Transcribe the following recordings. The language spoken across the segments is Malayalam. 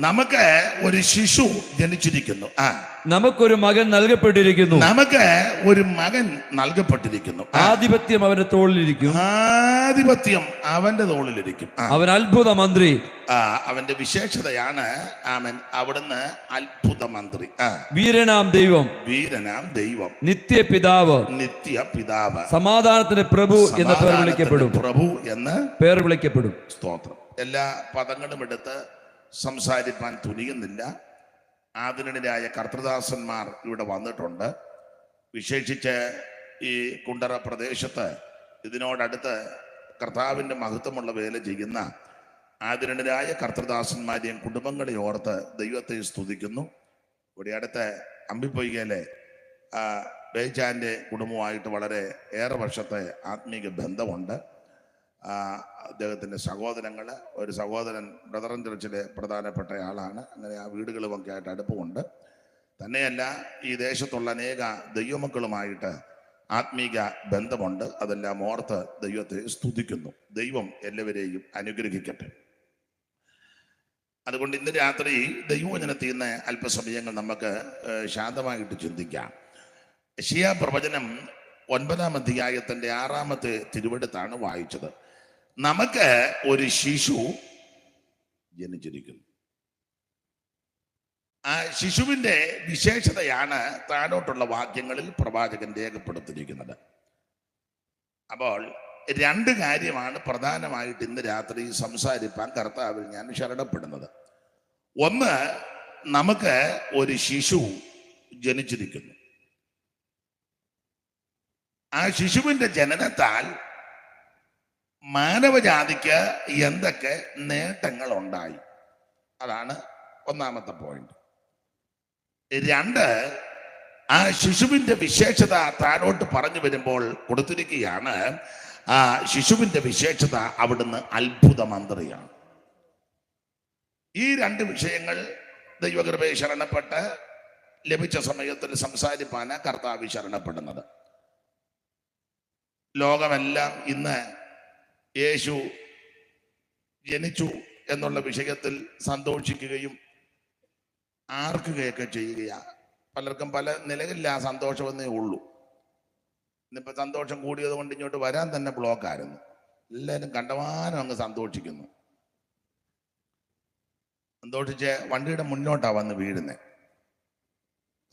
നമുക്ക് ഒരു ശിശു ജനിച്ചിരിക്കുന്നു. നമുക്കൊരു മകൻ നൽകപ്പെട്ടിരിക്കുന്നു. നമുക്ക് ഒരു മകൻ നൽകപ്പെട്ടിരിക്കുന്നു. ആധിപത്യം അവന്റെ തോളിലിരിക്കും. ആധിപത്യം അവന്റെ തോളിലിരിക്കും. അവൻ അത്ഭുത മന്ത്രി. അവന്റെ വിശേഷതയാണ് അവിടുന്ന് അത്ഭുത മന്ത്രി, വീരനാം ദൈവം, വീരനാം ദൈവം, നിത്യപിതാവ്, നിത്യപിതാവ്, സമാധാനത്തിന്റെ പ്രഭു എന്ന പേർ വിളിക്കപ്പെടും. പ്രഭു എന്ന് പേർ വിളിക്കപ്പെടും. സ്തോത്രം. എല്ലാ പദങ്ങളും എടുത്ത് സംസാരിക്കാൻ തുനിയുന്നില്ല. ആദരണീയരായ കർത്തൃദാസന്മാർ ഇവിടെ വന്നിട്ടുണ്ട്. വിശേഷിച്ച് ഈ കുണ്ടറ പ്രദേശത്ത് ഇതിനോടടുത്ത് കർത്താവിൻ്റെ മഹത്വമുള്ള വേല ചെയ്യുന്ന ആദരണീയരായ കർത്തൃദാസന്മാരെയും കുടുംബങ്ങളെ ഓർത്ത് ദൈവത്തെ സ്തുതിക്കുന്നു. ഇവിടെ അടുത്ത് അമ്പിപ്പൊയ്കയിലെ ബേജാൻ്റെ കുടുംബമായിട്ട് വളരെ ഏറെ വർഷത്തെ ആത്മീക ബന്ധമുണ്ട്. അദ്ദേഹത്തിൻ്റെ സഹോദരങ്ങൾ, ഒരു സഹോദരൻ ബ്രദറൻ ചർച്ചിലെ പ്രധാനപ്പെട്ട ആളാണ്. അങ്ങനെ ആ വീടുകളുമൊക്കെ ആയിട്ട് അടുപ്പമുണ്ട്. തന്നെയല്ല, ഈ ദേശത്തുള്ള അനേക ദൈവമക്കളുമായിട്ട് ആത്മീക ബന്ധമുണ്ട്. അതെല്ലാം ഓർത്ത് ദൈവത്തെ സ്തുതിക്കുന്നു. ദൈവം എല്ലാവരെയും അനുഗ്രഹിക്കട്ടെ. അതുകൊണ്ട് ഇന്ന് രാത്രി ദൈവവചനത്തിൽ നിന്ന് അല്പസമയങ്ങൾ നമുക്ക് ശാന്തമായിട്ട് ചിന്തിക്കാം. യെശയ്യാ പ്രവചനം 9-ാം അധ്യായത്തിൻ്റെ 6-ാമത്തെ തിരുവെടുത്താണ് വായിച്ചത്. നമുക്ക് ഒരു ശിശു ജനിച്ചിരിക്കുന്നു. ആ ശിശുവിൻ്റെ വിശേഷതയാണ് താഴോട്ടുള്ള വാക്യങ്ങളിൽ പ്രവാചകൻ രേഖപ്പെടുത്തിയിരിക്കുന്നത്. അപ്പോൾ രണ്ട് കാര്യമാണ് പ്രധാനമായിട്ട് ഇന്ന് രാത്രി സംസാരിപ്പാൻ കർത്താവിൽ ഞാൻ ശരണപ്പെടുന്നത്. ഒന്ന്, നമുക്ക് ഒരു ശിശു ജനിച്ചിരിക്കുന്നു. ആ ശിശുവിൻ്റെ ജനനത്താൽ മാനവജാതിക്ക് എന്തൊക്കെ നേട്ടങ്ങൾ ഉണ്ടായി, അതാണ് ഒന്നാമത്തെ പോയിന്റ്. രണ്ട്, ആ ശിശുവിൻ്റെ വിശേഷത താഴോട്ട് പറഞ്ഞു വരുമ്പോൾ കൊടുത്തിരിക്കുകയാണ്. ആ ശിശുവിൻ്റെ വിശേഷത അവിടുന്ന് അത്ഭുത മന്ത്രിയാണ്. ഈ രണ്ട് വിഷയങ്ങൾ ദൈവകൃപയെ ശരണപ്പെട്ട് ലഭിച്ച സമയത്തിൽ സംസാരിപ്പാന കർത്താവ് ശരണപ്പെടുന്നത്. ലോകമെല്ലാം ഇന്ന് യേശു ജനിച്ചു എന്നുള്ള വിഷയത്തിൽ സന്തോഷിക്കുകയും ആർക്കുകയൊക്കെ ചെയ്യുകയാണ്. പലർക്കും പല നിലകളിൽ ആ സന്തോഷമെന്നേ ഉള്ളൂ. ഇന്നിപ്പോൾ സന്തോഷം കൂടിയത് കൊണ്ട് ഇങ്ങോട്ട് വരാൻ തന്നെ ബ്ലോക്കായിരുന്നു. എല്ലാവരും കണ്ടമാനം അങ്ങ് സന്തോഷിക്കുന്നു. സന്തോഷിച്ച് വണ്ടിയുടെ മുന്നോട്ടാണ് വന്ന് വീഴുന്നത്.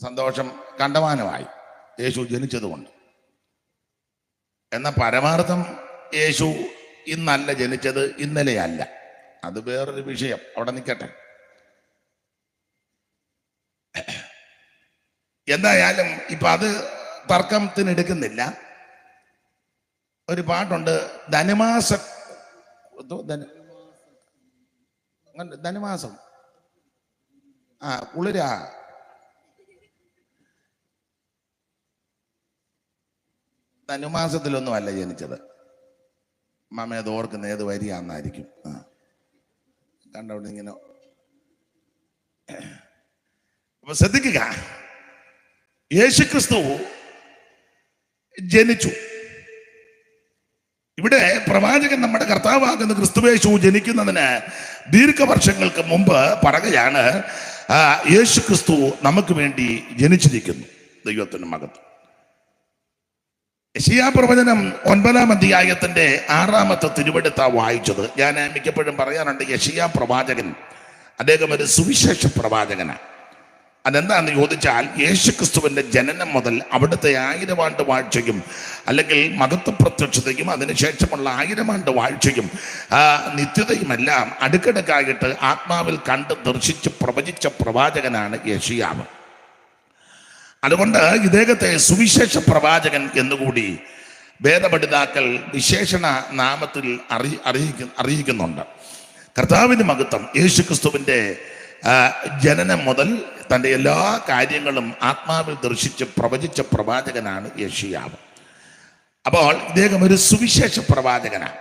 സന്തോഷം കണ്ടമാനമായി യേശു ജനിച്ചതുകൊണ്ട്. എന്നാൽ പരമാർത്ഥം യേശു ഇന്നല്ല ജനിച്ചത്, ഇന്നലെയല്ല. അത് വേറൊരു വിഷയം, അവിടെ നിൽക്കട്ടെ. എന്തായാലും ഇപ്പൊ അത് തർക്കത്തിനെടുക്കുന്നില്ല. ഒരു പാട്ടുണ്ട്, ധനുമാസം കുളിരാ ധനുമാസത്തിലൊന്നും അല്ല ജനിച്ചത്. മാമ അത് ഓർക്കുന്ന ഏത് വരിയാന്നായിരിക്കും. കണ്ടവിടെ ഇങ്ങനെ. അപ്പൊ ശ്രദ്ധിക്കുക, യേശുക്രിസ്തു ജനിച്ചു. ഇവിടെ പ്രവാചകൻ നമ്മുടെ കർത്താവാകുന്ന ക്രിസ്തുവേശു ജനിക്കുന്നതിന് ദീർഘവർഷങ്ങൾക്ക് മുമ്പ് പറയുകയാണ്, യേശുക്രിസ്തു നമുക്ക് വേണ്ടി ജനിച്ചിരിക്കുന്നു. ദൈവത്തിന് മഹത്വം. യെശയ്യാ പ്രവചനം 9-ാം അധ്യായത്തിന്റെ 6-ാമത്തെ തിരുവെടുത്താ വായിച്ചത്. ഞാൻ മിക്കപ്പോഴും പറയാറുണ്ട്, യെശയ്യാ പ്രവാചകൻ അദ്ദേഹം ഒരു സുവിശേഷ പ്രവാചകനാണ്. അതെന്താണെന്ന് ചോദിച്ചാൽ, യേശുക്രിസ്തുവിന്റെ ജനനം മുതൽ അവിടുത്തെ 1000 ആണ്ട് വാഴ്ചയും അല്ലെങ്കിൽ മഹത്വ പ്രത്യക്ഷതയും അതിനുശേഷമുള്ള 1000 ആണ്ട് വാഴ്ചയും നിത്യതയുമെല്ലാം അടുക്കടുക്കായിട്ട് ആത്മാവിൽ കണ്ട് ദർശിച്ച് പ്രവചിച്ച പ്രവാചകനാണ് യെശയ്യാവ്. അതുകൊണ്ട് ഇദ്ദേഹത്തെ സുവിശേഷ പ്രവാചകൻ എന്നുകൂടി വേദപണ്ഡിതാക്കൾ വിശേഷണ നാമത്തിൽ അറിയിക്കുന്നുണ്ട്. കർത്താവിന് മഹത്വം. യേശുക്രിസ്തുവിൻ്റെ ജനനം മുതൽ തൻ്റെ എല്ലാ കാര്യങ്ങളും ആത്മാവിൽ ദർശിച്ച് പ്രവചിച്ച പ്രവാചകനാണ് യെശയ്യാവ്. അപ്പോൾ ഇദ്ദേഹം ഒരു സുവിശേഷ പ്രവാചകനാണ്.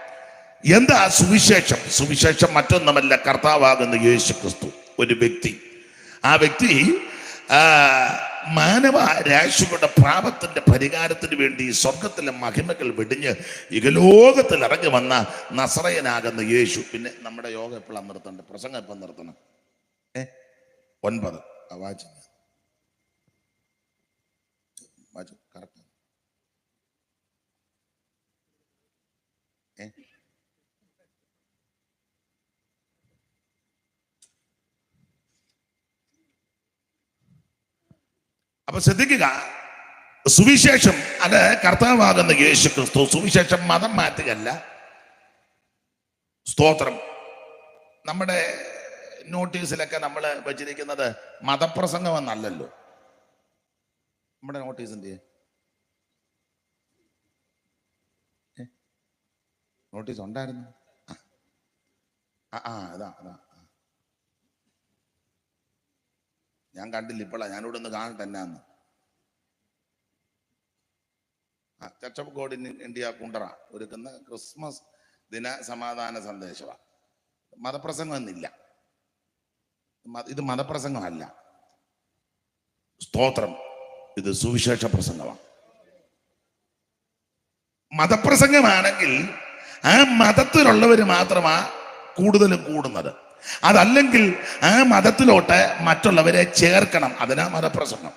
എന്താ സുവിശേഷം? സുവിശേഷം മറ്റൊന്നുമല്ല, കർത്താവാകുന്ന യേശുക്രിസ്തു ഒരു വ്യക്തി. ആ വ്യക്തി മാനവ രാശിയുടെ പാപത്തിന്റെ പരിഹാരത്തിന് വേണ്ടി സ്വർഗത്തിലെ മഹിമകൾ വെടിഞ്ഞ് ഇഹലോകത്തിൽ ഇറങ്ങി വന്ന നസറയനാകുന്ന യേശു. പിന്നെ നമ്മുടെ യോഗം എപ്പോഴാണ് നിർത്തണ്ടേ? പ്രസംഗം എപ്പം നിർത്തണം? 9 വായിച്ചു കറക്റ്റ്. അപ്പൊ ശ്രദ്ധിക്കുക, സുവിശേഷം അത് കർത്താവാകുന്ന യേശു ക്രിസ്തു. സുവിശേഷം മതം മാറ്റുകയല്ല. സ്തോത്രം. നമ്മുടെ നോട്ടീസിലൊക്കെ നമ്മൾ വെച്ചിരിക്കുന്നത് മതപ്രസംഗം എന്നല്ലല്ലോ. നമ്മുടെ നോട്ടീസിന്റെ നോട്ടീസ് ഉണ്ടായിരുന്നു. അതാ ഞാൻ കണ്ടില്ല, ഇപ്പോഴാ ഞാനിവിടെ ഒന്ന് കാണട്ടെ എന്നാന്ന്. Church of God in India Kundara ഒരുക്കുന്ന ക്രിസ്മസ് ദിന സമാധാന സന്ദേശമാണ്. മതപ്രസംഗം എന്നില്ല, ഇത് മതപ്രസംഗമല്ല. സ്തോത്രം. ഇത് സുവിശേഷ പ്രസംഗമാണ്. മതപ്രസംഗമാണെങ്കിൽ ആ മതത്തിലുള്ളവർ മാത്രമാ കൂടുതലും കൂടുന്നത്. അതല്ലെങ്കിൽ ആ മതത്തിലോട്ട് മറ്റുള്ളവരെ ചേർക്കണം. അതിനാ മതപ്രസംഗം.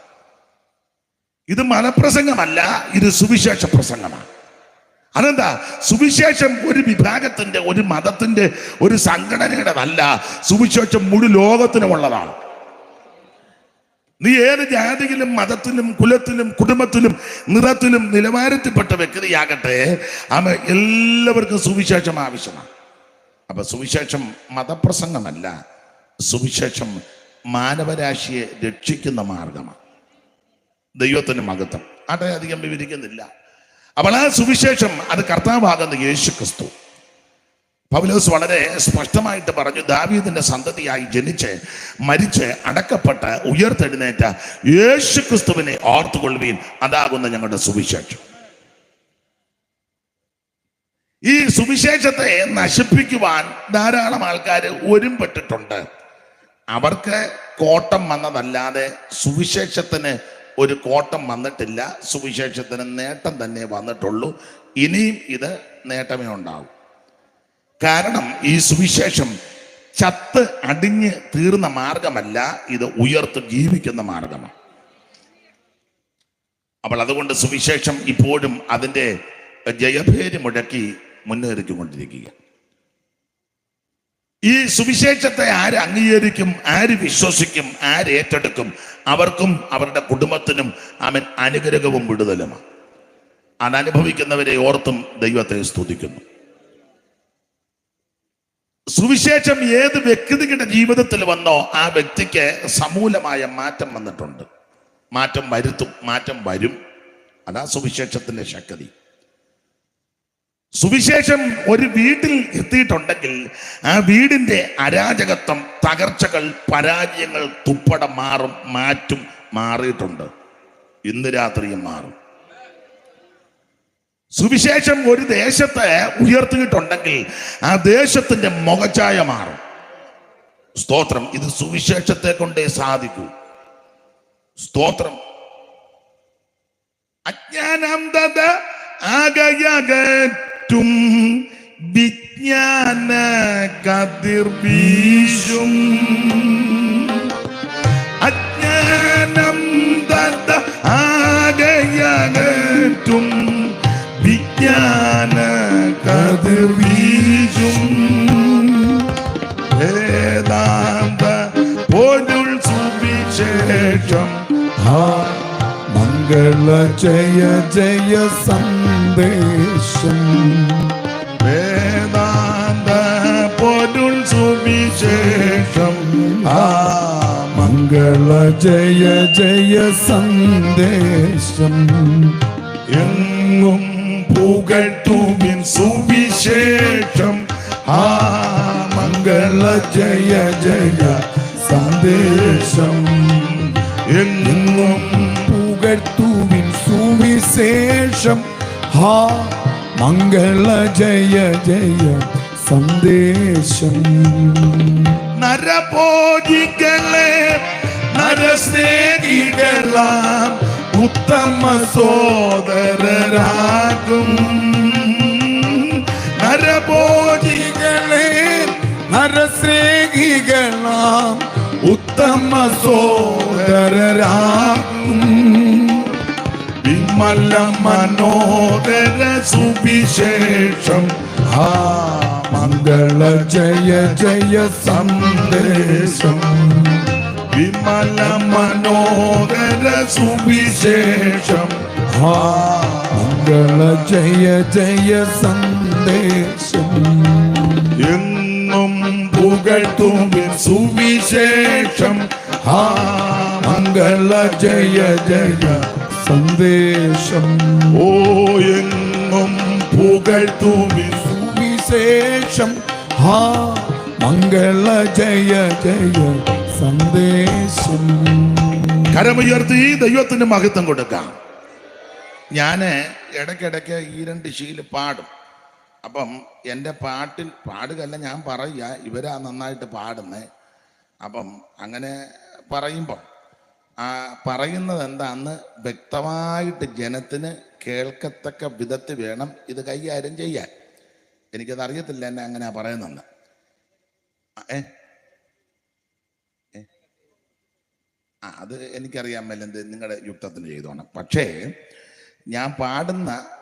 ഇത് മതപ്രസംഗമല്ല, ഇത് സുവിശേഷ പ്രസംഗമാണ്. അതെന്താ? സുവിശേഷം ഒരു വിഭാഗത്തിന്റെ, ഒരു മതത്തിന്റെ, ഒരു സംഘടനയുടേതല്ല. സുവിശേഷം മുഴു ലോകത്തിനുമുള്ളതാണ്. നീ ഏത് ജാതിയിലും മതത്തിലും കുലത്തിലും കുടുംബത്തിലും നിറത്തിലും നിലവാരത്തിൽപ്പെട്ട വ്യക്തിയാകട്ടെ, എല്ലാവർക്കും സുവിശേഷം ആവശ്യമാണ്. അപ്പൊ സുവിശേഷം മതപ്രസംഗമല്ല, സുവിശേഷം മാനവരാശിയെ രക്ഷിക്കുന്ന മാർഗമാണ്. ദൈവത്തിന് മഹത്വം. അത് അധികം വിവരിക്കുന്നില്ല. അപ്പോൾ ആ സുവിശേഷം അത് കർത്താവാകുന്ന യേശു ക്രിസ്തു. പൗലോസ് വളരെ സ്പഷ്ടമായിട്ട് പറഞ്ഞു, ദാവീദിന്റെ സന്തതിയായി ജനിച്ച് മരിച്ച് അടക്കപ്പെട്ട് ഉയർത്തെഴുന്നേറ്റ യേശു ക്രിസ്തുവിനെ ഓർത്തുകൊള്ളുവീൻ, അതാകുന്ന ഞങ്ങളുടെ സുവിശേഷം. ഈ സുവിശേഷത്തെ നശിപ്പിക്കുവാൻ ധാരാളം ആൾക്കാർ ഒരുമ്പെട്ടിട്ടുണ്ട്. അവർക്ക് കോട്ടം വന്നതല്ലാതെ സുവിശേഷത്തിന് ഒരു കോട്ടം വന്നിട്ടില്ല. സുവിശേഷത്തിന് നേട്ടം തന്നെ വന്നിട്ടുള്ളൂ. ഇനിയും ഇത് നേട്ടമേ ഉണ്ടാവും. കാരണം ഈ സുവിശേഷം ചത്ത് അടിഞ്ഞ് തീർന്ന മാർഗമല്ല, ഇത് ഉയർത്ത് ജീവിക്കുന്ന മാർഗമാണ്. അപ്പോൾ അതുകൊണ്ട് സുവിശേഷം ഇപ്പോഴും അതിൻ്റെ ജയഭേരി മുഴക്കി മുന്നേറിക്കൊണ്ടിരിക്കുക. ഈ സുവിശേഷത്തെ ആര് അംഗീകരിക്കും, ആര് വിശ്വസിക്കും, ആര് ഏറ്റെടുക്കും, അവർക്കും അവരുടെ കുടുംബത്തിനും അവൻ അനുഗ്രഹവും വിടുതലുമാണ്. അതനുഭവിക്കുന്നവരെ ഓർത്തും ദൈവത്തെ സ്തുതിക്കുന്നു. സുവിശേഷം ഏത് വ്യക്തിയുടെ ജീവിതത്തിൽ വന്നോ ആ വ്യക്തിക്ക് സമൂലമായ മാറ്റം വന്നിട്ടുണ്ട്. മാറ്റം വരുത്തും, മാറ്റം വരും. അതാ സുവിശേഷത്തിന്റെ ശക്തി. സുവിശേഷം ഒരു വീട്ടിൽ എത്തിയിട്ടുണ്ടെങ്കിൽ ആ വീടിന്റെ അരാജകത്വം, തകർച്ചകൾ, പരാജയങ്ങൾ തുപ്പട മാറിയിട്ടുണ്ട്. ഇന്ന് രാത്രിയും മാറും. സുവിശേഷം ഒരു ദേശത്തെ ഉയർത്തിയിട്ടുണ്ടെങ്കിൽ ആ ദേശത്തിന്റെ മുഖഛായ മാറും. സ്തോത്രം. ഇത് സുവിശേഷത്തെ കൊണ്ടേ സാധിക്കൂ. സ്തോത്രം. അജ്ഞാനാന്ധത ആകയകറ്റും വിജ്ഞാന കതിർ വീശും. അജ്ഞാനാന്ധത ആകയകറ്റും വിജ്ഞാന കതിർ വീശും. വേദാന്ത പൊരുൾ സുവിശേഷം മംഗള ജയ ജയ സന്ദേശം. വേദാന്ത പൊരുൾ സുവിശേഷം മംഗള ജയ ജയ സന്ദേശം. എങ്ങും പുകഴ്ത്തുവിൻ സുവിശേഷം. മംഗള ജയ ജയ സന്ദേശം. എങ്ങും പുകഴ്ത്തുവിൻ സുവിശേഷം. മംഗള ജയ ജയ സന്ദേശം. നരഭോജികളെ നരസ്നേഹികളാം ഉത്തമ സോദരരാകും. നരഭോജികളെ നരസ്നേഹികളാം ഉത്തമ സോദരരാകും വിമല മനോദര സുവിശേഷം ആ മംഗള ജയ ജയ സന്ദേശം വിമല മനോദര സുവിശേഷം ആ മംഗള ജയ ജയ സന്ദേശം എങ്ങും പുകഴ്ത്തുവിൻ സുവിശേഷം ആ മംഗള ജയ ജയ സന്ദേശം ഓ എങ്ങും പുകഴ്ത്തുവിൻ സുവിശേഷം ആ മംഗള ജയ ജയ സന്ദേശം. കരമുയർത്തി ദൈവത്തിന് മഹത്വം കൊടുക്കാം. ഞാന് ഇടയ്ക്കിടയ്ക്ക് ഈ രണ്ട് ശീല് പാടും. അപ്പം എൻ്റെ പാടുകല്ല, ഞാൻ പറയുക, ഇവരാ നന്നായിട്ട് പാടുന്നേ. അപ്പം അങ്ങനെ പറയുമ്പം പറയുന്നത് എന്താന്ന് വ്യക്തമായിട്ട് ജനത്തിന് കേൾക്കത്തക്ക വിധത്തിൽ വേണം ഇത് കൈകാര്യം ചെയ്യാൻ. എനിക്കത് അറിയത്തില്ല എന്നെ അങ്ങനെ പറയുന്നെന്ന്. അത് എനിക്കറിയാൻ മേലെന്ത് നിങ്ങളുടെ യുക്തത്തിന് ചെയ്തോണം. പക്ഷേ ഞാൻ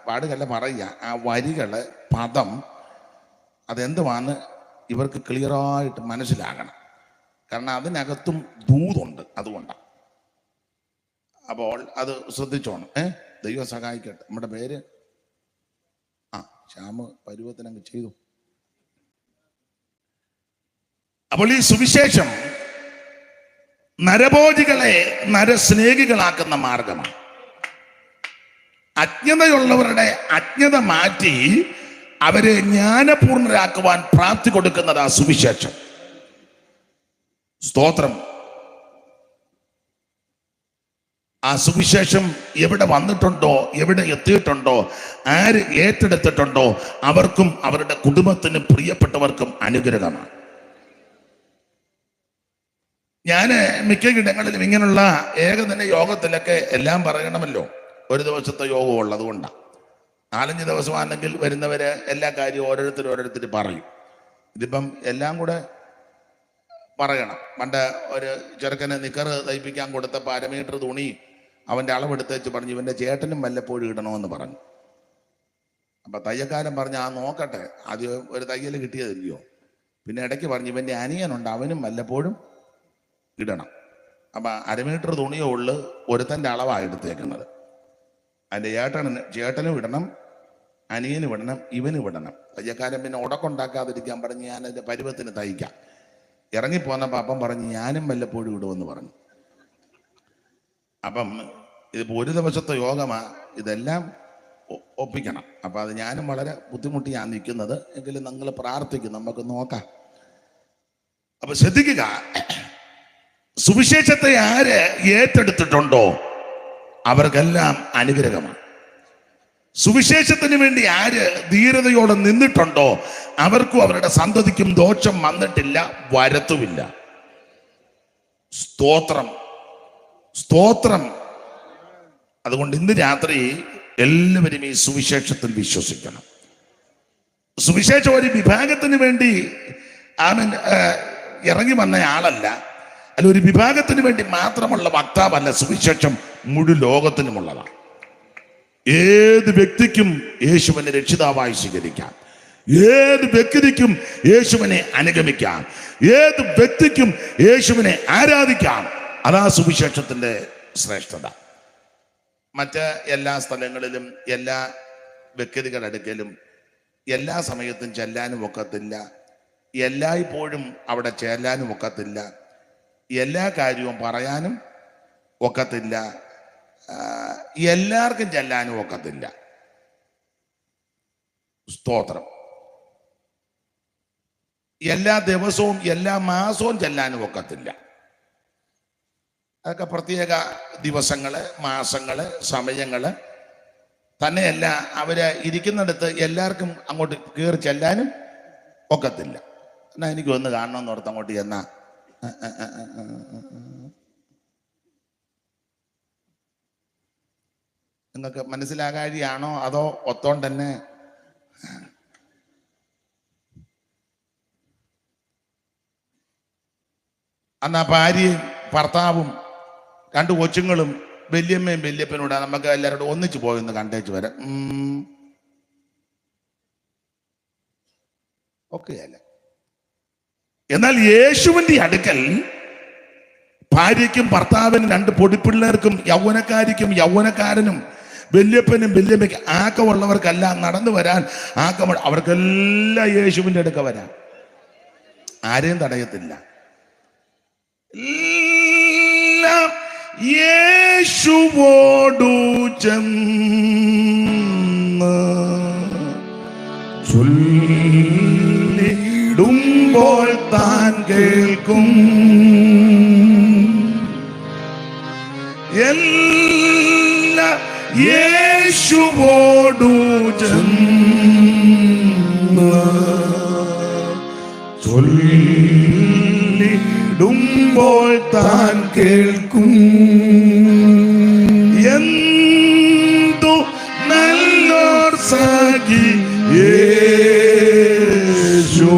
പാടുകല്ല പറയുക, ആ വരികള് പദം അതെന്തുവാന്ന് ഇവർക്ക് ക്ലിയറായിട്ട് മനസ്സിലാകണം. കാരണം അതിനകത്തും ദൂതുണ്ട്, അതുകൊണ്ടാണ്. അപ്പോൾ അത് ശ്രദ്ധിച്ചോണം. ദൈവം സഹായിക്കട്ടെ. നമ്മുടെ പേര് ശ്യാമ് പരുവത്തിനങ്ങ് ചെയ്തു. അപ്പോൾ ഈ സുവിശേഷം നരഭോജികളെ നരസ്നേഹികളാക്കുന്ന മാർഗമാണ്. അജ്ഞതയുള്ളവരുടെ അജ്ഞത മാറ്റി അവരെ ജ്ഞാനപൂർണരാക്കുവാൻ പ്രാപ്തി കൊടുക്കുന്നത് ആ സുവിശേഷം. സ്തോത്രം. ആ സുവിശേഷം എവിടെ വന്നിട്ടുണ്ടോ, എവിടെ എത്തിയിട്ടുണ്ടോ, ആര് ഏറ്റെടുത്തിട്ടുണ്ടോ അവർക്കും അവരുടെ കുടുംബത്തിനും പ്രിയപ്പെട്ടവർക്കും അനുഗ്രഹമാണ്. ഞാൻ മിക്ക ഇടങ്ങളിലും ഇങ്ങനെയുള്ള ഏകദിന യോഗത്തിലൊക്കെ എല്ലാം പറയണമല്ലോ. ഒരു ദിവസത്തെ യോഗം ഉള്ളത് കൊണ്ടാണ്. 4-5 ദിവസമാണെങ്കിൽ വരുന്നവര് എല്ലാ കാര്യവും ഓരോരുത്തർ പറയും. ഇതിപ്പം എല്ലാം കൂടെ പറയണം. പണ്ട് ഒരു ചെറുക്കന് നിക്കറ് തയ്പ്പിക്കാൻ കൊടുത്തപ്പോൾ 1/2 മീറ്റർ തുണി അവൻ്റെ അളവെടുത്ത് വെച്ച് പറഞ്ഞു ഇവൻ്റെ ചേട്ടനും വല്ലപ്പോഴും ഇടണമെന്ന് പറഞ്ഞു. അപ്പം തയ്യക്കാരൻ പറഞ്ഞു നോക്കട്ടെ, ആദ്യം ഒരു തയ്യൽ കിട്ടിയതില്ലയോ. പിന്നെ ഇടയ്ക്ക് പറഞ്ഞു ഇവൻ്റെ അനിയനുണ്ട്, അവനും വല്ലപ്പോഴും ഇടണം. അപ്പം 1/2 മീറ്റർ തുണിയോ ഉള്ളു ഒരുത്തൻ്റെ അളവാണ് എടുത്തേക്കുന്നത്. അതിൻ്റെ ചേട്ടനും ഇടണം, അനിയനും ഇടണം, ഇവനും ഇടണം. തയ്യക്കാരൻ പിന്നെ ഉടക്കുണ്ടാക്കാതിരിക്കാൻ പറഞ്ഞ് ഞാൻ അതിൻ്റെ പരുവത്തിന് തയ്ക്കാം. ഇറങ്ങിപ്പോന്നപ്പോൾ അപ്പം പറഞ്ഞ് ഞാനും വല്ലപ്പോഴും ഇടുമെന്ന് പറഞ്ഞു. അപ്പം ഇതിപ്പോൾ ഒരു ദിവസത്തെ യോഗമാ, ഇതെല്ലാം ഒപ്പിക്കണം. അപ്പം അത് ഞാനും വളരെ ബുദ്ധിമുട്ടിയാണ് നിൽക്കുന്നത്. എങ്കിലും നിങ്ങൾ പ്രാർത്ഥിക്കും, നമുക്ക് നോക്കാം. അപ്പൊ ശ്രദ്ധിക്കുക, സുവിശേഷത്തെ ആര് ഏറ്റെടുത്തിട്ടുണ്ടോ അവർക്കെല്ലാം അനുഗ്രഹമാണ്. സുവിശേഷത്തിന് വേണ്ടി ആര് ധീരതയോടെ നിന്നിട്ടുണ്ടോ അവർക്കും അവരുടെ സന്തതിക്കും ദോഷം വന്നിട്ടില്ല, വരത്തുമില്ല. സ്തോത്രം, സ്തോത്രം. അതുകൊണ്ട് ഇന്ന് രാത്രി എല്ലാവരും ഈ സുവിശേഷത്തിൽ വിശ്വസിക്കണം. സുവിശേഷം ഒരു വിഭാഗത്തിന് വേണ്ടി ഇറങ്ങി വന്ന ആളല്ല, അല്ല ഒരു വിഭാഗത്തിന് വേണ്ടി മാത്രമുള്ള വക്താവല്ല. സുവിശേഷം മുഴുവൻ ലോകത്തിനുമുള്ളതാണ്. ഏത് വ്യക്തിക്കും യേശുവിനെ രക്ഷിതാവായി സ്വീകരിക്കാം, ഏത് വ്യക്തിക്കും യേശുവിനെ അനുഗമിക്കാം, ഏത് വ്യക്തിക്കും യേശുവിനെ ആരാധിക്കാം. അതാ സുവിശേഷത്തിന്റെ ശ്രേഷ്ഠത. മറ്റ് എല്ലാ സ്ഥലങ്ങളിലും എല്ലാ വ്യക്തികളുടെ അടുക്കലും എല്ലാ സമയത്തും ചെല്ലാനും ഒക്കത്തില്ല, എല്ലായ്പ്പോഴും അവിടെ ചെല്ലാനും ഒക്കത്തില്ല, എല്ലാ കാര്യവും പറയാനും ഒക്കത്തില്ല, എല്ലാവർക്കും ചെല്ലാനും ഒക്കത്തില്ല. സ്തോത്രം. എല്ലാ ദിവസവും എല്ലാ മാസവും ചെല്ലാനും ഒക്കത്തില്ല. അതൊക്കെ പ്രത്യേക ദിവസങ്ങള്, മാസങ്ങള്, സമയങ്ങള് തന്നെയല്ല. അവര് ഇരിക്കുന്നിടത്ത് എല്ലാവർക്കും അങ്ങോട്ട് കയറി ചെല്ലാനും ഒക്കത്തില്ല. എന്നാ എനിക്ക് ഒന്ന് കാണണമെന്ന് ഓർത്ത് അങ്ങോട്ട് ചെന്നാ നിങ്ങൾക്ക് മനസ്സിലാകാഴിയാണോ അതോ ഒത്തോണ്ട് തന്നെ? അന്ന് ആ ഭാര്യയും ഭർത്താവും 2 കൊച്ചുങ്ങളും വല്യമ്മയും വല്യപ്പനോട് നമുക്ക് എല്ലാവരോടും ഒന്നിച്ചു പോയെന്ന് കണ്ടേച്ച് വരാം. ഓക്കെ അല്ല. എന്നാൽ യേശുവിന്റെ അടുക്കൽ ഭാര്യയ്ക്കും ഭർത്താവിനും 2 പൊടിപ്പിള്ളേർക്കും യൗവനക്കാരിക്കും യൗവനക്കാരനും വല്യപ്പനും വല്യമ്മയ്ക്ക് ആക്കമുള്ളവർക്കെല്ലാം നടന്നു വരാൻ അവർക്കെല്ലാം യേശുവിന്റെ അടുക്ക വരാം. ആരെയും തടയത്തില്ല. എല്ലാം യേശുവോടു ചെന്ന് ചൊല്ലിടുമ്പോൾ താൻ കേൾക്കും. എല്ലാം യേശുവോടു ചെന്ന് ചൊല്ലിടുമ്പോൾ താൻ കേൾക്കും. എന്തു നല്ലോർ സഖി യേശു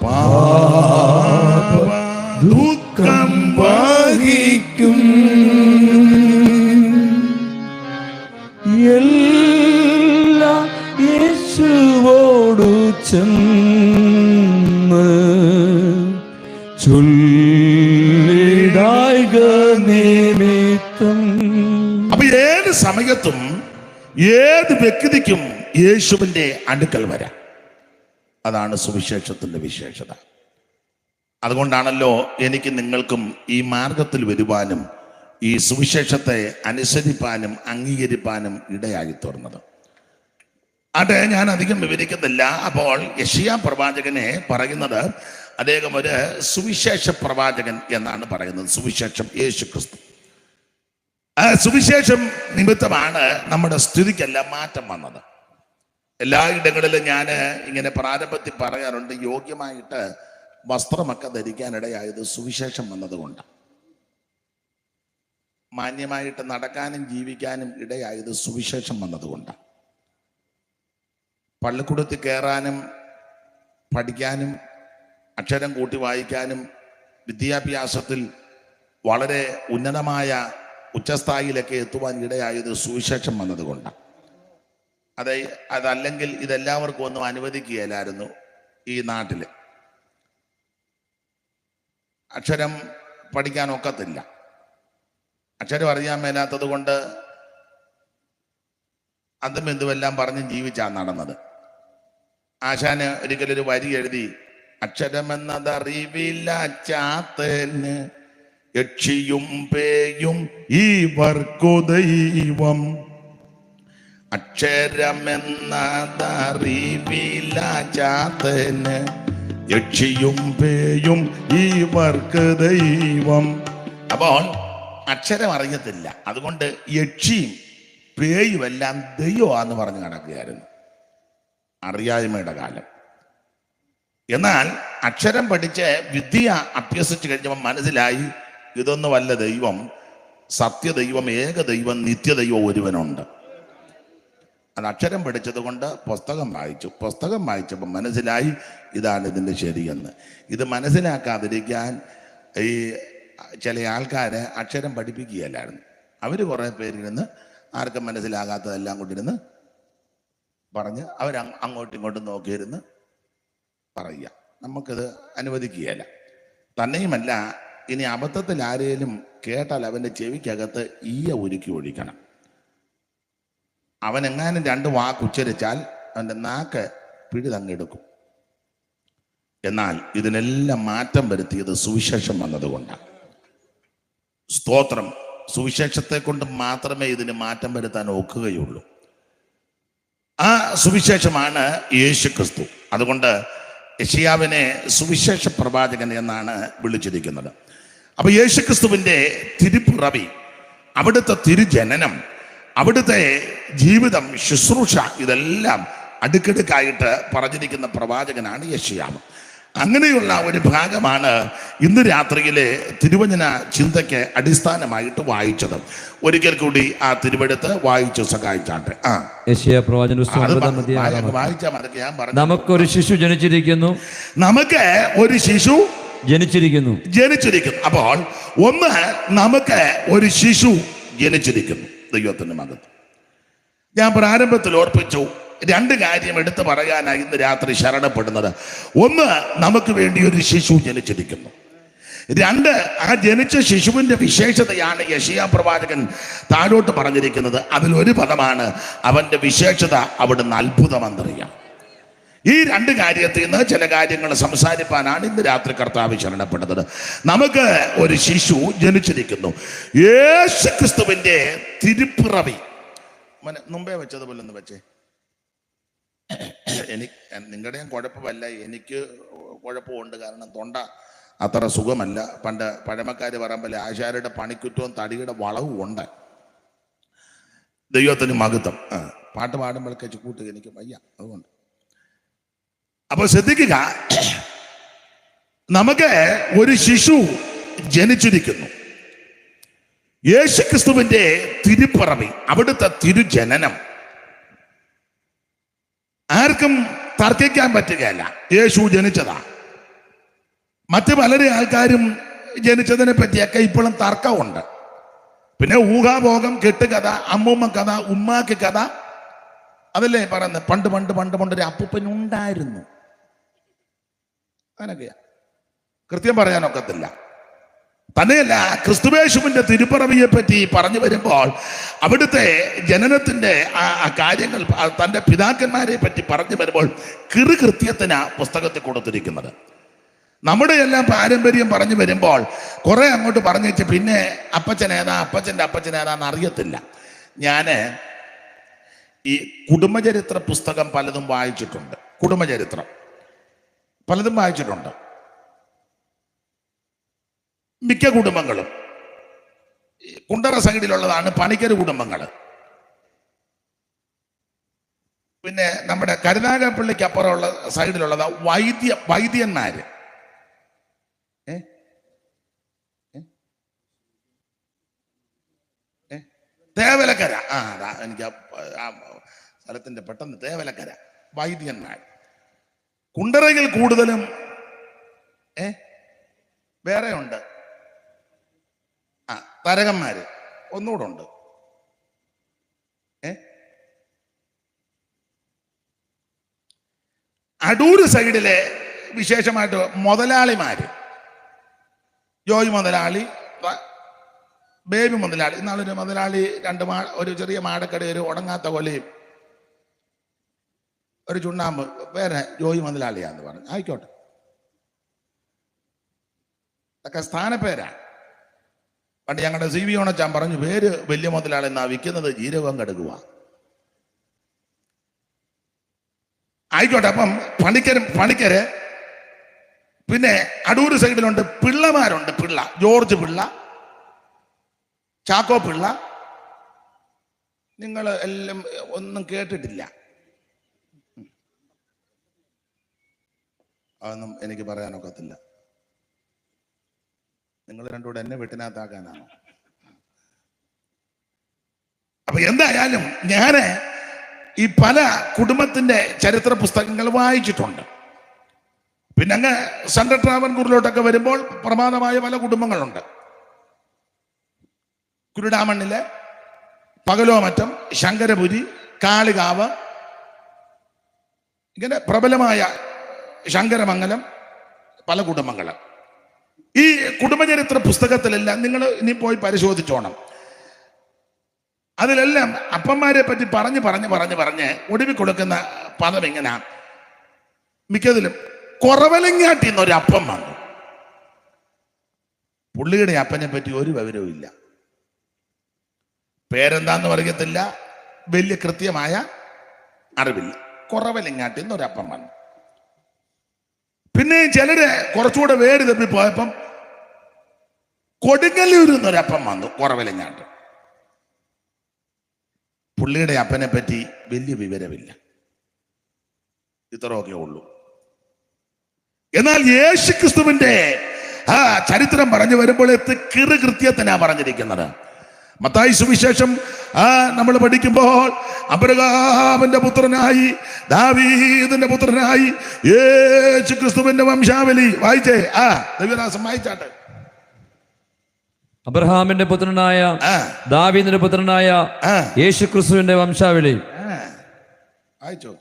പാപ ദുഃഖം വഹിക്കും. എല്ലാം യേശുവോടു ചെന്ന് ചൊല്ലിടായിക നിമിത്തം. അപ്പൊ ഏത് സമയത്തും ഏത് വ്യക്തിക്കും യേശുവിന്റെ അടുക്കൽ വരാം. അതാണ് സുവിശേഷത്തിന്റെ വിശേഷത. അതുകൊണ്ടാണല്ലോ എനിക്ക് നിങ്ങൾക്കും ഈ മാർഗത്തിൽ വരുവാനും ഈ സുവിശേഷത്തെ അനുസരിപ്പാനും അംഗീകരിപ്പാനും ഇടയായി തീർന്നത്. അത് ഞാൻ അധികം വിവരിക്കുന്നില്ല. അപ്പോൾ യെശയ്യാ പ്രവാചകനെ പറയുന്നത് അദ്ദേഹം ഒരു സുവിശേഷ പ്രവാചകൻ എന്നാണ് പറയുന്നത്. സുവിശേഷം യേശു ക്രിസ്തു. ആ സുവിശേഷം നിമിത്തമാണ് നമ്മുടെ സ്ഥിതിക്കെല്ലാം മാറ്റം വന്നത്. എല്ലായിടങ്ങളിലും ഞാൻ ഇങ്ങനെ പ്രാരംഭത്തിൽ പറയാറുണ്ട്, യോഗ്യമായിട്ട് വസ്ത്രമൊക്കെ ധരിക്കാനിടയായത് സുവിശേഷം വന്നതുകൊണ്ട്. മാന്യമായിട്ട് നടക്കാനും ജീവിക്കാനും ഇടയായത് സുവിശേഷം വന്നതുകൊണ്ട്. പള്ളിക്കൂടത്തിൽ കയറാനും പഠിക്കാനും അക്ഷരം കൂട്ടി വായിക്കാനും വിദ്യാഭ്യാസത്തിൽ വളരെ ഉന്നതമായ ഉച്ചസ്ഥായിലൊക്കെ എത്തുവാൻ ഇടയായത് സുവിശേഷം വന്നതുകൊണ്ട്. അതല്ലെങ്കിൽ ഇതെല്ലാവർക്കും ഒന്നും അനുവദിക്കുകയില്ലായിരുന്നു ഈ നാട്ടിൽ. അക്ഷരം പഠിക്കാൻ ഒക്കത്തില്ല. അക്ഷരം അറിയാൻ മേലാത്തത് കൊണ്ട് അതും എന്തുമെല്ലാം പറഞ്ഞ് ജീവിച്ചാണ് നടന്നത്. ആശാന് ഒരിക്കലൊരു വരി എഴുതി, അക്ഷരമെന്നതറിവില്ല ചാത്തന് യക്ഷിയും പേയും ഇവർക്കു ദൈവം. അക്ഷരമെന്നതറിവില്ല ചാത്തന് യക്ഷിയും പേയും ഇവർക്ക് ദൈവം. അപ്പോൾ അക്ഷരം അറിയത്തില്ല, അതുകൊണ്ട് യക്ഷിയും പേയുമെല്ലാം ദൈവമാണെന്ന് പറഞ്ഞ് നടക്കുകയായിരുന്നു. അറിയായ്മയുടെ കാലം. എന്നാൽ അക്ഷരം പഠിച്ച് വിദ്യ അഭ്യസിച്ച് കഴിഞ്ഞപ്പോൾ മനസ്സിലായി, ഇതൊന്നുമല്ല ദൈവം. സത്യദൈവം, ഏകദൈവം, നിത്യദൈവം ഒരുവനുണ്ട്. അത് അക്ഷരം പഠിച്ചത് കൊണ്ട് പുസ്തകം വായിച്ചപ്പോൾ മനസ്സിലായി ഇതാണ് ഇതിൻ്റെ ശരിയെന്ന്. ഇത് മനസ്സിലാക്കാതിരിക്കാൻ ഈ ചില ആൾക്കാരെ അക്ഷരം പഠിപ്പിക്കുകയല്ലായിരുന്നു. അവർ കുറേ പേരിരുന്ന് ആർക്കും മനസ്സിലാകാത്തതെല്ലാം കൊണ്ടിരുന്ന് പറഞ്ഞ് അവർ അങ്ങോട്ടും ഇങ്ങോട്ടും നോക്കിയിരുന്ന് പറയുക. നമുക്കത് അനുവദിക്കുകയല്ല. തന്നെയുമല്ല, ഇനി അബദ്ധത്തിൽ ആരെയും കേട്ടാൽ അവൻ്റെ ചെവിക്കകത്ത് ഈയ ഉരുക്കി ഒഴിക്കണം. അവനെങ്ങാനും 2 വാക്ക് ഉച്ചരിച്ചാൽ അവൻ്റെ നാക്ക് പിടിതങ്ങെടുക്കും. എന്നാൽ ഇതിനെല്ലാം മാറ്റം വരുത്തിയത് സുവിശേഷം വന്നതുകൊണ്ടാണ്. സ്തോത്രം. സുവിശേഷത്തെ കൊണ്ട് മാത്രമേ ഇതിന് മാറ്റം വരുത്താൻ ഒക്കുകയുള്ളൂ. ആ സുവിശേഷമാണ് യേശു ക്രിസ്തു. അതുകൊണ്ട് യെശയ്യാവിനെ സുവിശേഷ പ്രവാചകൻ എന്നാണ് വിളിച്ചിരിക്കുന്നത്. അപ്പൊ യേശു ക്രിസ്തുവിൻ്റെ തിരുപ്പിറവി, അവിടുത്തെ തിരുജനനം, അവിടുത്തെ ജീവിതം, ശുശ്രൂഷ, ഇതെല്ലാം അടുക്കടുക്കായിട്ട് പറഞ്ഞിരിക്കുന്ന പ്രവാചകനാണ് യെശയ്യാവ്. അങ്ങനെയുള്ള ഒരു ഭാഗമാണ് ഇന്ന് രാത്രിയിലെ തിരുവചന ചിന്തയ്ക്ക് അടിസ്ഥാനമായിട്ട് വായിച്ചത്. ഒരിക്കൽ കൂടി ആ തിരുവെടുത്ത് വായിച്ചു സഹായിച്ചാട്ടെ. യെശയ്യാ പ്രവാചകൻ വായിച്ചാൽ മതി. ഞാൻ പറഞ്ഞു, നമുക്കൊരു ശിശു ജനിച്ചിരിക്കുന്നു, നമുക്ക് ഒരു ശിശു ജനിച്ചിരിക്കുന്നു. അപ്പോൾ ഒന്ന്, നമുക്ക് ഒരു ശിശു ജനിച്ചിരിക്കുന്നു. ദൈവത്തിന്റെ മകത്വം. ഞാൻ പ്രാരംഭത്തിൽ ഓർപ്പിച്ചു, രണ്ട് കാര്യം എടുത്തു പറയാനായി ഇന്ന് രാത്രി ശരണപ്പെടുന്നത്. ഒന്ന്, നമുക്ക് വേണ്ടി ഒരു ശിശു ജനിച്ചിരിക്കുന്നു. രണ്ട്, ആ ജനിച്ച ശിശുവിന്റെ വിശേഷതയാണ് യെശയ്യാ പ്രവാചകൻ താഴോട്ട് പറഞ്ഞിരിക്കുന്നത്. അതിലൊരു പദമാണ് അവന്റെ വിശേഷത, അവിടുന്ന് അത്ഭുതമന്ത്രിയാണ്. ഈ രണ്ട് കാര്യത്തിൽ നിന്ന് ചില കാര്യങ്ങൾ സംസാരിപ്പാനാണ് ഇന്ന് രാത്രി കർത്താവ് ശരണപ്പെടുന്നത്. നമുക്ക് ഒരു ശിശു ജനിച്ചിരിക്കുന്നു. യേശുക്രിസ്തുവിന്റെ തിരുപ്പിറവി. മുമ്പേ വെച്ചതുപോലെ ഒന്ന് വെച്ചേ. നിങ്ങളുടെയും കുഴപ്പമല്ല, എനിക്ക് കുഴപ്പമുണ്ട്. കാരണം തൊണ്ട അത്ര സുഖമല്ല. പണ്ട് പഴമക്കാർ പറയുമ്പോൾ ആശാരുടെ പണിക്കുറ്റവും തടിയുടെ വളവും ഉണ്ട്. ദൈവത്തിന് മഹത്വം. പാട്ട് പാടുമ്പോഴേക്ക് കൂട്ടുക എനിക്ക് വയ്യ, അതുകൊണ്ട്. അപ്പോൾ ശ്രദ്ധിക്കുക, നമുക്ക് ഒരു ശിശു ജനിച്ചിരിക്കുന്നു. യേശുക്രിസ്തുവിന്റെ തിരുപ്പിറവി, അവിടുത്തെ തിരുജനനം ആർക്കും തർക്കിക്കാൻ പറ്റുകയല്ല. യേശു ജനിച്ചതാ. മറ്റു പലരെ ആൾക്കാരും ജനിച്ചതിനെ പറ്റിയൊക്കെ ഇപ്പോഴും തർക്കമുണ്ട്. പിന്നെ ഊഹാഭോഗം, കെട്ടുകഥ, അമ്മൂമ്മ കഥ, ഉമ്മാക്ക് കഥ, അതല്ലേ പറയുന്നത്. പണ്ട് ഒരു അപ്പൂപ്പനുണ്ടായിരുന്നു. അങ്ങനൊക്കെയാ, കൃത്യം പറയാനൊക്കത്തില്ല. തന്നെയല്ല, ക്രിസ്തുവേശുവിന്റെ തിരുപ്പിറവിയെ പറ്റി പറഞ്ഞു വരുമ്പോൾ അവിടുത്തെ ജനനത്തിന്റെ ആ കാര്യങ്ങൾ, തൻ്റെ പിതാക്കന്മാരെ പറ്റി പറഞ്ഞു വരുമ്പോൾ കൃത്യത്തിന് പുസ്തകത്തിൽ കൊടുത്തിരിക്കുന്നത്. നമ്മുടെ എല്ലാം പാരമ്പര്യം പറഞ്ഞു വരുമ്പോൾ കുറെ അങ്ങോട്ട് പറഞ്ഞു വെച്ച് പിന്നെ അപ്പച്ചനേതാ, അപ്പച്ചൻ്റെ അപ്പച്ചനേതാന്ന് അറിയത്തില്ല. ഞാൻ ഈ കുടുംബചരിത്ര പുസ്തകം പലതും വായിച്ചിട്ടുണ്ട്. കുടുംബചരിത്രം പലതും വായിച്ചിട്ടുണ്ട്. മിക്ക കുടുംബങ്ങളും കുണ്ടറ സൈഡിലുള്ളതാണ് പണിക്കർ കുടുംബങ്ങൾ. പിന്നെ നമ്മുടെ കരുനാഗപ്പള്ളിക്ക് അപ്പുറമുള്ള സൈഡിലുള്ളതാ വൈദ്യന്മാര്. തേവലക്കര. എനിക്ക് ആ സ്ഥലത്തിന്റെ പെട്ടെന്ന് തേവലക്കര വൈദ്യന്മാർ. കുണ്ടറയിൽ കൂടുതലും വേറെ ഉണ്ട്. തരകന്മാര് ഒന്നുകൂടെ ഉണ്ട്. അടൂര് സൈഡിലെ വിശേഷമായിട്ട് മുതലാളിമാര്, ജോയ് മുതലാളി, ബേബി മുതലാളി. ഇന്നാളൊരു മുതലാളി ഒരു ചെറിയ മാടക്കട, ഒരു ഉണങ്ങാത്ത കൊലയും ഒരു ചുണ്ണാമ്പ്, വേറെ ജോയ് മുതലാളിയാന്ന് പറഞ്ഞു. ആയിക്കോട്ടെ, അതൊക്കെ സ്ഥാനപ്പേരാ. പണ്ട് ഞങ്ങളുടെ സി വി ഓണച്ചാൻ പറഞ്ഞു, പേര് വലിയ മുതലാളി എന്നാ, വിൽക്കുന്നത് ജീരകം കടുകുക. ആയിക്കോട്ടെ. അപ്പം പണിക്കര്. പിന്നെ അടൂര് സൈഡിലുണ്ട് പിള്ളമാരുണ്ട്. ജോർജ് പിള്ള, ചാക്കോ പിള്ള. നിങ്ങൾ എല്ലാം ഒന്നും കേട്ടിട്ടില്ല. അതൊന്നും എനിക്ക് പറയാനൊക്കത്തില്ല. നിങ്ങൾ രണ്ടുകൂടെ എന്നെ വെട്ടിനകത്താക്കാനാണോ? അപ്പൊ എന്തായാലും ഞാന് ഈ പല കുടുംബത്തിന്റെ ചരിത്ര പുസ്തകങ്ങൾ വായിച്ചിട്ടുണ്ട്. പിന്നെ അങ്ങ് സെൻട്രൽ ട്രാവൻകൂറിലോട്ടൊക്കെ വരുമ്പോൾ പ്രമാദമായ പല കുടുംബങ്ങളുണ്ട്. കുരുടാമണ്ണിലെ പകലോമറ്റം, ശങ്കരപുരി, കാളികാവ്, ഇങ്ങനെ പ്രബലമായ ശങ്കരമംഗലം, പല കുടുംബങ്ങൾ. ഈ കുടുംബചരിത്ര പുസ്തകത്തിലെല്ലാം നിങ്ങൾ ഇനി പോയി പരിശോധിച്ചോണം. അതിലെല്ലാം അപ്പന്മാരെ പറ്റി പറഞ്ഞ് ഒടുവിൽ കൊടുക്കുന്ന പദം ഇങ്ങനെ. മിക്കതിലും കുറവലങ്ങാട്ടി എന്നൊരു അപ്പം വന്നു. പുള്ളിയുടെ അപ്പനെ പറ്റി ഒരു വിവരവും ഇല്ല. പേരെന്താന്ന് പറയത്തില്ല, വലിയ കൃത്യമായ അറിവില്ല. കുറവലങ്ങാട്ടി എന്നൊരു അപ്പം വന്നു. പിന്നെ ചിലര് കുറച്ചുകൂടെ വേര് തപ്പി പോയപ്പം കൊടുങ്ങല്ലൂർ എന്നൊരപ്പം വന്നു, കുറവലങ്ങാട്ട്. പുള്ളിയുടെ അപ്പനെ പറ്റി വലിയ വിവരമില്ല. ഇത്രയൊക്കെ ഉള്ളൂ. എന്നാൽ യേശുക്രിസ്തുവിന്റെ ചരിത്രം പറഞ്ഞു വരുമ്പോൾ കൃത്യത്തിനാ പറഞ്ഞിരിക്കുന്നത്. മത്തായി സുവിശേഷം നമ്മൾ പഠിക്കുമ്പോൾ അബ്രഹാമിന്റെ പുത്രനായി ദാവീദിന്റെ പുത്രനായി യേശു ക്രിസ്തുവിന്റെ വംശാവലി വായിച്ചേ. ദൈവദാസം വായിച്ചാട്ടെ. അബ്രഹാമിന്റെ പുത്രനായ ദാവീദിന്റെ പുത്രനായ യേശു ക്രിസ്തുവിന്റെ വംശാവലി. വായിച്ചോ.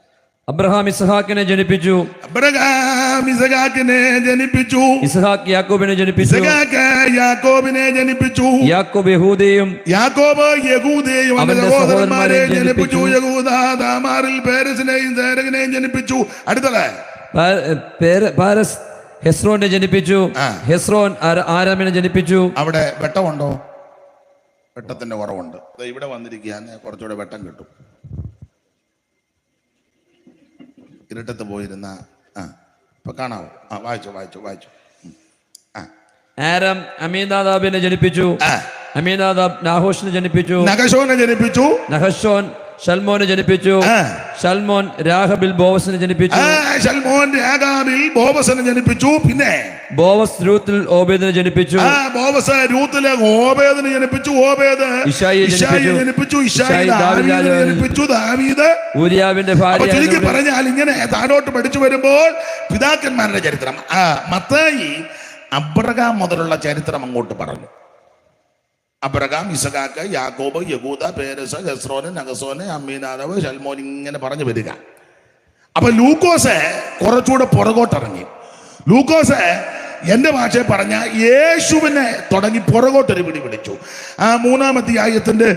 അബ്രഹാം ഇസ്ഹാക്കിനെ ജനിപ്പിച്ചു. അബ്രഹാം ഇസ്ഹാക്കിനെ ജനിപ്പിച്ചു. ഇസ്ഹാക്ക് യാക്കോബിനെ ജനിപ്പിച്ചു. ഇസ്ഹാക്ക് യാക്കോബിനെ ജനിപ്പിച്ചു. യാക്കോബ് യഹൂദയും യാക്കോബ് യഹൂദയും അവന്റെ സഹോദരന്മാരെ ജനിപ്പിച്ചു. യഹൂദ താമാറിൽ പേരസിനെയും സേരകിനെയും ജനിപ്പിച്ചു. അടുത്തത് പാരസ് ഹെസ്രോനെ ജനിപ്പിച്ചു. ഹെസ്രോൻ ആരാമിനെ ജനിപ്പിച്ചു. അവിടെ വെട്ടമുണ്ടോ? വെട്ടത്തിന്റെ കുറവുണ്ട്. ഇവിടെ വന്നിരിക്കാൻ കുറച്ചുകൂടെ വെട്ടം കിട്ടും. ഇരുട്ടത്ത് പോയിരുന്ന ഇപ്പൊ കാണാവോ? വായിച്ചു. ആരം അമീനാദാബിനെ ജനിപ്പിച്ചു. അമീനാദാബ് നാഹോഷിനെ ജനിപ്പിച്ചു. നഹശോനെ ജനിപ്പിച്ചു. നഹശോൻ ഷൽമോനെ ജനിപ്പിച്ചു. ഷൽമോൻ രാഹബിൽ ബോവസിനെ ജനിപ്പിച്ചു. ഷൽമോൻ രാഗാബിൽ ബോവസിനെ ജനിപ്പിച്ചു. പിന്നെ ബോവസ് രൂത്തിൽ ഓബേദിനെ ജനിപ്പിച്ചു. ബോവസ് രൂത്തിലെ ഓബേദിനെ ജനിപ്പിച്ചു. ഓബേദ് ഇശായിയെ ജനിപ്പിച്ചു. ഇശായി ദാവീദിനെ ജനിപ്പിച്ചു. ദാവീദ് ഊരിയാവിന്റെ ഭാര്യ. ചുരുക്കി പറഞ്ഞാൽ ഇങ്ങനെ താഴോട്ട് പഠിച്ചു വരുമ്പോൾ പിതാക്കന്മാരുടെ ചരിത്രം മത്തായി അബ്രഹാം മുതലുള്ള ചരിത്രം അങ്ങോട്ട് പറഞ്ഞു. അബ്രഹാം, ഇസഹാക്ക്, യാക്കോബ്, യഹൂദ, പേരസ്, ഹെസ്രോന്, നഹസോന്, അമ്മീനാദാബ്, ഷൽമോൻ ഇങ്ങനെ പറഞ്ഞു വരിക. അപ്പൊ ലൂക്കോസ് കുറച്ചുകൂടെ പുറകോട്ടിറങ്ങി. ലൂക്കോസ് എന്റെ ഭാഷയിൽ പറഞ്ഞ യേശുവിനെ തുടങ്ങി പുറകോട്ടൊരു പിടിച്ചു. 3-ാം അധ്യായത്തിന്റെ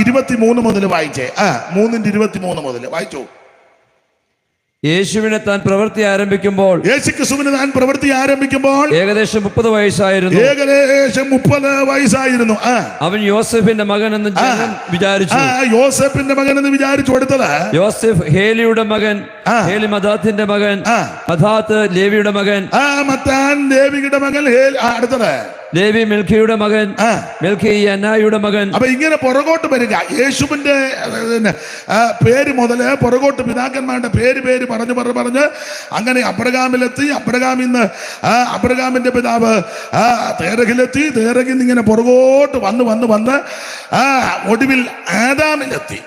23 മുതൽ വായിച്ചേ. 3:23 മുതൽ വായിച്ചു. യേശുവിനെ താൻ പ്രവൃത്തി ആരംഭിക്കുമ്പോൾ ഏകദേശം 30 വയസ്സായിരുന്നു. അവൻ യോസെഫിന്റെ മകനെന്ന് വിചാരിച്ചു. യോസെഫിന്റെ മകനെന്ന് വിചാരിച്ചു. അടുത്തത് യോസെഫ് ഹേലിയുടെ മകൻ, ഹേലി മദാത്തിന്റെ മകൻ, മദാത്ത് ലേവിയുടെ മകൻ, മത്താൻ ലേവിയുടെ മകൻ. അടുത്തത് ലേവി മിൽക്കിയുടെ മകൻ, മിൽക്കി അന്നായുടെ മകൻ. അപ്പൊ ഇങ്ങനെ പുറകോട്ട് വരിക. യേശുവിന്റെ പേര് മുതല് പുറകോട്ട് പിതാക്കന്മാരുടെ പേര് പറഞ്ഞ് അങ്ങനെ അബ്രഹാമിലെത്തി. അബ്രഹാമിന്ന് അബ്രഹാമിന്റെ പിതാവ് തേരഹിലെത്തി. തേരഹിൽ ഇങ്ങനെ പുറകോട്ട് വന്ന് ഒടുവിൽ ആദാമിലെത്തി.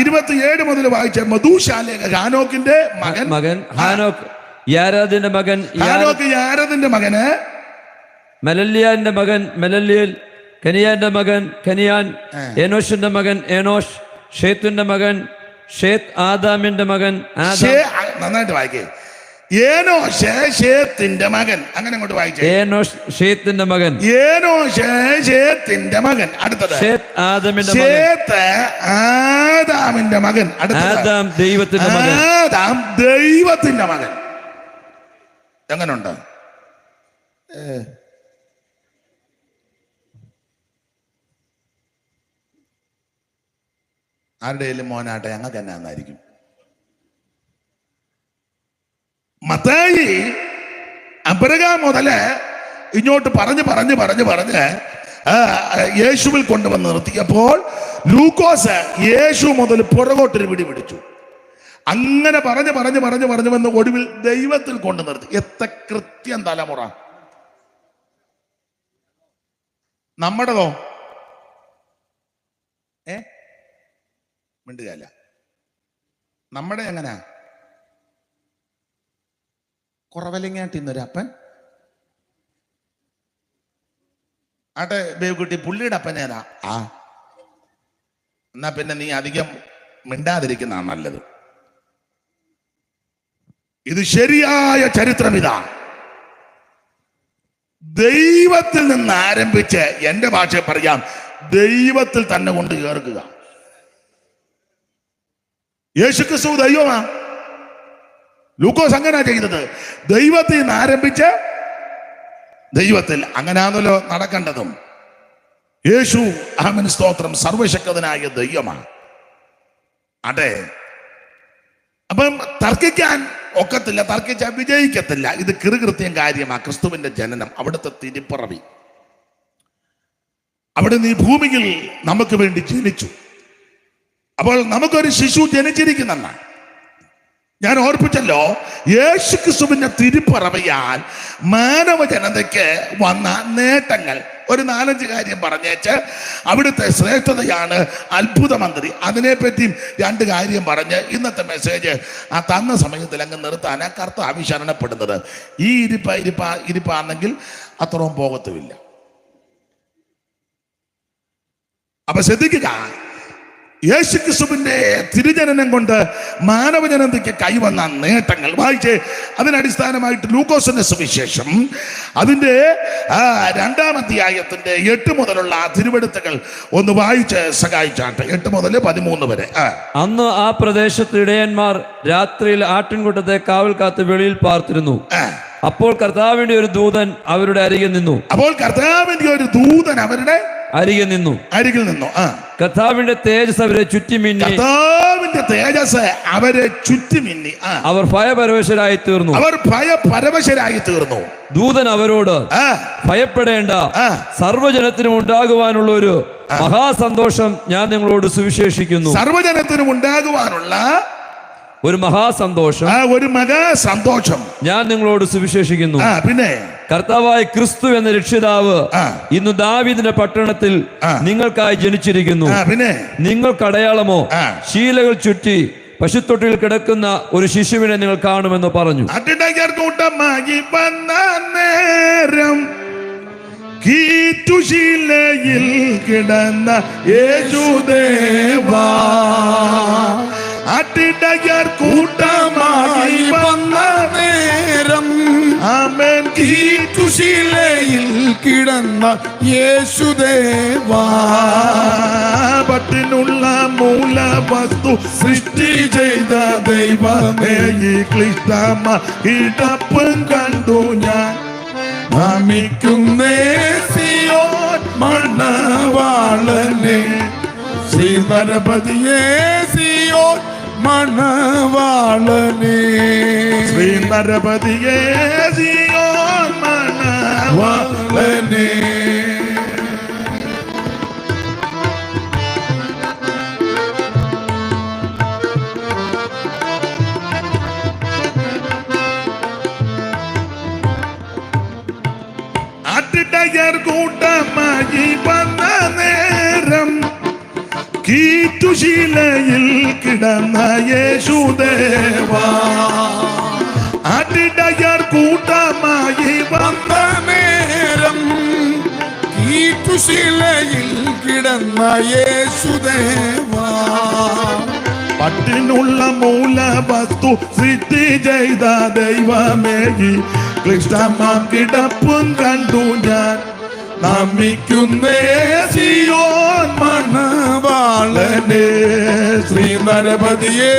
27 മുതൽ വായിച്ച മധുശാലെ ഹാനോക്കിന്റെ മകൻ ഹാനോക്ക് യാരദിന്റെ മകൻ, യാരദിന്റെ മകന് മെലല്യാന്റെ മകൻ മെലല്യേൽ, കനിയാന്റെ മകൻ കനിയാൻ, ഏനോഷിന്റെ മകൻ ഏനോഷ്, ഷേത്തിന്റെ മകൻ ഷേത്ത്, ആദാമിന്റെ മകൻ നന്നായിട്ട് വായിക്കേ. ഏനോഷ് ഷേത്തിന്റെ മകൻ. അങ്ങനെ അങ്ങോട്ട് വായിച്ചേ. ഏനോഷ് ഷേത്തിന്റെ മകൻ. ഏനോഷ് ഷേത്തിന്റെ മകൻ. അടുത്തത് ഷേത്ത് ആദാമിന്റെ മകൻ. ഷേത്ത് ആദാമിന്റെ മകൻ. ആദാം ദൈവത്തിന്റെ മകൻ. ആദാം ദൈവത്തിന്റെ മകൻ. എങ്ങനുണ്ട്? ആരുടെയും മോനാട്ടെ ഞങ്ങൾക്ക് തന്നെ എന്നായിരിക്കും. മത്തായി അബ്രഹാം മുതല് ഇങ്ങോട്ട് പറഞ്ഞ് യേശുവിൽ കൊണ്ടുവന്ന് നിർത്തിയപ്പോൾ ലൂക്കോസ് യേശു മുതൽ പുറകോട്ടൊരു പിടിച്ചു. അങ്ങനെ പറഞ്ഞു വന്ന് ഒടുവിൽ ദൈവത്തിൽ കൊണ്ടു നിർത്തി. എത്ര കൃത്യം തലമുറ നമ്മുടെതോ? മിണ്ടുകയല്ല. നമ്മുടെ എങ്ങനാ? കുറവലിങ്ങാട്ടിന്നൊരു അപ്പൻ ആട്ടെ ബേബുക്കുട്ടി, പുള്ളിയുടെ അപ്പനേതാ? എന്നാ പിന്നെ നീ അധികം മിണ്ടാതിരിക്കുന്നതാണ് നല്ലത്. ഇത് ശരിയായ ചരിത്രം. ഇതാ ദൈവത്തിൽ നിന്ന് ആരംഭിച്ച്, എന്റെ ഭാഷയിൽ പറയാം, ദൈവത്തിൽ തന്നെ കൊണ്ട് ചേർക്കുക. യേശുക്രിസ്തു ദൈവമാ. ലൂക്കോസ് അങ്ങനെ ചെയ്തത്. ദൈവത്തിൽ നിന്ന് ആരംഭിച്ച് ദൈവത്തിൽ. അങ്ങനെയാണല്ലോ നടക്കേണ്ടതും. യേശു ആമേൻ സ്തോത്രം സർവശക്തനായ ദൈവമാണ്. അതെ, അപ്പം തർക്കിക്കാൻ ഒക്കത്തില്ല, തർക്കിച്ചാൽ വിജയിക്കത്തില്ല. ഇത് കൃത്യം കാര്യമാണ്. ക്രിസ്തുവിന്റെ ജനനം, അവിടുത്തെ തിരിപ്പിറവി, അവിടെ നീ ഭൂമിയിൽ നമുക്ക് വേണ്ടി ജനിച്ചു. അപ്പോൾ നമുക്കൊരു ശിശു ജനിച്ചിരിക്കുന്നെന്ന ഞാൻ ഓർപ്പിച്ചല്ലോ, യേശുക്രിസ്തുവിന്റെ തിരുപ്പിറവിയാൽ മാനവ ജനതയ്ക്ക് വന്ന നേട്ടങ്ങൾ ഒരു 4-5 കാര്യം പറഞ്ഞേച്ച് അവിടുത്തെ ശ്രേഷ്ഠതയാണ് അത്ഭുത മന്ത്രി. അതിനെപ്പറ്റിയും 2 കാര്യം പറഞ്ഞ് ഇന്നത്തെ മെസ്സേജ് ആ തന്ന സമയത്തിൽ അങ്ങ് നിർത്താൻ കർത്താവ് ശരണപ്പെടുന്നത്. ഈ ഇരിപ്പാണെങ്കിൽ അത്രയും പോകത്തുമില്ല. അപ്പൊ ശ്രദ്ധിക്കുക, യേശുക്രിസ്തുവിന്റെ തിരുജനനം കൊണ്ട് മാനവജനതയ്ക്ക് കൈവന്ന നേട്ടങ്ങൾ വായിച്ച്. അതിനടിസ്ഥാനമായിട്ട് ലൂക്കോസിന്റെ സുവിശേഷം അതിന്റെ 2-ാം അധ്യായത്തിന്റെ 8 മുതലുള്ള തിരുവെടുത്തുകൾ ഒന്ന് വായിച്ച് സഹായിച്ചാട്ടെ. 8 മുതൽ 13 വരെ. അന്ന് ആ പ്രദേശത്ത് ഇടയന്മാർ രാത്രിയിൽ ആട്ടിൻകൂട്ടത്തെ കാവൽ കാത്ത് വെളിയിൽ പാർത്തിരുന്നു. അപ്പോൾ കർത്താവിന്റെ ഒരു ദൂതൻ അവരുടെ അരികിൽ നിന്നു. അരികിൽ നിന്നു. കർത്താവിന്റെ തേജസ് അവരെ ചുറ്റിമിന്നി. അവർ ഭയപരവശരായി തീർന്നു. ദൂതൻ അവരോട്, ഭയപ്പെടേണ്ട, സർവ്വജനത്തിനും ഉണ്ടാകുവാനുള്ള ഒരു മഹാസന്തോഷം ഞാൻ നിങ്ങളോട് സുവിശേഷിക്കുന്നു. സർവ്വജനത്തിനും ഉണ്ടാകുവാനുള്ള ഒരു മഹാസന്തോഷം ഞാൻ നിങ്ങളോട് സുവിശേഷിക്കുന്നു. പിന്നെ കർത്താവായ ക്രിസ്തു എന്ന രക്ഷിതാവ് ഇന്ന് ദാവീദിന്റെ പട്ടണത്തിൽ നിങ്ങൾക്കായി ജനിച്ചിരിക്കുന്നു. പിന്നെ നിങ്ങൾക്ക് അടയാളമോ ശീലകൾ ചുറ്റി പശുത്തൊട്ടിയിൽ കിടക്കുന്ന ഒരു ശിശുവിനെ നിങ്ങൾ കാണുമെന്ന് പറഞ്ഞു. കീറ്റുശീലയിൽ കിടന്ന യേശുദേവാ അട്ടിടയർ കൂട്ടമായി വന്ന നേരം. ആമേൻ. കീറ്റുശീലയിൽ കിടന്ന യേശുദേവാ പട്ടിനുള്ള മൂലവസ്തു സൃഷ്ടി ചെയ്ത ദൈവമേ, ഈ ക്ലിഷ്ടമ കിടപ്പും കണ്ടു ഞാൻ നമിക്കുന്നേ സിയോൻ മണവാളനെ. ശ്രീനരപതിയേ സിയോൻ മണവാളനെ. ശ്രീനരപതിയേ സിയോൻ മണവാളനെ. ആട്ടിടയർ കൂട്ടമായി വന്ന നേരം കീറ്റുശീലയിൽ കിടന്ന യേശുദേവാ. ആട്ടിടയർ കൂട്ടമായി വന്ന നേരം കീറ്റുശീലയിൽ കിടന്ന യേശുദേവാ പട്ടിനുള്ള മൂലവസ്തു സൃഷ്ടി ചെയ്ത ദൈവമേ, ഈ ക്ലിഷ്ടമാം കിടപ്പും കണ്ടു ഞാൻ നമിക്കുന്നേ സിയോൻ മണവാളനെ. ശ്രീനരപതിയേ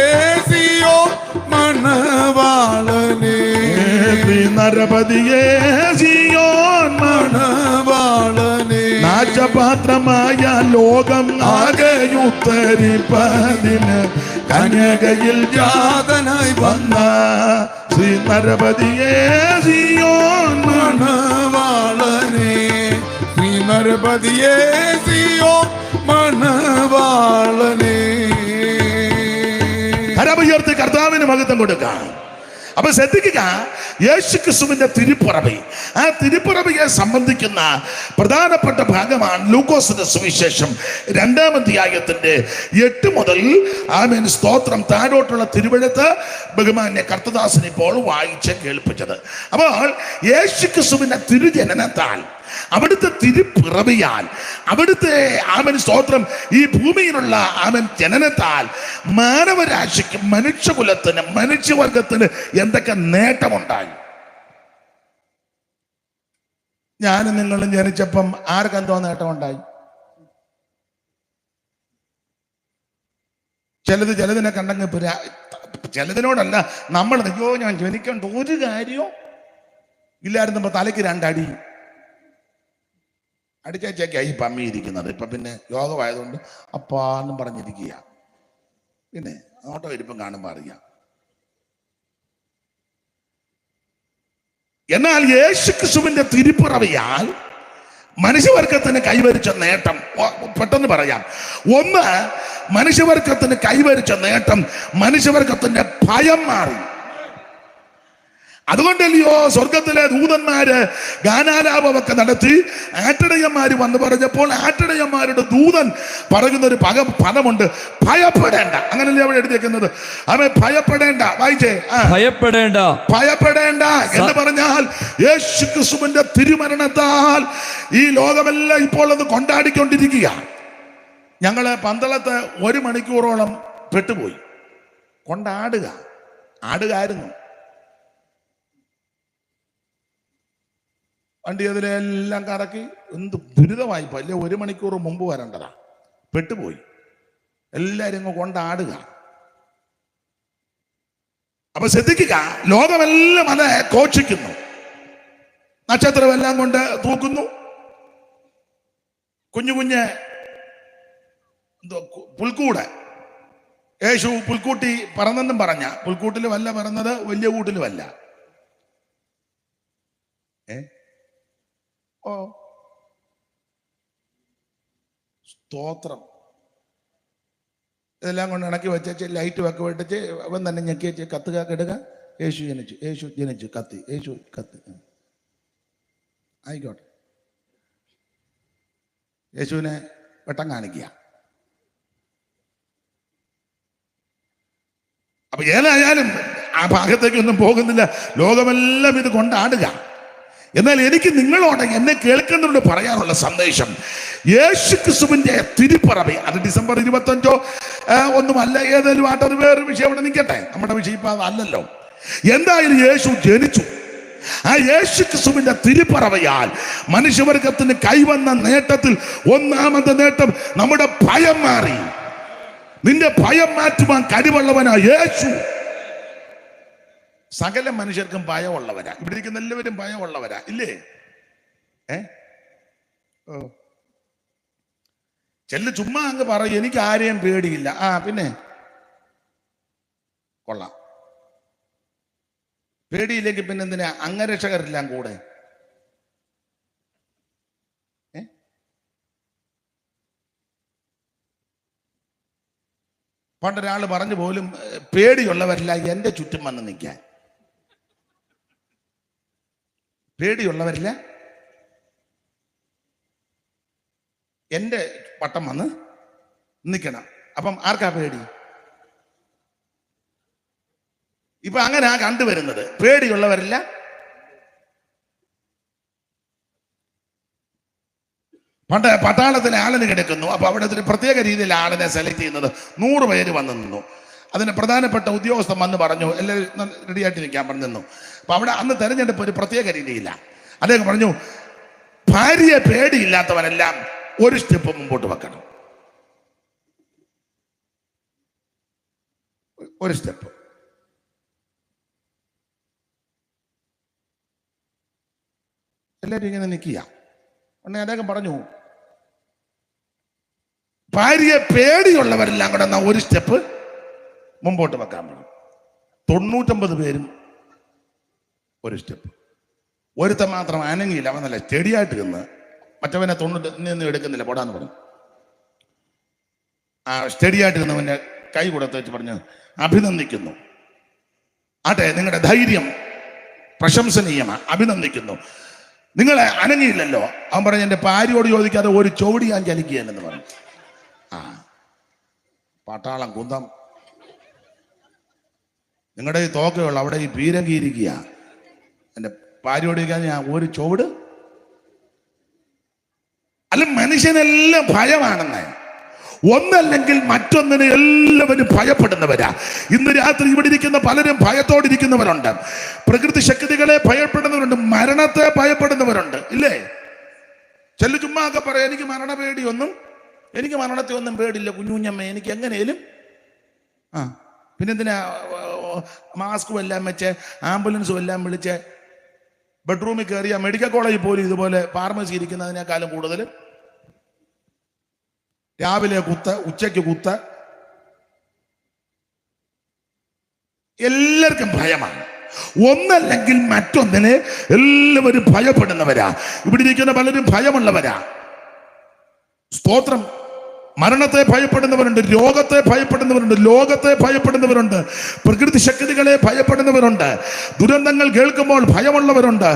സിയോൻ മണവാളനെ. ശ്രീനരപതിയേ സിയോൻ മണവാളനെ. നാശപാത്രമായ ലോകം ആകെയുത്തരിപ്പതിന് കന്യകയിൽ ജാതനായി വന്ന ശ്രീനരപതിയേ സിയോൻ മണവാളനെ. ശ്രീനരപതിയേ സിയോൻ മണവാളനെ. കരമുയർത്തി കർത്താവിന് മഹത്വം കൊടുക്കാം. അപ്പൊ ശ്രദ്ധിക്കുക, യേശുക്രിസ്തുവിന്റെ തിരുപ്പിറവി, ആ തിരുപ്പിറവിയെ സംബന്ധിക്കുന്ന പ്രധാനപ്പെട്ട ഭാഗമാണ് ലൂക്കോസിന്റെ സുവിശേഷം 2-ാം അധ്യായത്തിന്റെ 8 മുതൽ ആമേൻ സ്തോത്രം താഴോട്ടുള്ള തിരുവെഴുത്ത് ബഹുമാന്യ കർത്തദാസൻ ഇപ്പോൾ വായിച്ച് കേൾപ്പിച്ചത്. അപ്പോൾ യേശുക്രിസ്തുവിന്റെ തിരുജനനത്താൽ, അവിടുത്തെ തിരുപ്പിറവിയാൽ, അവിടുത്തെ ആമൻ സ്തോത്രം ഈ ഭൂമിയിലുള്ള ആമൻ ജനനത്താൽ മാനവരാശിക്ക്, മനുഷ്യകുലത്തിന്, മനുഷ്യവർഗത്തിന് എന്തൊക്കെ നേട്ടമുണ്ടായി. ഞാനും നിങ്ങളും ജനിച്ചപ്പം ആർക്കെന്തോ നേട്ടമുണ്ടായി? ചിലതിനെ കണ്ടെങ്കിൽ ചിലതിനോടല്ല നമ്മൾ, അയ്യോ ഞാൻ ജനിക്കേണ്ട ഒരു കാര്യവും ഇല്ലായിരുന്നപ്പോ തലയ്ക്ക് 2 അടി അടിച്ചേക്കായി പമ്മി ഇരിക്കുന്നത്. ഇപ്പൊ പിന്നെ യോഗമായതുകൊണ്ട് അപ്പാന്നും പറഞ്ഞിരിക്കുക. പിന്നെ ഓട്ടോ ഇരിപ്പം കാണുമ്പോൾ അറിയാം. എന്നാൽ യേശുക്രിസ്തുവിന്റെ തിരുപ്പിറവിയാൽ മനുഷ്യവർഗത്തിന് കൈവരിച്ച നേട്ടം പെട്ടെന്ന് പറയാം. ഒന്ന്, മനുഷ്യവർഗത്തിന് കൈവരിച്ച നേട്ടം മനുഷ്യവർഗത്തിന്റെ ഭയം മാറി. അതുകൊണ്ടല്ലയോ സ്വർഗത്തിലെ ദൂതന്മാര് ഗാനാലാപമൊക്കെ നടത്തി ആട്ടിടയന്മാര് വന്ന് പറഞ്ഞപ്പോൾ ആട്ടിടയന്മാരുടെ ദൂതൻ പറയുന്ന ഒരു പദമുണ്ട്, ഭയപ്പെടേണ്ട. അങ്ങനല്ലേ അവിടെ എഴുതിയേക്കുന്നത്? അവൻ ഭയപ്പെടേണ്ട. വായിച്ചേ, ഭയപ്പെടേണ്ട, ഭയപ്പെടേണ്ട എന്ന് പറഞ്ഞാൽ യേശു ക്രിസ്തുവിന്റെ തിരുമരണത്താൽ ഈ ലോകമെല്ലാം ഇപ്പോൾ അത് കൊണ്ടാടിക്കൊണ്ടിരിക്കുക. ഞങ്ങള് പന്തളത്ത് 1 മണിക്കൂറോളം പെട്ടുപോയി. ആടുകയായിരുന്നു. വണ്ടി അതിലെല്ലാം കറക്കി. എന്ത് ദുരിതമായി. അല്ലേ, 1 മണിക്കൂർ മുമ്പ് വരേണ്ടതാ. പെട്ടുപോയി. എല്ലാരും കൊണ്ടാടുക. അപ്പൊ ശ്രദ്ധിക്കുക, ലോകമെല്ലാം അത് ഘോഷിക്കുന്നു, നക്ഷത്രമെല്ലാം കൊണ്ട് തൂക്കുന്നു. കുഞ്ഞു പുൽക്കൂട്, യേശു പുൽക്കൂട്ടി പറന്നെന്നും പറഞ്ഞ പുൽക്കൂട്ടിലുമല്ല പറന്നത്, വലിയ കൂട്ടിലുമല്ല. സ്തോത്രം. ഇതെല്ലാം കൊണ്ട് ഇണക്കി വെച്ച് ലൈറ്റ് വെക്ക വെട്ടിച്ച് അവൻ തന്നെ ഞെക്കി വെച്ച് കത്തുക കെടുക. യേശു ജനിച്ചു കത്തി. യേശു കത്തി. ആയിക്കോട്ടെ, യേശുവിനെ വെട്ടം കാണിക്കുക. അപ്പൊ ഏതായാലും ആ ഭാഗത്തേക്കൊന്നും പോകുന്നില്ല. ലോകമെല്ലാം ഇത് കൊണ്ടാടുക. എന്നാൽ എനിക്ക് നിങ്ങളോട്, എന്നെ കേൾക്കുന്നവരോട് പറയാനുള്ള സന്ദേശം, യേശു ക്രിസ്തുവിന്റെ തിരുപ്പിറവി, അത് ഡിസംബർ 25 ഒന്നുമല്ല, ഏതെങ്കിലും ആട്ടെ, അത് വേറൊരു വിഷയം അവിടെ നിൽക്കട്ടെ. നമ്മുടെ വിഷയം ഇപ്പൊ അതല്ലല്ലോ. എന്തായാലും യേശു ജനിച്ചു. ആ യേശു ക്രിസ്തുവിന്റെ തിരുപ്പിറവിയാൽ മനുഷ്യവർഗത്തിന് കൈവന്ന നേട്ടത്തിൽ ഒന്നാമത്തെ നേട്ടം നമ്മുടെ ഭയം മാറി. നിന്റെ ഭയം മാറ്റുവാൻ കഴിവുള്ളവനാ യേശു. സകല മനുഷ്യർക്കും ഭയമുള്ളവരാ. ഇവിടെ ഇരിക്കുന്ന എല്ലാവരും ഭയമുള്ളവരാ, ഇല്ലേ? ചെല്ലു ചുമ്മാ അങ്ങ് പറയും, എനിക്ക് ആരെയും പേടിയില്ല. പിന്നെ കൊള്ളാം. പേടിയില്ലെങ്കിൽ പിന്നെ എന്തിനാ അംഗരക്ഷകരെല്ലാം കൂടെ? പണ്ടൊരാൾ പറഞ്ഞു പോലും, പേടിയുള്ളവരില്ല എൻ്റെ ചുറ്റും വന്ന് നിൽക്കാൻ. പേടിയുള്ളവരില്ല എൻ്റെ വട്ടം വന്ന് നിൽക്കണം. അപ്പം ആർക്കാ പേടി? ഇപ്പൊ അങ്ങനെ കണ്ടുവരുന്നത്. പേടിയുള്ളവരില്ല. പണ്ട് പട്ടാളത്തിന് ആളിന് കിടക്കുന്നു. അപ്പൊ അവിടെ ഒരു പ്രത്യേക രീതിയിൽ ആളിനെ സെലക്ട് ചെയ്യുന്നത്. 100 പേര് വന്ന് നിന്നു. അതിന് പ്രധാനപ്പെട്ട ഉദ്യോഗസ്ഥൻ വന്ന് പറഞ്ഞു, എല്ലാവരും റെഡിയായിട്ട് നിൽക്കാൻ പറഞ്ഞു നിന്നു. അപ്പൊ അവിടെ അന്ന് തെരഞ്ഞെടുപ്പ് ഒരു പ്രത്യേക രീതിയില്ല. അദ്ദേഹം പറഞ്ഞു, ഭാര്യയെ പേടിയില്ലാത്തവരെല്ലാം ഒരു സ്റ്റെപ്പ് മുമ്പോട്ട് വെക്കണം. ഒരു സ്റ്റെപ്പ്. എല്ലാവരും ഇങ്ങനെ നിൽക്കുക. ഉടനെ അദ്ദേഹം പറഞ്ഞു, ഭാര്യയെ പേടിയുള്ളവരെല്ലാം കൂടെ എന്നാ ഒരു സ്റ്റെപ്പ് മുമ്പോട്ട് വെക്കാൻ പറഞ്ഞു. 99 പേരും ഒരു സ്റ്റെപ്പ്. ഒരുത്തൻ മാത്രം അനങ്ങിയില്ല. അവൻ നല്ല സ്റ്റഡിയായിട്ട് നിന്ന്, മറ്റവനെ 90 എടുക്കുന്നില്ല, പോടാന്ന് പറഞ്ഞു. ആ സ്റ്റഡിയായിട്ട് നിന്നവന്റെ കൈ കൊടുത്ത് വെച്ച് പറഞ്ഞു, അഭിനന്ദിക്കുന്നു. ആട്ടെ, നിങ്ങളുടെ ധൈര്യം പ്രശംസനീയമാണ്, അഭിനന്ദിക്കുന്നു. നിങ്ങളെ അനങ്ങിയില്ലല്ലോ. അവൻ പറഞ്ഞു, എൻ്റെ ഭാര്യയോട് ചോദിക്കാതെ ഒരു ചോടി ഞാൻ ചലിക്കുകയെന്ന് പറഞ്ഞു. പട്ടാളം കുന്തം. നിങ്ങളുടെ ഈ തോക്കയുള്ള അവിടെ ഈ പീരങ്കിയിരിക്കുക. എൻ്റെ ഭാര്യയോട് ചോദിക്കാതെ ഞാൻ ഒരു ചോട്. അല്ല, മനുഷ്യനെല്ലാം ഭയമാണെന്ന്. ഒന്നല്ലെങ്കിൽ മറ്റൊന്നിനെ എല്ലാവരും ഭയപ്പെടുന്നവരാ. ഇന്ന് രാത്രി ഇവിടെ ഇരിക്കുന്ന പലരും ഭയത്തോടിരിക്കുന്നവരുണ്ട്. പ്രകൃതി ശക്തികളെ ഭയപ്പെടുന്നവരുണ്ട്, മരണത്തെ ഭയപ്പെടുന്നവരുണ്ട്, ഇല്ലേ? ചെല്ലു ചുമ്മാ ഒക്കെ പറയാം, എനിക്ക് എനിക്ക് മരണത്തെ ഒന്നും പേടില്ല കുഞ്ഞുഞ്ഞമ്മ, എനിക്ക് എങ്ങനെയും. പിന്നെന്തിനാ മാസ്കും എല്ലാം വെച്ച് ആംബുലൻസും എല്ലാം വിളിച്ച് ബെഡ്റൂമിൽ കയറിയ മെഡിക്കൽ കോളേജിൽ പോലും ഇതുപോലെ ഫാർമസി ഇരിക്കുന്നതിനേക്കാളും കൂടുതൽ രാവിലെ കുത്ത്, ഉച്ചയ്ക്ക് കുത്ത്. എല്ലാവർക്കും ഭയമാണ്. ഒന്നല്ലെങ്കിൽ മറ്റൊന്നിനെ എല്ലാവരും ഭയപ്പെടുന്നവരാ. ഇവിടെ ഇരിക്കുന്ന പലരും ഭയമുള്ളവരാ. സ്തോത്രം. മരണത്തെ ഭയപ്പെടുന്നവരുണ്ട്, രോഗത്തെ ഭയപ്പെടുന്നവരുണ്ട്, ലോകത്തെ ഭയപ്പെടുന്നവരുണ്ട്, പ്രകൃതി ശക്തികളെ ഭയപ്പെടുന്നവരുണ്ട്, ദുരന്തങ്ങൾ കേൾക്കുമ്പോൾ ഭയമുള്ളവരുണ്ട്.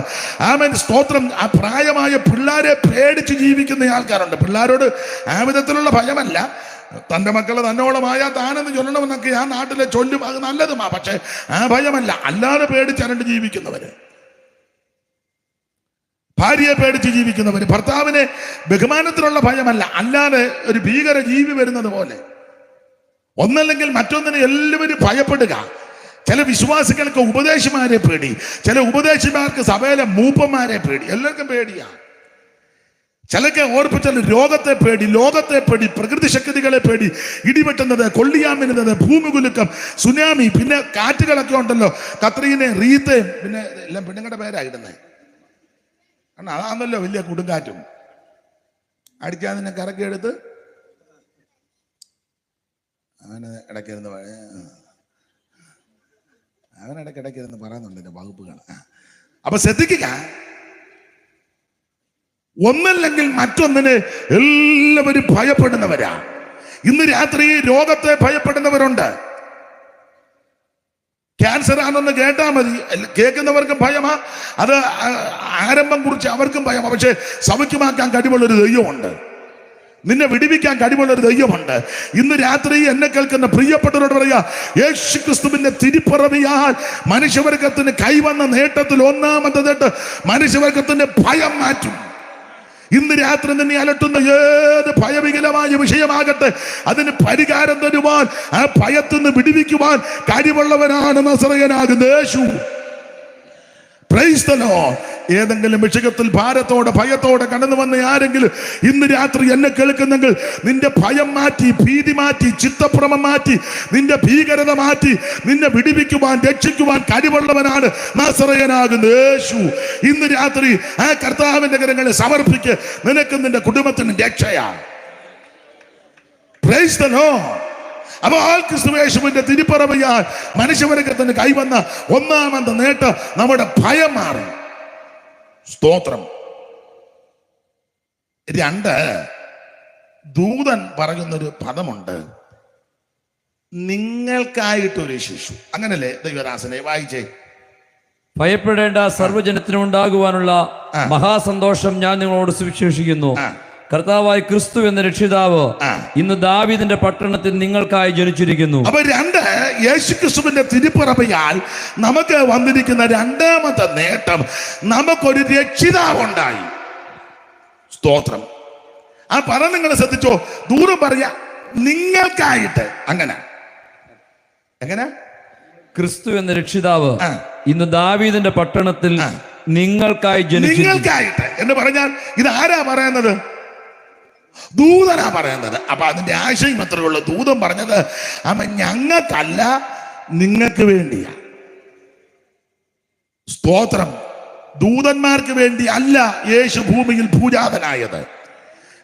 ആമേൻ, സ്തോത്രം. ആ പ്രായമായ പിള്ളേരെ പേടിച്ച് ജീവിക്കുന്ന ആൾക്കാരുണ്ട്. പിള്ളേരോട് ആ വിധത്തിലുള്ള ഭയമല്ല. തൻ്റെ മക്കളെ തന്നോളമായ താനെന്ന് ചൊല്ലണമെന്നൊക്കെ ആ നാട്ടിലെ ചൊല്ലും, അത് നല്ലതുമാ. പക്ഷെ ആ ഭയമല്ല, അല്ലാതെ പേടിച്ചരണ്ട് ജീവിക്കുന്നവര്, ഭാര്യയെ പേടിച്ച് ജീവിക്കുന്നവര്, ഭർത്താവിനെ ബഹുമാനത്തിലുള്ള ഭയമല്ല, അല്ലാതെ ഒരു ഭീകര ജീവി വരുന്നത് പോലെ. ഒന്നല്ലെങ്കിൽ മറ്റൊന്നിനെ എല്ലാവരും ഭയപ്പെടുക. ചില വിശ്വാസികൾക്ക് ഉപദേശിമാരെ പേടി, ചില ഉപദേശിമാർക്ക് സഭയിലെ മൂപ്പന്മാരെ പേടി, എല്ലാവർക്കും പേടിയാ. ചിലക്ക് ഓർപ്പിച്ചാൽ രോഗത്തെ പേടി, ലോകത്തെ പേടി, പ്രകൃതി ശക്തികളെ പേടി, ഇടിവെട്ടുന്നത്, കൊള്ളിയാമിനുന്നത്, ഭൂമികുലുക്കം, സുനാമി, പിന്നെ കാറ്റുകളൊക്കെ ഉണ്ടല്ലോ, കത്രീനെ, റീത്തെ, പിന്നെ എല്ലാം പെണ്ണുങ്ങളുടെ പേരായിടുന്നേ. കാരണം അതാണല്ലോ വലിയ കൊടുങ്കാറ്റും. അടിക്കാൻ നിന്നെ കറക്കിയെടുത്ത് അവന് ഇടയ്ക്കിരുന്ന് ഇടയ്ക്കിടയ്ക്കിരുന്ന് പറയുന്നുണ്ട് എന്റെ വകുപ്പുകൾ. അപ്പൊ ശ്രദ്ധിക്കുക, ഒന്നല്ലെങ്കിൽ മറ്റൊന്നിന് എല്ലാവരും ഭയപ്പെടുന്നവരാ. ഇന്ന് രാത്രി രോഗത്തെ ഭയപ്പെടുന്നവരുണ്ട്. ക്യാൻസർ ആണെന്ന് കേട്ടാൽ മതി, കേൾക്കുന്നവർക്കും ഭയമാ. അത് ആരംഭം കുറിച്ച് അവർക്കും ഭയമാ. പക്ഷെ സൗഖ്യമാക്കാൻ കഴിവുള്ളൊരു ദൈവമുണ്ട്, നിന്നെ വിടിവിക്കാൻ കഴിവുള്ളൊരു ദൈവമുണ്ട്. ഇന്ന് രാത്രി എന്നെ കേൾക്കുന്ന പ്രിയപ്പെട്ടവരോട് പറയാ, യേശു ക്രിസ്തുവിന്റെ തിരുപ്പിറവിയാൽ മനുഷ്യവർഗത്തിന് കൈവന്ന നേട്ടത്തിൽ ഒന്നാമത്തെ നേട്ടം മനുഷ്യവർഗത്തിന്റെ ഭയം മാറ്റും. ഇന്ന് രാത്രി നിന്നെ അലട്ടുന്ന ഏത് ഭയവികലമായ വിഷയമാകട്ടെ, അതിന് പരിഹാരം തരുവാൻ, ആ ഭയത്തിൽ നിന്ന് വിടുവിക്കുവാൻ കഴിവുള്ളവനാണ് നസറയനാകുന്ന യേശു. Praise the lord. ഏതെങ്കിലും വിഷയത്തിൽ ഭാരത്തോടെ ഭയത്തോടെ കടന്നു വന്ന ആരെങ്കിലും ഇന്ന് രാത്രി എന്നെ കേൾക്കുന്നെങ്കിൽ, നിന്റെ ഭയം മാറ്റി, ഭീതി മാറ്റി, ചിത്തഭ്രമം മാറ്റി, നിന്റെ ഭീകരത മാറ്റി, നിന്നെ വിടുവിക്കുവാൻ, രക്ഷിക്കുവാൻ കഴിവുള്ളവനാണ് നസറയനാകുന്ന യേശു. ഇന്ന് രാത്രി ആ കർത്താവിന്റെ കരങ്ങളെ സമർപ്പിക്ക്. നിനക്കും നിന്റെ കുടുംബത്തിനും രക്ഷയാണ്. Price the Lord. അപ്പോൾ ക്രിസ്തുയേശുവിന്റെ തിരുപ്പിറവിയാൽ മനുഷ്യവർഗത്തിന് കൈവന്ന ഒന്നാമത്തെ നേട്ടം നമ്മുടെ ഭയം മാറി. സ്തോത്രം. 2, ദൂതൻ പറയുന്നൊരു പദമുണ്ട്, നിങ്ങൾക്കായിട്ടൊരു ശിശു. അങ്ങനല്ലേ ദൈവദാസനെ വായിച്ചേ? ഭയപ്പെടേണ്ട, സർവ്വജനത്തിനും ഉണ്ടാകുവാനുള്ള മഹാസന്തോഷം ഞാൻ നിങ്ങളോട് സുവിശേഷിക്കുന്നു. കർത്താവായ ക്രിസ്തു എന്ന രക്ഷിതാവ് ഇന്ന് ദാവീദിന്റെ പട്ടണത്തിൽ നിങ്ങൾക്കായി ജനിച്ചിരിക്കുന്നു. അപ്പൊ 2, യേശുക്രിസ്തുവിന്റെ തിരുപ്പിറവിയാൽ നമുക്ക് വന്നിരിക്കുന്ന രണ്ടാമത്തെ നേട്ടം, നമുക്കൊരു രക്ഷിതാവുണ്ടായി. സ്തോത്രം. ആ പറ നിങ്ങൾ ശ്രദ്ധിച്ചോ? ദൂരം പറയാ, നിങ്ങൾക്കായിട്ട്. അങ്ങനെ എങ്ങനെ? ക്രിസ്തു എന്ന രക്ഷിതാവ് ഇന്ന് ദാവീദിന്റെ പട്ടണത്തിൽ നിങ്ങൾക്കായി ജനിച്ചു. നിങ്ങൾക്കായിട്ട് എന്ന് പറഞ്ഞാൽ ഇത് ആരാ പറയുന്നത്? ദൂതനാ പറയുന്നത്. അപ്പൊ അതിന്റെ ആശയം അത്രയേ ഉള്ളൂ. ദൂതൻ പറഞ്ഞത് അമ്മ ഞങ്ങൾക്കല്ല, നിങ്ങൾക്ക് വേണ്ടിയാ. സ്തോത്രം. ദൂതന്മാർക്ക് വേണ്ടി അല്ല യേശു ഭൂമിയിൽ പൂജാതനായത്.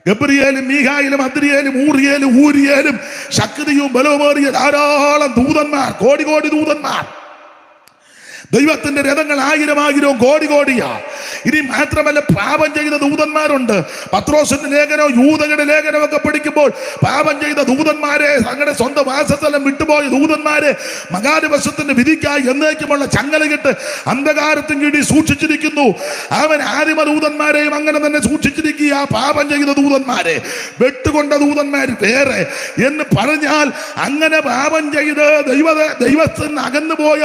ഗബ്രിയേലും മീഖായേലും അദ്രിയേലും ഊറിയേലും ഊരിയേലും ശക്തിയും ബലവുമേറിയ ധാരാളം ദൂതന്മാർ, കോടി കോടി ദൂതന്മാർ. ദൈവത്തിന്റെ രഥങ്ങൾ 1000 കോടി കോടിയാ. ഇനി മാത്രമല്ല, പാപം ചെയ്ത ദൂതന്മാരുണ്ട്. പത്രോസിന്റെ ലേഖനവും യൂദയുടെ ലേഖനവും ഒക്കെ പഠിക്കുമ്പോൾ പാപം ചെയ്ത ദൂതന്മാരെ, തങ്ങളുടെ സ്വന്തം വാസസ്ഥലം വിട്ടുപോയ ദൂതന്മാരെ മഹാദിവസത്തിന്റെ വിധിക്കായി എന്നേക്കുമുള്ള ചങ്ങലകിട്ട് അന്ധകാരത്തിന് കീഴിൽ സൂക്ഷിച്ചിരിക്കുന്നു. അവൻ ആദിമ ദൂതന്മാരെയും അങ്ങനെ തന്നെ സൂക്ഷിച്ചിരിക്കുക. പാപം ചെയ്ത ദൂതന്മാരെ, വെട്ടുകൊണ്ട ദൂതന്മാർ വേറെ എന്ന് പറഞ്ഞാൽ, അങ്ങനെ പാപം ചെയ്ത് ദൈവത്തിന് അകന്നുപോയ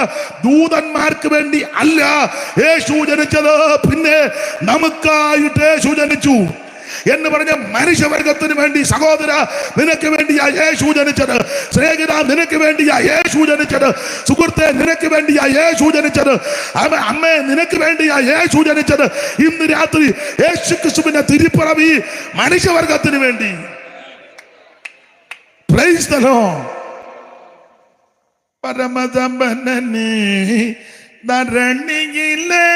ദൂതന്മാർ വേണ്ടി അല്ല യേശു ജനിച്ചത്. പിന്നെ നമുക്കായിട്ട് യേശു ജനിച്ചു എന്ന് പറഞ്ഞ മനുഷ്യവർഗത്തിന് വേണ്ടി. സഹോദര, നിനക്ക് വേണ്ടിയാ യേശു ജനിച്ചത്. സ്നേഹിത, നിനക്ക് വേണ്ടിയാ യേശു ജനിച്ചത്. സുഹൃത്തെ, നിനക്ക് വേണ്ടിയാ യേശു ജനിച്ചത്. അമ്മേ, നിനക്ക് വേണ്ടിയാ യേശു ജനിച്ചത്. ഇന്ന് രാത്രി യേശു ക്രിസ്തുവിന്റെ തിരുപ്പിറവി മനുഷ്യവർഗത്തിന് വേണ്ടി. Praise the lord. പരമസമ്പന്നനേ, ധരണിയിലേറ്റം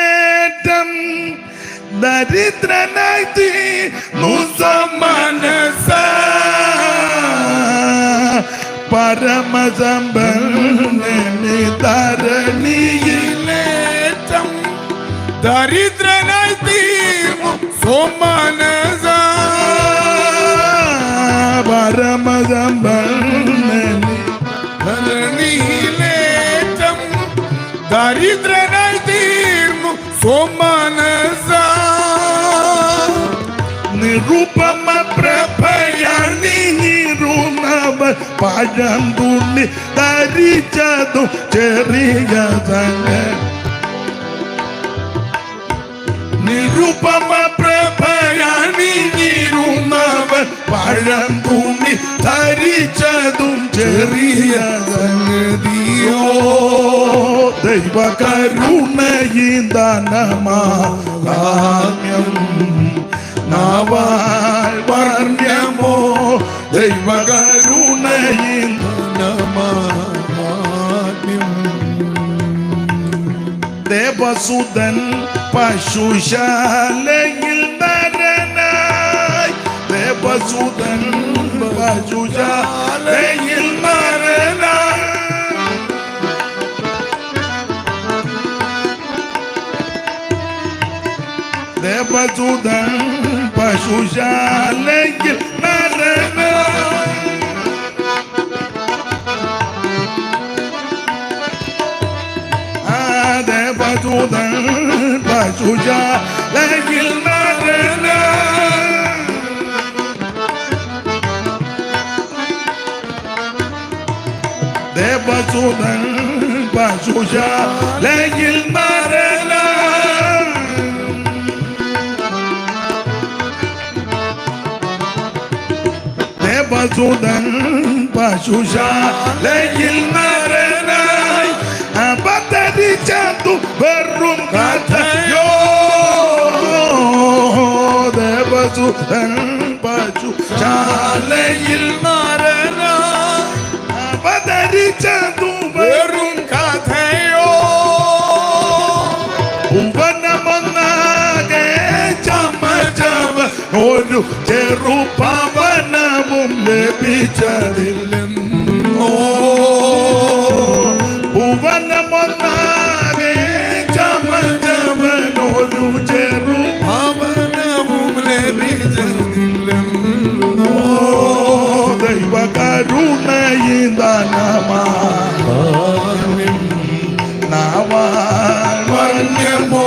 ദരിദ്രനായി തീർന്നു മനസ്സ. പരമസമ്പന്നനേ, ധരണിയിലെ ദരിദ്രനായി തീർന്നു സോമനസ ധരണിയിലേറ്റം ദരിദ്രനായി തീർന്നു സോമനസ നിരുപമ പ്രഭയാണിരുന്നവർ പഴന്തുള്ളി ധരിച്ചതു ചെറിയ സംഘം. നിരുപമ പ്രഭയാണിരുന്നവർ പഴന്തുള്ളി ധരിച്ചതും ചെറിയ സംഗതിയോ ദൈവകരുണയിന്ദനമാകാമ്യം നാവാൽ വർണ്യമോ ദൈവകരുണയിന്ദനമാകാമ്യം. ദേവസുതൻ പശുശാലയിൽ നരനായി ദേവസുതൻ പശുശാലയിൽ നരനായി ദേവസുതൻ പശുശാലയിൽ നരനായി ദേവസുതൻ പശുശാലയിൽ നരനായി ദേവസുതൻ പശുശാലയിൽ നരനായി ദേവസുതൻ പശുശാലയിൽ നരനായി അവതരിച്ചതു വെറും കഥയോ ദേവസുതൻ പശുശാലയിൽ നരനായി അവതരിച്ചതു വെറും കഥയോ ഭുവനമൊന്നാകെ ചമചമ ഒരു ചെറുപവനവും ലഭിച്ചതില്ലെന്നോ ഭുവനമൊന്നാകെ ചമചമനൊരു ചെറുപവനവും ലഭിച്ചതില്ലെന്നോ ദൈവകരുണയിന്ദനമാകാമ്യം നാവാൽ വർണ്യമോ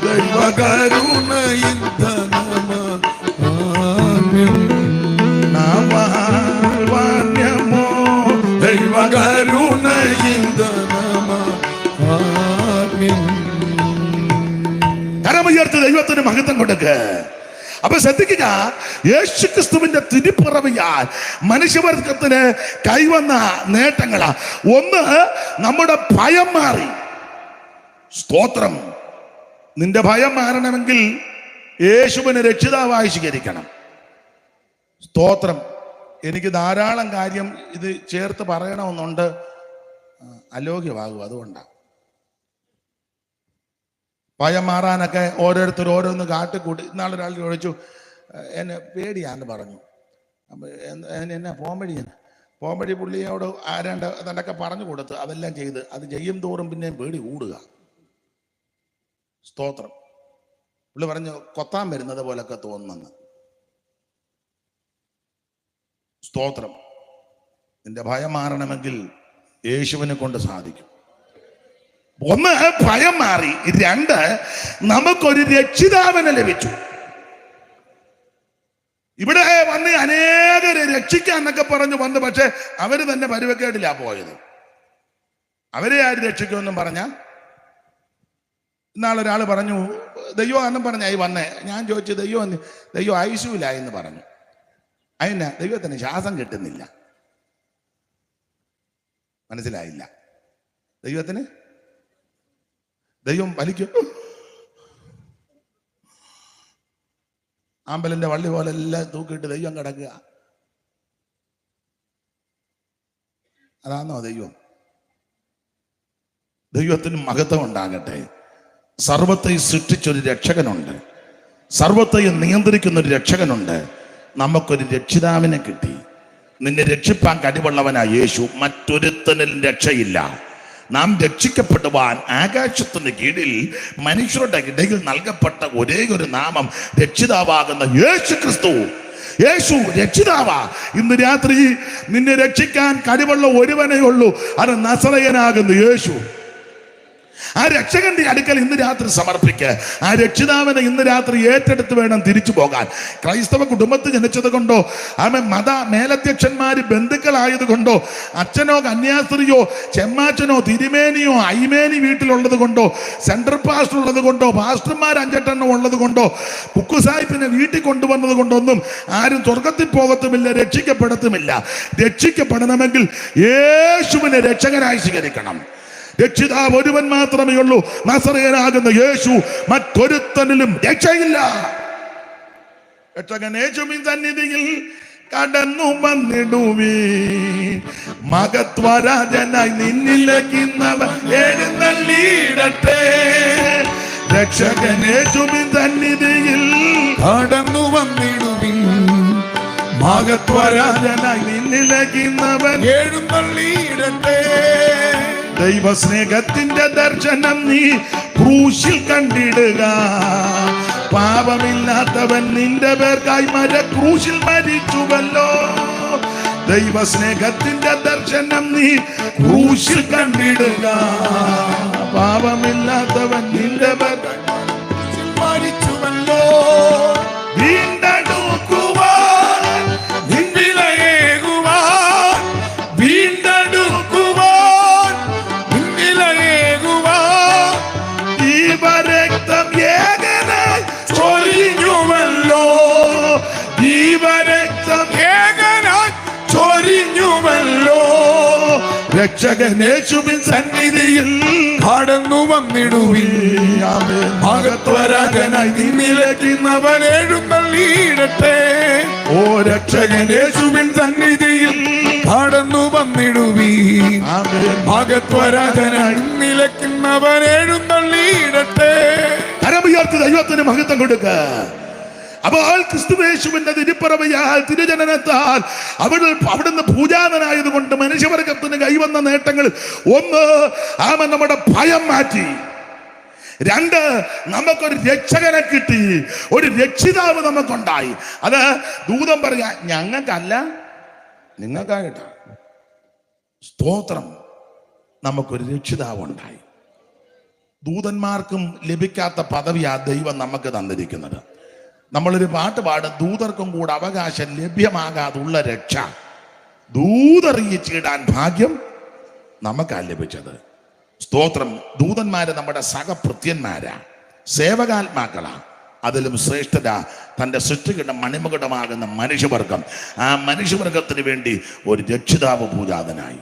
ദൈവകരുണയിന്ദനമാകാമ്യം നാവാൽ വർണ്യമോ ദൈവകരുണയിന്ദനമാകാമ്യം. കരമുയർത്തി ദൈവത്തിന് മഹത്വം കൊടുക്ക്. അപ്പൊ ശ്രദ്ധിക്കുക, യേശുക്രിസ്തുവിന്റെ തിരുപ്പിറവിയാൽ മനുഷ്യവർഗത്തിന് കൈവന്ന നേട്ടങ്ങളാ. ഒന്ന്, നമ്മുടെ ഭയം മാറി. സ്തോത്രം. നിന്റെ ഭയം മാറണമെങ്കിൽ യേശുവിനെ രക്ഷിതാവായി സ്വീകരിക്കണം. സ്തോത്രം. എനിക്ക് ധാരാളം കാര്യം ഇത് ചേർത്ത് പറയണമെന്നുണ്ട്, അലോക്യമാകും. അതുകൊണ്ടാണ് ഭയം മാറാനൊക്കെ ഓരോരുത്തർ ഓരോന്ന് കാട്ടിക്കൂട്ടി. ഇന്നാളൊരാൾ ചോദിച്ചു, എന്നെ പേടിയാന്ന് പറഞ്ഞു. അപ്പം എന്നെ പോംവഴി പുള്ളിയോട് ആരാണ്ട് അതൊക്കെ പറഞ്ഞു കൊടുത്ത് അതെല്ലാം ചെയ്ത് അത് ചെയ്യും തോറും പിന്നെ പേടി കൂടുക. സ്തോത്രം. പുള്ളി പറഞ്ഞു കൊത്താൻ വരുന്നത് പോലൊക്കെ തോന്നുന്നു. സ്തോത്രം. നിന്റെ ഭയം മാറണമെങ്കിൽ യേശുവിനെ കൊണ്ട് സാധിക്കും. ഒന്ന്, ഭയം മാറി. രണ്ട്, നമുക്കൊരു രക്ഷിതാവിനെ ലഭിച്ചു. ഇവിടെ വന്ന് അനേകരെ രക്ഷിക്കാന്നൊക്കെ പറഞ്ഞു വന്ന്, പക്ഷെ അവര് തന്നെ പരുവക്കേടിലാ പോയത്. അവരെ ആര് രക്ഷിക്കുമെന്നും പറഞ്ഞ ഇന്നാളൊരാൾ പറഞ്ഞു ദൈവം അന്നും പറഞ്ഞായി വന്നേ. ഞാൻ ചോദിച്ചു ദൈവം ഐശുവിലായെന്ന് പറഞ്ഞു. അതിന് ദൈവത്തിന് ശ്വാസം കിട്ടുന്നില്ല. മനസ്സിലായില്ല. ദൈവം വലിക്കും. ആമ്പലിന്റെ വള്ളി പോലെ എല്ലാം തൂക്കിയിട്ട് ദൈവം കിടക്കുക. അതാണോ ദൈവം? ദൈവത്തിന് മഹത്വം ഉണ്ടാകട്ടെ. സർവത്തെയും സൃഷ്ടിച്ചൊരു രക്ഷകനുണ്ട്, സർവത്തെയും നിയന്ത്രിക്കുന്ന ഒരു രക്ഷകനുണ്ട്. നമുക്കൊരു രക്ഷിതാവിനെ കിട്ടി. നിന്നെ രക്ഷിപ്പാൻ കഴിവുള്ളവനാ യേശു. മറ്റൊരുത്തനിൽ രക്ഷയില്ല. നാം രക്ഷിക്കപ്പെടുവാൻ ആകാശത്തിന് കീഴിൽ മനുഷ്യരുടെ ഇടയിൽ നൽകപ്പെട്ട ഒരേ ഒരു നാമം രക്ഷിതാവാകുന്ന യേശു ക്രിസ്തു. യേശു രക്ഷിതാവാ. ഇന്ന് രാത്രി നിന്നെ രക്ഷിക്കാൻ കഴിവുള്ള ഒരുവനേ ഉള്ളൂ, അത് നസറയനാകുന്ന യേശു. ആ രക്ഷകന്റെ അടുക്കൽ ഇന്ന് രാത്രി സമർപ്പിക്കുക. ആ രക്ഷിതാവിനെ ഇന്ന് രാത്രി ഏറ്റെടുത്ത് വേണം തിരിച്ചു പോകാൻ. ക്രൈസ്തവ കുടുംബത്തിൽ ജനിച്ചത് കൊണ്ടോ മത മേലധ്യക്ഷന്മാര് ബന്ധുക്കളായത് കൊണ്ടോ അച്ഛനോ കന്യാസ്ത്രീയോ ചെമ്മാച്ചനോ തിരുമേനിയോ ഐമേനി വീട്ടിലുള്ളത് കൊണ്ടോ സെൻട്രൽ പാസ്റ്റർ ഉള്ളത് കൊണ്ടോ പാസ്റ്റർമാർ 5-8 ഉള്ളത് കൊണ്ടോ കുക്കുസാഹിബിനെ വീട്ടിൽ കൊണ്ടുവന്നത് കൊണ്ടൊന്നും ആരും സ്വർഗത്തിൽ പോകത്തുമില്ല, രക്ഷിക്കപ്പെടത്തുമില്ല. രക്ഷിക്കപ്പെടണമെങ്കിൽ യേശുവിനെ രക്ഷകനായി സ്വീകരിക്കണം. രക്ഷിതാവ് ഒരുവൻ മാത്രമേ ഉള്ളൂ, നസറയനാകുന്ന യേശു. മറ്റൊരുത്തനിലും രക്ഷയില്ല. രക്ഷകൻ യേശുവിൻ സന്നിധിയിൽ കടന്നു വന്നിടുവീൻ, മഹത്വരാജനായി നിന്നിലേക്കുന്നവൻ എഴുന്നള്ളിയിടട്ടെ. രക്ഷകൻ യേശുവിൻ സന്നിധിയിൽ കടന്നു വന്നിടുവിൻ, മഹത്വരാജനായി നിന്നിലേക്കുന്നവൻ എഴുന്നള്ളിയിടട്ടെ. ദൈവസ്നേഹത്തിന്റെ ദർശനം നീ ക്രൂശിൽ കണ്ടിടുക. പാപമില്ലാത്തവൻ നിന്റെ പേർക്കായി ക്രൂശിൽ മരിച്ചുവല്ലോ. ദൈവസ്നേഹത്തിന്റെ ദർശനം നീ ക്രൂശിൽ കണ്ടിടുക. പാപമില്ലാത്തവൻ നിന്റെ പേർക്കായി മരിച്ചുവല്ലോ. വീണ്ടെടുക്കുവാൻ നിന്നിലയേകുവാൻ, വീണ്ടെടുക്കുവാൻ നിന്നിലയേകുവാൻ ജീവരക്തം ഏകനായി ചൊരിഞ്ഞുവല്ലോ. ജീവരക്തം ഏകനായി ചൊരിഞ്ഞുവല്ലോ. രക്ഷകൻ യേശുവിൻ സന്നിധിയിൽ കടന്നു വന്നിടുവിൻ, മഹത്വരാജനായി നിന്നിലേക്കുന്നവൻ എഴുന്നള്ളിയിടട്ടെ. ഓ രക്ഷകൻ യേശുവിൻ സന്നിധിയിൽ കടന്നു വന്നിടുവിൻ, മഹത്വരാജനായി നിന്നിലേക്കുന്നവൻ എഴുന്നള്ളിയിടട്ടെ. കരമുയർത്തി ദൈവത്തിന് മഹത്വം കൊടുക്ക. അപ്പോൾ ക്രിസ്തുയേശുവിന്റെ തിരുപ്പിറവിയാൽ തിരുജനനത്താൽ അവിടുന്ന് പൂജാതനായത് കൊണ്ട് മനുഷ്യവർഗത്തിന് കൈവന്ന നേട്ടങ്ങൾ ഒന്ന്, ആമൻ നമ്മുടെ ഭയം മാറ്റി. 2, നമുക്കൊരു രക്ഷകനെ കിട്ടി, ഒരു രക്ഷിതാവ് നമുക്കുണ്ടായി. അത് ദൂതൻ പറയാ, ഞങ്ങൾക്കല്ല നിങ്ങൾക്കായിട്ടാ. സ്തോത്രം. നമുക്കൊരു രക്ഷിതാവ് ഉണ്ടായി. ദൂതന്മാർക്കും ലഭിക്കാത്ത പദവിയാ ദൈവം നമുക്ക് തന്നിരിക്കുന്നത്. നമ്മളൊരു പാട്ട് പാടും, ദൂതർക്കും കൂടെ അവകാശം ലഭ്യമാകാതുള്ള രക്ഷ ദൂതറിയിച്ചിടാൻ ഭാഗ്യം നമുക്കാ ലഭിച്ചത്. സ്തോത്രം. ദൂതന്മാര് നമ്മുടെ സഹഭൃത്യന്മാരാ, സേവകാത്മാക്കളാ. അതിലും ശ്രേഷ്ഠത തൻ്റെ സൃഷ്ടിയുടെ മണിമകുടമാകുന്ന മനുഷ്യവർഗം. ആ മനുഷ്യവർഗത്തിന് വേണ്ടി ഒരു രക്ഷിതാവ് പൂജാതനായി.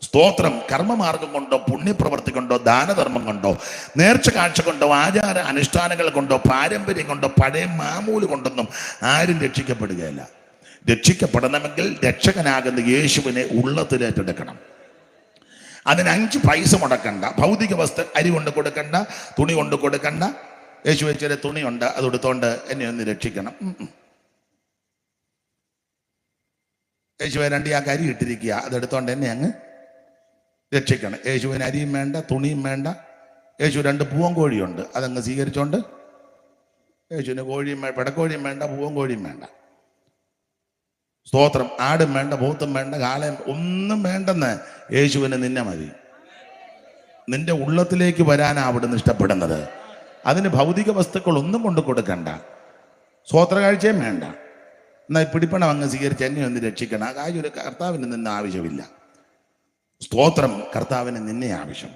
സ്തോത്രം. കർമ്മമാർഗം കൊണ്ടോ പുണ്യപ്രവർത്തി കൊണ്ടോ ദാനധർമ്മം കൊണ്ടോ നേർച്ച കാഴ്ച കൊണ്ടോ ആചാര അനുഷ്ഠാനങ്ങൾ കൊണ്ടോ പാരമ്പര്യം കൊണ്ടോ പഴയ മാമൂല് കൊണ്ടൊന്നും ആരും രക്ഷിക്കപ്പെടുകയില്ല. രക്ഷിക്കപ്പെടണമെങ്കിൽ രക്ഷകനാകുന്ന യേശുവിനെ ഉള്ളത്തിലേറ്റെടുക്കണം. അതിന് 5 പൈസ മുടക്കണ്ട. ഭൗതിക വസ്തു അരി കൊണ്ട് കൊടുക്കണ്ട, തുണി കൊണ്ട് കൊടുക്കണ്ട. യേശു വെച്ചൊരു തുണിയുണ്ട്, അത് എടുത്തോണ്ട് എന്നെ ഒന്ന് രക്ഷിക്കണം. യേശുവെ 2 ആ അരി ഇട്ടിരിക്കുക, അതെടുത്തോണ്ട് എന്നെ അങ്ങ് രക്ഷിക്കണം. യേശുവിന് അരിയും വേണ്ട, തുണിയും വേണ്ട. യേശു 2 പൂവൻകോഴിയുണ്ട്, അതങ്ങ് സ്വീകരിച്ചോണ്ട് യേശുവിന് കോഴിയും പിടക്കോഴിയും വേണ്ട, പൂവൻകോഴിയും വേണ്ട. സ്തോത്രം. ആടും വേണ്ട, പോത്തും വേണ്ട, കാളയും ഒന്നും വേണ്ടെന്ന്. യേശുവിന് നിന്നെ മതി. നിന്റെ ഉള്ളത്തിലേക്ക് വരാനാ അവിടുന്ന് ഇഷ്ടപ്പെടുന്നത്. അതിന് ഭൗതിക വസ്തുക്കൾ ഒന്നും കൊണ്ട് കൊടുക്കണ്ട, സ്വോത്രകാഴ്ചയും വേണ്ട. എന്നാൽ പിടിപ്പണം അങ്ങ് സ്വീകരിച്ച് എന്നെ ഒന്ന് രക്ഷിക്കണം. ആ കാര്യം ഒരു കർത്താവിന് നിന്ന് ആവശ്യമില്ല. സ്തോത്രം. കർത്താവിന് നിന്നെ ആവശ്യം.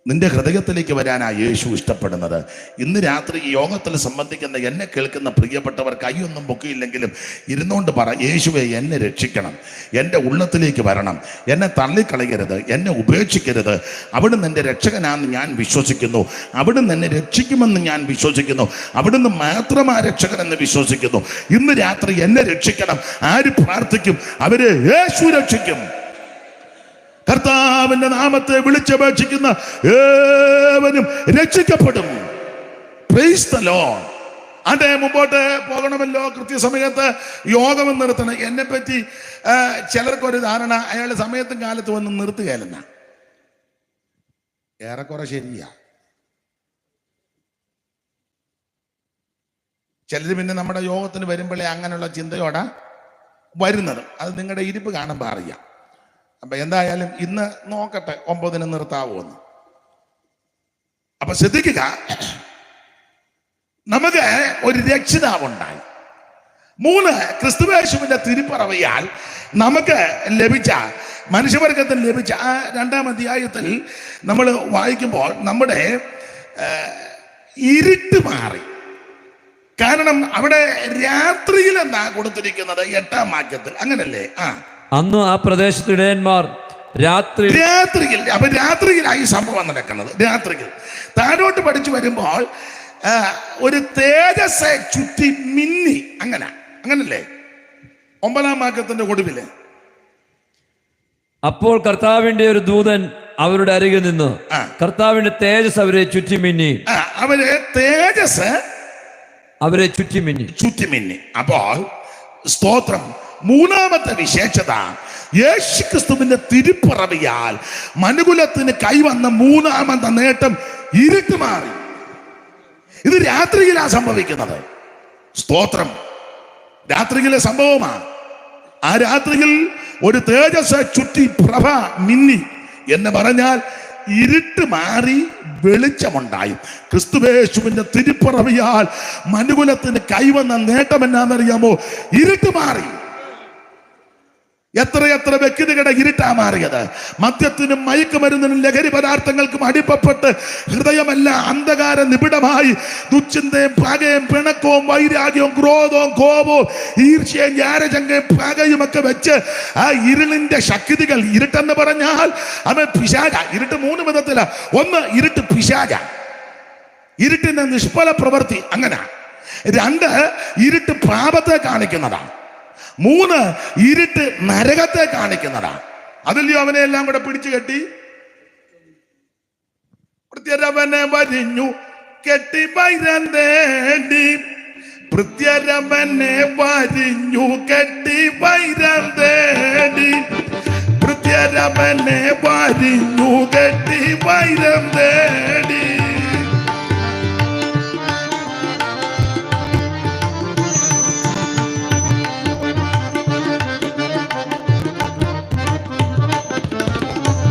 നിന്റെ ഹൃദയത്തിലേക്ക് വരാനാ യേശു ഇഷ്ടപ്പെടുന്നത്. ഇന്ന് രാത്രി ഈ യോഗത്തിൽ സംബന്ധിക്കുന്ന എന്നെ കേൾക്കുന്ന പ്രിയപ്പെട്ടവർ കൈയൊന്നും പൊക്കിയില്ലെങ്കിലും ഇരുന്നുകൊണ്ട് പറ, യേശുവെ എന്നെ രക്ഷിക്കണം, എൻ്റെ ഉള്ളത്തിലേക്ക് വരണം, എന്നെ തള്ളിക്കളയരുത്, എന്നെ ഉപേക്ഷിക്കരുത്. അവിടുന്ന് എൻ്റെ രക്ഷകനാണെന്ന് ഞാൻ വിശ്വസിക്കുന്നു, അവിടുന്ന് എന്നെ രക്ഷിക്കുമെന്ന് ഞാൻ വിശ്വസിക്കുന്നു, അവിടുന്ന് മാത്രമാ രക്ഷകനെന്ന് വിശ്വസിക്കുന്നു. ഇന്ന് രാത്രി എന്നെ രക്ഷിക്കണം. ആര് പ്രാർത്ഥിക്കും? അവര് യേശു രക്ഷിക്കും. കർത്താവിന്റെ നാമത്തെ വിളിച്ചപേക്ഷിക്കുന്ന ഏവനും രക്ഷിക്കപ്പെടും. Price the Lord. അതെ, മുമ്പോട്ട് പോകണമല്ലോ. കൃത്യസമയത്ത് യോഗം നിർത്തണം. എന്നെ പറ്റി ചിലർക്കൊരു ധാരണ, അയാൾ സമയത്തും കാലത്ത് വന്ന് നിർത്തുകയല്ലെന്ന. ഏറെക്കുറെ ശരിയാ. ചിലർ പിന്നെ നമ്മുടെ യോഗത്തിന് വരുമ്പോഴേ അങ്ങനെയുള്ള ചിന്തയോടെ വരുന്നത്. അത് നിങ്ങളുടെ ഇരിപ്പ് കാണുമ്പോൾ അറിയാം. അപ്പൊ എന്തായാലും ഇന്ന് നോക്കട്ടെ 9 നിർത്താവുമെന്ന്. അപ്പൊ ശ്രദ്ധിക്കുക, നമുക്ക് ഒരു രക്ഷിതാവുണ്ടായി. 3 ക്രിസ്തുയേശുവിന്റെ തിരുപ്പിറവിയാൽ നമുക്ക് ലഭിച്ച, മനുഷ്യവർഗത്തിന് ലഭിച്ച ആ 2-ാം അധ്യായത്തിൽ നമ്മൾ വായിക്കുമ്പോൾ നമ്മുടെ ഇരുട്ട് മാറി. കാരണം അവിടെ രാത്രിയിൽ എന്നാ കൊടുത്തിരിക്കുന്നത് 8-ാം വാക്യത്തിൽ, അങ്ങനല്ലേ? അന്ന് ആ പ്രദേശത്ത് ഇടയന്മാർ രാത്രിയിൽ, അപ്പൊ രാത്രിയിലായി സംഭവം നടക്കുന്നത്. രാത്രിയിൽ താഴോട്ട് പഠിച്ചു വരുമ്പോൾ ഒരു തേജസ്സെ ചുറ്റി മിന്നി, അങ്ങനല്ലേ 9-ാം വാക്യത്തിന്റെ ഒടുവില്. അപ്പോൾ കർത്താവിന്റെ ഒരു ദൂതൻ അവരുടെ അരികിൽ നിന്ന് കർത്താവിന്റെ തേജസ് അവരെ ചുറ്റി മിന്നി. അപ്പോൾ സ്തോത്രം. 3-ാമത്തെ വിശേഷത, യേശുക്രിസ്തുവിന്റെ തിരുപ്പിറവിയാൽ മനുകുലത്തിന് കൈവന്ന 3-ാമത്തെ നേട്ടം, ഇരുട്ട് മാറി. ഇത് രാത്രിയിലാ സംഭവിക്കുന്നത്. സ്തോത്രം. രാത്രിയിലെ സംഭവമാണ്. ആ രാത്രിയിൽ ഒരു തേജസ് ചുറ്റി പ്രഭ മിന്നി എന്ന് പറഞ്ഞാൽ ഇരുട്ട് മാറി വെളിച്ചമുണ്ടായി. ക്രിസ്തുയേശുവിന്റെ തിരുപ്പിറവിയാൽ മനുകുലത്തിന് കൈവന്ന നേട്ടം എന്നാണെന്നറിയാമോ? ഇരുട്ട് മാറി. എത്ര വ്യക്തികളുടെ ഇരുട്ടാ മാറിയത്. മദ്യത്തിനും മയക്കുമരുന്നിനും ലഹരി പദാർത്ഥങ്ങൾക്കും അടിപ്പപ്പെട്ട് ഹൃദയമെല്ലാം അന്ധകാര നിബിഡമായി ദുശ്ചിന്തയും പകയും പിണക്കവും വൈരാഗ്യവും ക്രോധവും കോപവും ഈർഷ്യയും ജ്ഞാനചങ്കയും പകയും ഒക്കെ വെച്ച് ആ ഇരുളിന്റെ ശക്തികൾ, ഇരുട്ടെന്ന് പറഞ്ഞാൽ അവൻ പിശാച. ഇരുട്ട് 3 വിധത്തില. 1, ഇരുട്ട് പിശാച, ഇരുട്ടിന്റെ നിഷ്ഫല പ്രവൃത്തി, അങ്ങനെ. 2, ഇരുട്ട് പാപത്തെ കാണിക്കുന്നതാണ്. 3, ഇരുട്ട് നരകത്തെ കാണിക്കുന്നതാണ്. അതില്ലയോ അവനെ എല്ലാം കൂടെ പിടിച്ചു കെട്ടി പ്രത്യരവനെ വരിഞ്ഞു കെട്ടി വൈരം തേടി, പ്രത്യരവനെ വരിഞ്ഞു കെട്ടി വൈരം തേടി, പ്രത്യരവനെ വരിഞ്ഞു കെട്ടി വൈരം തേടി.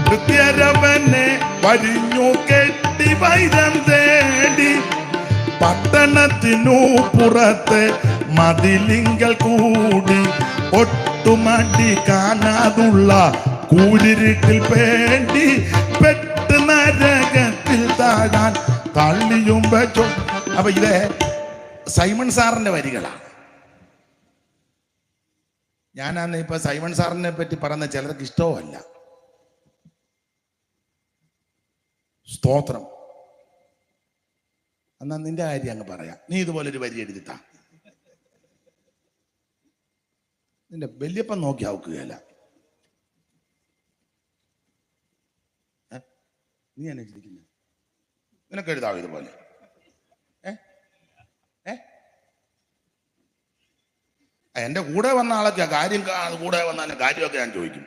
പ്രത്യരവനെ വരിഞ്ഞു കെട്ടി വൈരം തേടി, പട്ടണത്തിനു പുറത്ത് മതിലിങ്കൽ കൂടി, ഒട്ടുമടി കാണാതുള്ള കൂരിരുട്ടിൽ പേടി, പെട്ട് നരകത്തിൽ താഴാൻ തള്ളിയും വെച്ചു. അപ്പൊ ഇത് സൈമൺ സാറിന്റെ വരികളാണ്. ഞാനാന്ന് ഇപ്പൊ സൈമൺ സാറിനെ പറ്റി പറയുന്ന ചിലർക്ക് ഇഷ്ടവുമല്ല. സ്തോത്രം. എന്നാ നിന്റെ കാര്യം അങ്ങ് പറയാം. നീ ഇതുപോലൊരു വരി എഴുതിത്താ. നിന്റെ വല്യപ്പൻ നോക്കി ആവുകയല്ല. നീ എന്നെ ചിരിക്കുന്ന, നിനക്ക് എഴുതാവോ ഇതുപോലെ? എന്റെ കൂടെ വന്ന ആളൊക്കെ കാര്യം, കൂടെ വന്ന കാര്യമൊക്കെ ഞാൻ ചോദിക്കും.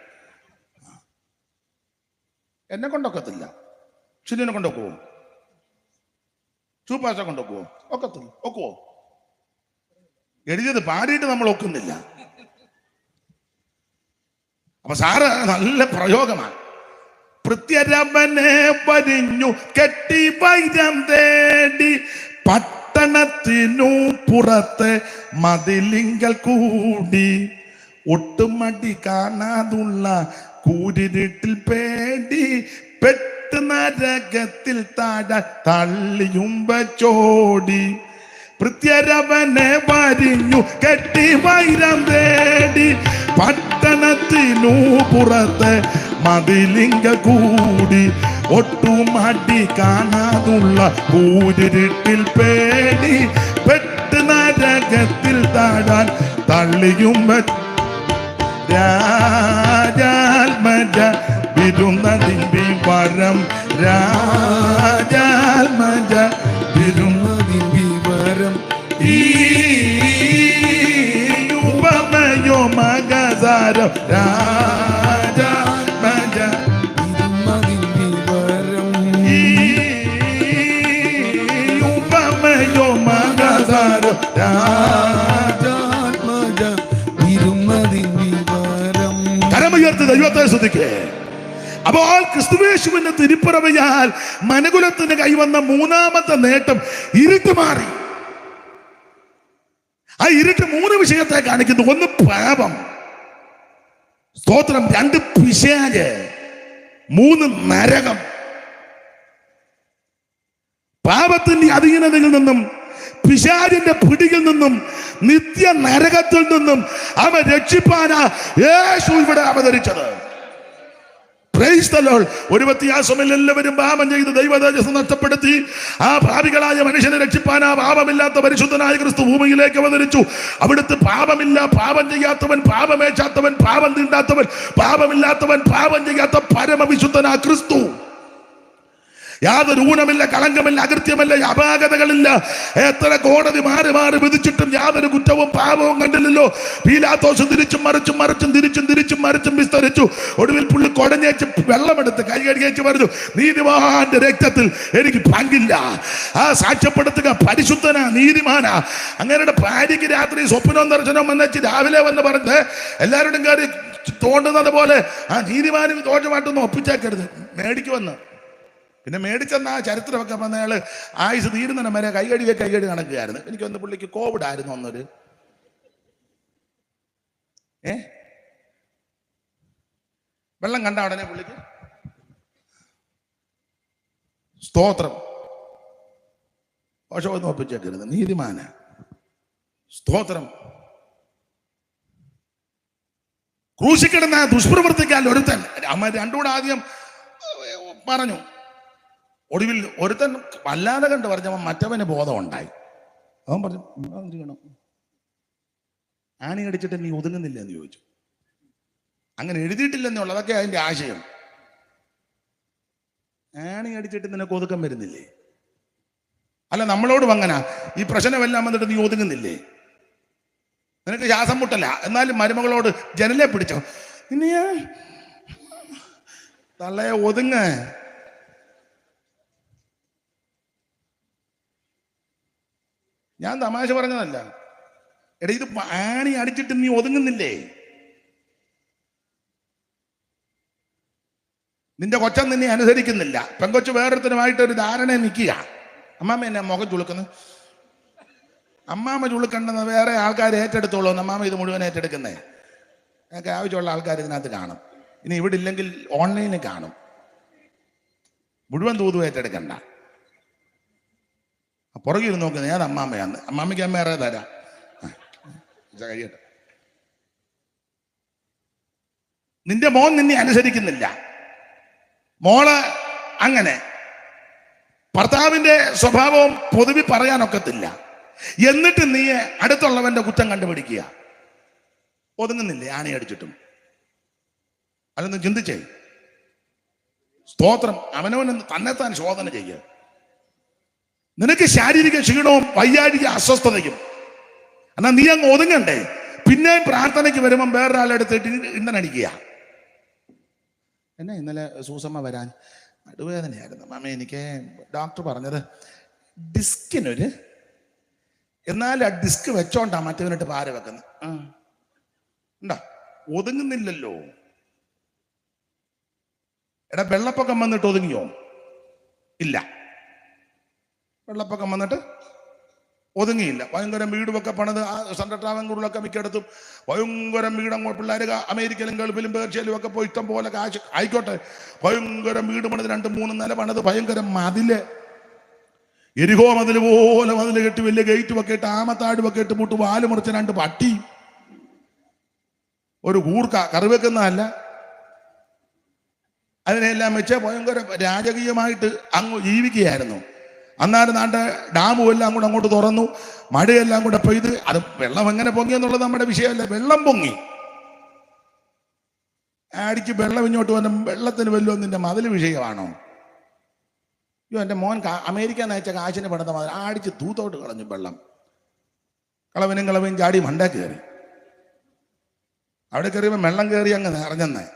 എന്നെ കൊണ്ടൊക്കത്തില്ല. ഷിനിനെ കൊണ്ടൊക്കുവോ? ചൂപ്പാശ കൊണ്ടൊക്കുവോ? ഒക്കത്തില്ല. ഒക്കുവോ? എഴുതിയത് പാടിയിട്ട് നമ്മൾ ഒക്കുന്നില്ല. അപ്പൊ സാറ് നല്ല പ്രയോഗമാണ്. പ്രത്യരവനെ വരിഞ്ഞു കെട്ടി വൈരം തേടി, പട്ടണത്തിനു പുറത്ത് മതിലിങ്കൽ കൂടി, ഒട്ടുമടി കാണാതുള്ള കൂരിരുട്ടിൽ പേടി, പെട്ട് നരകത്തിൽ താഴ തള്ളിയും വച്ചോടി. പ്രത്യരവനെ വരിഞ്ഞു കെട്ടി വൈരം തേടി, പട്ടണത്തിനു പുറത്ത് മതിലിങ്ക കൂടി, ഒട്ടുമടി കാണാതുള്ള കൂരിരുട്ടിൽ പേടി, പെട്ട് നരകത്തിൽ താഴാൻ തള്ളിയും രാജാത്മജ വിരുന്നതിൻ വിവരം, രാജാത്മജ വിരുന്നതിൻ വിവരം, ഈ ഉപമയോ മകസാരം, രാജാത്മജ വിരുന്നതിൻ വിവരം, ഈ ശ്രദ്ധിക്കേ. അപ്പോൾ ക്രിസ്തുവേശുവിന്റെ തിരുപ്പിറവിയാൽ മനുകുലത്തിന് കൈവന്ന മൂന്നാമത്തെ നേട്ടം ഇരുട്ട് മാറി. ആ ഇരുട്ട് 3 വിഷയത്തെ കാണിക്കുന്നു. 1 പാപം, സ്തോത്രം. 2 പിശാച്, 3 നരകം. പാപത്തിന്റെ അധീനതയിൽ നിന്നും പിശാചിന്റെ പിടിയിൽ നിന്നും നിത്യ നരകത്തിൽ നിന്നും അവൻ രക്ഷിപ്പാനാ യേശു ഇവിടെ അവതരിച്ചത്. Price the Lord. ഒരു വ്യത്യാസമില്ല, എല്ലാവരും പാപം ചെയ്ത് ദൈവതേജസ്സ് നഷ്ടപ്പെടുത്തി ആ പാപികളായ മനുഷ്യനെ രക്ഷിപ്പാൻ ആ പാപമില്ലാത്ത പരിശുദ്ധനായ ക്രിസ്തു ഭൂമിയിലേക്ക് അവതരിച്ചു. അവിടുത്തെ പാപമില്ല, പാപം ചെയ്യാത്തവൻ, പാപമേച്ചാത്തവൻ, പാപം തീണ്ടാത്തവൻ, പാപമില്ലാത്തവൻ, പാപം ചെയ്യാത്ത പരമവിശുദ്ധനാ ക്രിസ്തു. യാതൊരു ഊനമില്ല, കളങ്കമില്ല, അകൃത്യമില്ല, അപാകതകളില്ല. എത്ര കോടതി മാറി മാറി വിധിച്ചിട്ടും യാതൊരു കുറ്റവും പാപവും കണ്ടില്ലല്ലോ. പീലാത്തോസ് തിരിച്ചും മറിച്ചും തിരിച്ചും മറിച്ചും വിസ്തരിച്ചു. ഒടുവിൽ പുള്ളി കുടഞ്ഞേച്ച് വെള്ളമെടുത്ത് കൈ കഴുകിയേച്ച് പറഞ്ഞു, നീതിമാന്റെ രക്തത്തിൽ എനിക്ക് പങ്കില്ല. ആ സാക്ഷ്യപ്പെടുത്തുക പരിശുദ്ധനാ, നീതിമാനാ. അങ്ങനെയുടെ ഭാര്യയ്ക്ക് രാത്രി സ്വപ്നവും ദർശനവും വന്നേച്ച് രാവിലെ വന്ന് പറഞ്ഞ് എല്ലാവരോടും കയറി തോണ്ടുന്നത് പോലെ ആ നീതിമാനും ദോഷമായിട്ടൊന്നും ഒപ്പിച്ചേക്കരുത്. മേടിക്ക് വന്ന് പിന്നെ മേടിച്ചെന്ന ആ ചരിത്രമൊക്കെ വന്ന അയാൾ ആയുസ് തീരുന്ന വരെ കൈകടി കണക്കുകയായിരുന്നു. എനിക്കൊന്ന് പുള്ളിക്ക് കോവിഡ് ആയിരുന്നു ഒന്നൊരു വെള്ളം കണ്ട ഉടനെ പുള്ളിക്ക് സ്തോത്രം ദോഷമൊന്നും ഒപ്പിച്ചേക്കരുത്. നീതിമാന സ്തോത്രം. ക്രൂശിക്കിടന്ന ദുഷ്പ്രവർത്തിക്കാൻ ഒരുത്തൻ അമ്മ രണ്ടുകൂടെ ആദ്യം പറഞ്ഞു. ഒടുവിൽ ഒരുത്തൻ വല്ലാതെ കണ്ട് പറഞ്ഞവൻ മറ്റവന് ബോധം ഉണ്ടായി. അവൻ പറഞ്ഞു, ആണി അടിച്ചിട്ട് നീ ഒതുങ്ങുന്നില്ല എന്ന് ചോദിച്ചു. അങ്ങനെ എഴുതിയിട്ടില്ലെന്നുള്ളൂ, അതൊക്കെ അതിന്റെ ആശയം. ആണി അടിച്ചിട്ട് നിനക്ക് ഒതുക്കം വരുന്നില്ലേ? അല്ല, നമ്മളോട് അങ്ങനെ ഈ പ്രശ്നമെല്ലാം വന്നിട്ട് നീ ഒതുങ്ങുന്നില്ലേ? നിനക്ക് ശ്വാസം മുട്ടല്ല, എന്നാലും മരുമകളോട് ജനലെ പിടിച്ചോ, നിന്നെ തള്ളയെ ഒതുങ്ങ. ഞാൻ തമാശ പറഞ്ഞതല്ല. എടാ, ഇത് ആണി അടിച്ചിട്ട് നീ ഒതുങ്ങുന്നില്ലേ? നിന്റെ കൊച്ചൻ നിന്നെ അനുസരിക്കുന്നില്ല. പെങ്കൊച്ചു വേറൊരുത്തനുമായിട്ടൊരു ധാരണ നിൽക്കുക. അമ്മാമ്മ എന്നെ മുഖം ചുളുക്കുന്നു. അമ്മാമ്മ ചുളുക്കണ്ടെന്ന് വേറെ ആൾക്കാർ ഏറ്റെടുത്തോളൂ. അമ്മാമ്മ ഇത് മുഴുവൻ ഏറ്റെടുക്കുന്നേ. ഞങ്ങൾക്ക് ആവശ്യമുള്ള ആൾക്കാർ ഇതിനകത്ത് കാണും. ഇനി ഇവിടെ ഇല്ലെങ്കിൽ ഓൺലൈനിൽ കാണും. മുഴുവൻ തൂതും ഏറ്റെടുക്കണ്ട. പുറകിൽ നോക്കുന്നത് ഏത് അമ്മാമ്മയാന്ന്. അമ്മാമ്മയ്ക്ക് അമ്മ ഏറെ തരാം, കഴിയട്ടെ. നിന്റെ മോൻ നിന്നെ അനുസരിക്കുന്നില്ല. മോള് അങ്ങനെ ഭർത്താവിന്റെ സ്വഭാവവും പൊതുവെ പറയാനൊക്കത്തില്ല. എന്നിട്ട് നീ അടുത്തുള്ളവന്റെ കുറ്റം കണ്ടുപിടിക്കുക. ഒതുങ്ങുന്നില്ലേ ആണി അടിച്ചിട്ടും? അതൊന്ന് ചിന്തിച്ചേ. സ്തോത്രം. അവനവൻ തന്നെത്താൻ ശോധന ചെയ്യുക. നിനക്ക് ശാരീരിക ക്ഷീണവും വൈകാരിക അസ്വസ്ഥതയും, എന്നാൽ നീ അങ്ങ് ഒതുങ്ങണ്ടേ? പിന്നെയും പ്രാർത്ഥനയ്ക്ക് വരുമ്പം വേറൊരാളെടുത്തിട്ട് ഇന്നടിക്കുക. എന്നെ ഇന്നലെ സൂസമ്മ വരാൻ നടുവേദനയായിരുന്നു. മാമ, എനിക്ക് ഡോക്ടർ പറഞ്ഞത് ഡിസ്കിനൊരു, എന്നാൽ ആ ഡിസ്ക് വെച്ചോണ്ടാ മറ്റവനിട്ട് പാര വെക്കുന്നത്. ഉണ്ടാ, ഒതുങ്ങുന്നില്ലല്ലോ. എടാ, വെള്ളപ്പൊക്കം വന്നിട്ട് ഒതുങ്ങിയോ? ഇല്ല. വെള്ളപ്പൊക്കം വന്നിട്ട് ഒതുങ്ങിയില്ല. ഭയങ്കര വീടുമൊക്കെ പണിത് സെൻട്രൽ ട്രാവൻകൂറിലൊക്കെ മിക്കയിടത്തും ഭയങ്കര വീടങ്ങോ. പിള്ളേർ അമേരിക്കയിലും ഗൾഫിലും പേർഷ്യയിലും ഒക്കെ പോയി ഇഷ്ടം പോലെ കാശ് ആയിക്കോട്ടെ. ഭയങ്കര വീട് പണിത് 2-3 നില പണിത് ഭയങ്കര മതില്, എരിഹോ മതില് പോലെ മതില് കെട്ടി വലിയ ഗേറ്റും ഒക്കെ ഇട്ട് ആമത്താടുമൊക്കെ ഇട്ട് മുട്ട് വാല് മുറിച്ച 2 പട്ടി, ഒരു കൂർക്ക കറി വെക്കുന്നതല്ല. അതിനെല്ലാം വെച്ച് ഭയങ്കര രാജകീയമായിട്ട് അങ്ങ് ജീവിക്കുകയായിരുന്നു. അന്നാലും നാട്ടെ ഡാമും എല്ലാം കൂടെ അങ്ങോട്ട് തുറന്നു, മഴയെല്ലാം കൂടെ പെയ്ത്. അത് വെള്ളം എങ്ങനെ പൊങ്ങി എന്നുള്ളത് നമ്മുടെ വിഷയമല്ല. വെള്ളം പൊങ്ങി. ആടിക്ക് വെള്ളം ഇങ്ങോട്ട് വന്ന വെള്ളത്തിന് വല്ലതും നിന്റെ മതിൽ വിഷയമാണോ? അയ്യോ, എൻ്റെ മോൻ അമേരിക്കൻ അയച്ച കാശിന് പണിത മതിൽ ആടിച്ച് തൂത്തോട്ട് കളഞ്ഞു. വെള്ളം കളവിനും ചാടി മണ്ടേ കയറി. അവിടെ കയറിയപ്പോൾ വെള്ളം കയറി അങ്ങ് നിറഞ്ഞെന്നേ.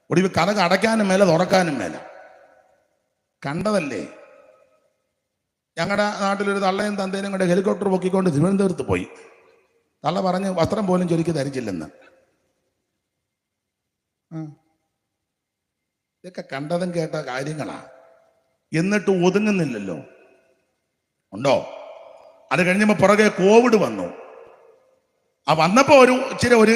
ഒടുവിൽ കഥക് അടയ്ക്കാനും മേലെ തുറക്കാനും മേലെ. കണ്ടതല്ലേ. ഞങ്ങളുടെ നാട്ടിലൊരു തള്ളയും തന്തേനും കൂടെ ഹെലികോപ്റ്റർ പൊക്കിക്കൊണ്ട് തിരുവനന്തപുരത്ത് പോയി. തള്ള പറഞ്ഞ് വസ്ത്രം പോലും ചൊരിക്ക് ധരിച്ചില്ലെന്ന്. ഇതൊക്കെ കണ്ടതും കേട്ട കാര്യങ്ങളാ. എന്നിട്ട് ഒതുങ്ങുന്നില്ലല്ലോ. ഉണ്ടോ? അത് കഴിഞ്ഞപ്പോൾ പുറകെ കോവിഡ് വന്നു. ആ വന്നപ്പോ ഇച്ചിരി ഒരു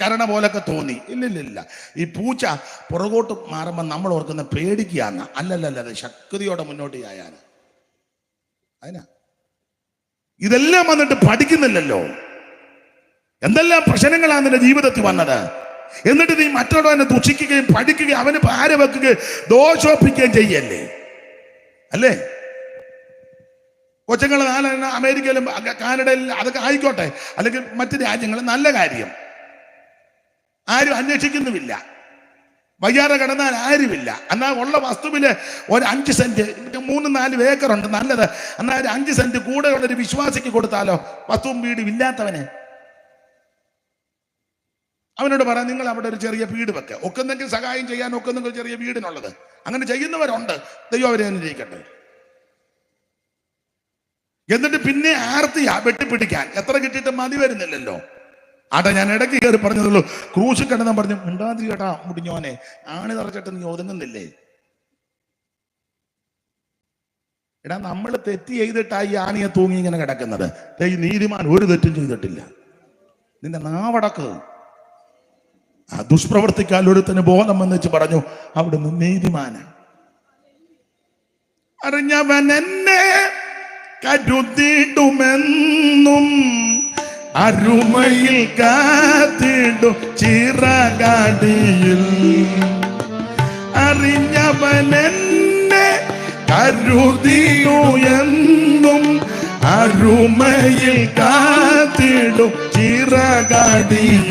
കരണ പോലൊക്കെ തോന്നി. ഇല്ലില്ല, ഈ പൂച്ച പുറകോട്ട് മാറുമ്പോൾ നമ്മൾ ഓർക്കുന്ന പേടിക്കുകയാണ്. അല്ലല്ല, അത് ശക്തിയോടെ മുന്നോട്ട് ചായാന്. അതിനാ ഇതെല്ലാം വന്നിട്ട് പഠിക്കുന്നില്ലല്ലോ. എന്തെല്ലാം പ്രശ്നങ്ങളാണ് നിന്റെ ജീവിതത്തിൽ വന്നത്. എന്നിട്ട് നീ മറ്റുള്ളവനെ ദുഷിക്കുകയും പഠിക്കുകയും അവന് ഭാര വെക്കുകയും ദോഷോപ്പിക്കുകയും ചെയ്യല്ലേ? അല്ലേ? കൊച്ചുങ്ങൾ 4 അമേരിക്കയിലും കാനഡയിലും അതൊക്കെ ആയിക്കോട്ടെ, അല്ലെങ്കിൽ മറ്റു രാജ്യങ്ങളും നല്ല കാര്യം. ആരും അന്വേഷിക്കുന്നുമില്ല. വയ്യാതെ കിടന്നാൽ ആരുമില്ല. എന്നാൽ ഉള്ള വസ്തുവില് ഒരു 5 സെന്റ് 3-4 ഏക്കറുണ്ട്, നല്ലത്. എന്നാൽ ഒരു 5 സെന്റ് കൂടെ ഉള്ളൊരു വിശ്വാസിക്ക് കൊടുത്താലോ? വസ്തുവും വീടും ഇല്ലാത്തവന് അവനോട് പറയാം, നിങ്ങൾ അവിടെ ഒരു ചെറിയ വീട് വെക്കുക. ഒക്കെന്നെങ്കിൽ സഹായം ചെയ്യാൻ ഒക്കെന്നെങ്കിൽ ചെറിയ വീടിനുള്ളത്. അങ്ങനെ ചെയ്യുന്നവരുണ്ട്. ദൈവം അവരെ അനുഗ്രഹിക്കട്ടെ. എന്നിട്ട് പിന്നെ ആർത്തിയാ വെട്ടിപ്പിടിക്കാൻ. എത്ര കിട്ടിയിട്ട് മതി വരുന്നില്ലല്ലോ. ആട്ടെ, ഞാൻ ഇടയ്ക്ക് കയറി പറഞ്ഞതുള്ളൂ. ക്രൂശിൽ കിടന്നാൻ പറഞ്ഞു, മിണ്ടാതി കേട്ടാ മുടിഞ്ഞോനെ, ആണി നിറച്ചിട്ട് നീ ഒതുങ്ങുന്നില്ലേ? എടാ, നമ്മൾ തെറ്റ് ചെയ്തിട്ടാ ഈ ആണിയെ തൂങ്ങി ഇങ്ങനെ കിടക്കുന്നത്. ഈ നീതിമാൻ ഒരു തെറ്റും ചെയ്തിട്ടില്ല. നിന്റെ നാവടക്ക്. ആ ദുഷ്പ്രവർത്തിക്കാൽ ഒരുത്തിന് ബോധം വന്നിച്ച് പറഞ്ഞു, അവിടുന്ന് നീതിമാനാണ്. അറിഞ്ഞവൻ എന്നെ കരുതിടുമെന്നും അരുമയിൽ കാത്തിടും ചിറകാടിയിൽ. അറിഞ്ഞവൻ എന്നെ കരുതിടുമെന്നും അരുമയിൽ കാത്തിടും ചിറകാടിയിൽ.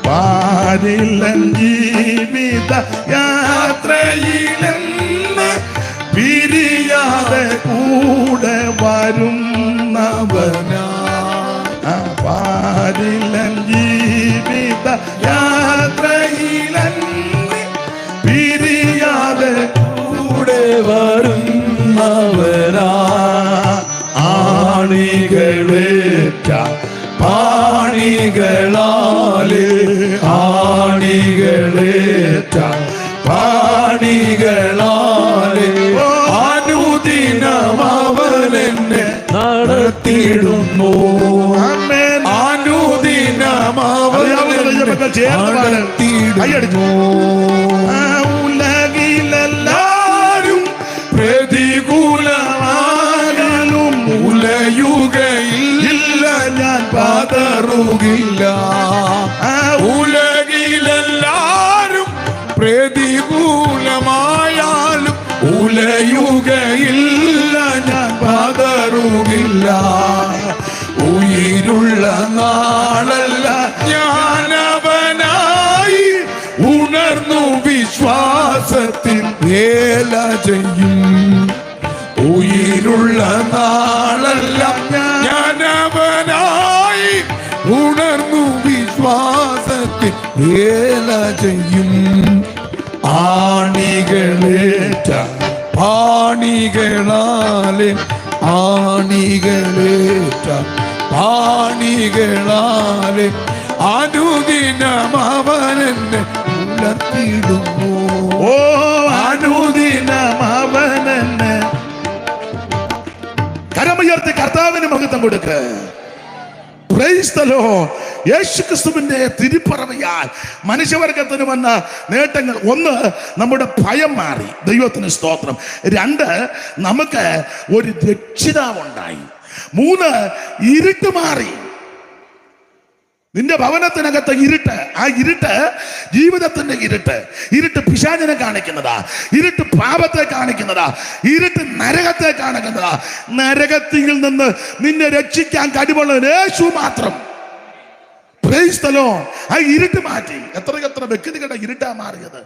പാരിലൻ ജീവിത യാത്രയിലെന്ന് പിരിയാതെ കൂടെ വരുന്നവനാ. പാരിലൻ ജീവിത യാത്രയിലെന്ന് പിരിയാതെ കൂടെ വരുന്നവനാ. ആണികളേറ്റ പാണികളാലെ ആണികളേറ്റ പാണികളാലെ അനുദിനം അവനെന്നെ നടത്തിയിടുന്നു. അനുദിനം അവനെന്നെ നടത്തിയിടുന്നു. ഉലകിലെല്ലാരും പ്രതികൂലമായാലും ഉലയുകയില്ല, ഞാൻ പതറുകില്ല. ഉലകിലെല്ലാരും പ്രതികൂലമായാലും ഉലയുകയില്ല, ഞാൻ പതറുകില്ല. ഉயிருള്ള നാളല്ല ഞാനവനായി ഉണർന്നു വിശ്വാസത്തിൽ വേല ചെയ്യും. ഉயிருള്ള നാളെല്ലാം ഞാനവനായി ഉണർന്നു വിശ്വാസത്തിൽ വേല ചെയ്യും. ആണികളേറ്റ പാണികളാലെ ആണികളേറ്റ പാണികളാലെ അനുദിനം അവനെന്നെ ഉണർത്തിയിടുന്നു. ഓ, അനുദിനം അവനെന്നെ. കരമുയർത്തി കർത്താവിന് മഹത്വം കൊടുക്ക്. Price the Lord. യേശുക്രിസ്തുവിന്റെ തിരുപ്പറവയാൽ മനുഷ്യവർഗത്തിന് വന്ന നേട്ടങ്ങൾ: 1, നമ്മുടെ ഭയം മാറി. ദൈവത്തിന് സ്തോത്രം. 2, നമുക്ക് ഒരു രക്ഷിതാവുണ്ടായി. 3, ഇരുട്ട് മാറി. നിന്റെ ഭവനത്തിനകത്ത് ഇരുട്ട്, ആ ഇരുട്ട് ജീവിതത്തിന്റെ ഇരുട്ട് പിശാചിനെ കാണിക്കുന്നതാ, ഇരുട്ട് പാപത്തെ കാണിക്കുന്നതാ, ഇരുട്ട് നരകത്തെ കാണിക്കുന്നതാ. നരകത്തിൽ നിന്ന് നിന്നെ രക്ഷിക്കാൻ കഴിവുള്ള യേശു മാത്രം. Price the Lord. ആ ഇരുട്ട് മാറ്റി. എത്ര വ്യക്തികളുടെ ഇരുട്ടാ മാറിയത്.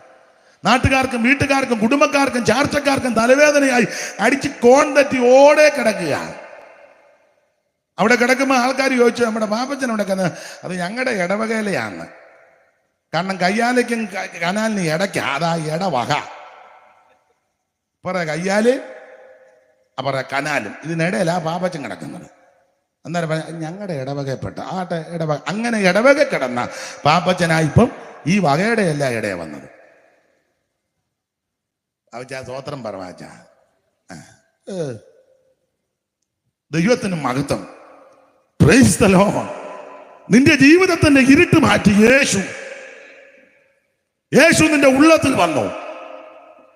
നാട്ടുകാർക്കും വീട്ടുകാർക്കും കുടുംബക്കാർക്കും ചാർച്ചക്കാർക്കും തലവേദനയായി അടിച്ച് കോൺ തെറ്റി ഓടെ കിടക്കുക. അവിടെ കിടക്കുമ്പോൾ ആൾക്കാർ ചോദിച്ചു, നമ്മുടെ പാപ്പച്ചൻ അവിടെ കിടന്ന്, അത് ഞങ്ങളുടെ ഇടവകയിലെയാണ്. കാരണം കയ്യാലയ്ക്കും കനാലിന് ഇടയ്ക്ക്, അതാ ഇടവക. പറയാ കയ്യാല്, പറയാ കനാലും, ഇതിനിടയിലാ പാപ്പച്ചൻ കിടക്കുന്നത്. അന്നേരം ഞങ്ങളുടെ ഇടവകയിൽപ്പെട്ട ആട്ടെ ഇടവക. അങ്ങനെ ഇടവക കിടന്ന പാപ്പച്ചനായിപ്പം ഈ വകയുടെ എല്ലാ ഇടയെ വന്നത്. അവച്ചാ സ്വോത്രം പറവാച്ചാ. ദൈവത്തിന് മഹത്വം. Price the Lord. നിന്റെ ജീവിതത്തിന്റെ ഇരുട്ട് മാറ്റി യേശു നിന്റെ ഉള്ളത്തിൽ വന്നു.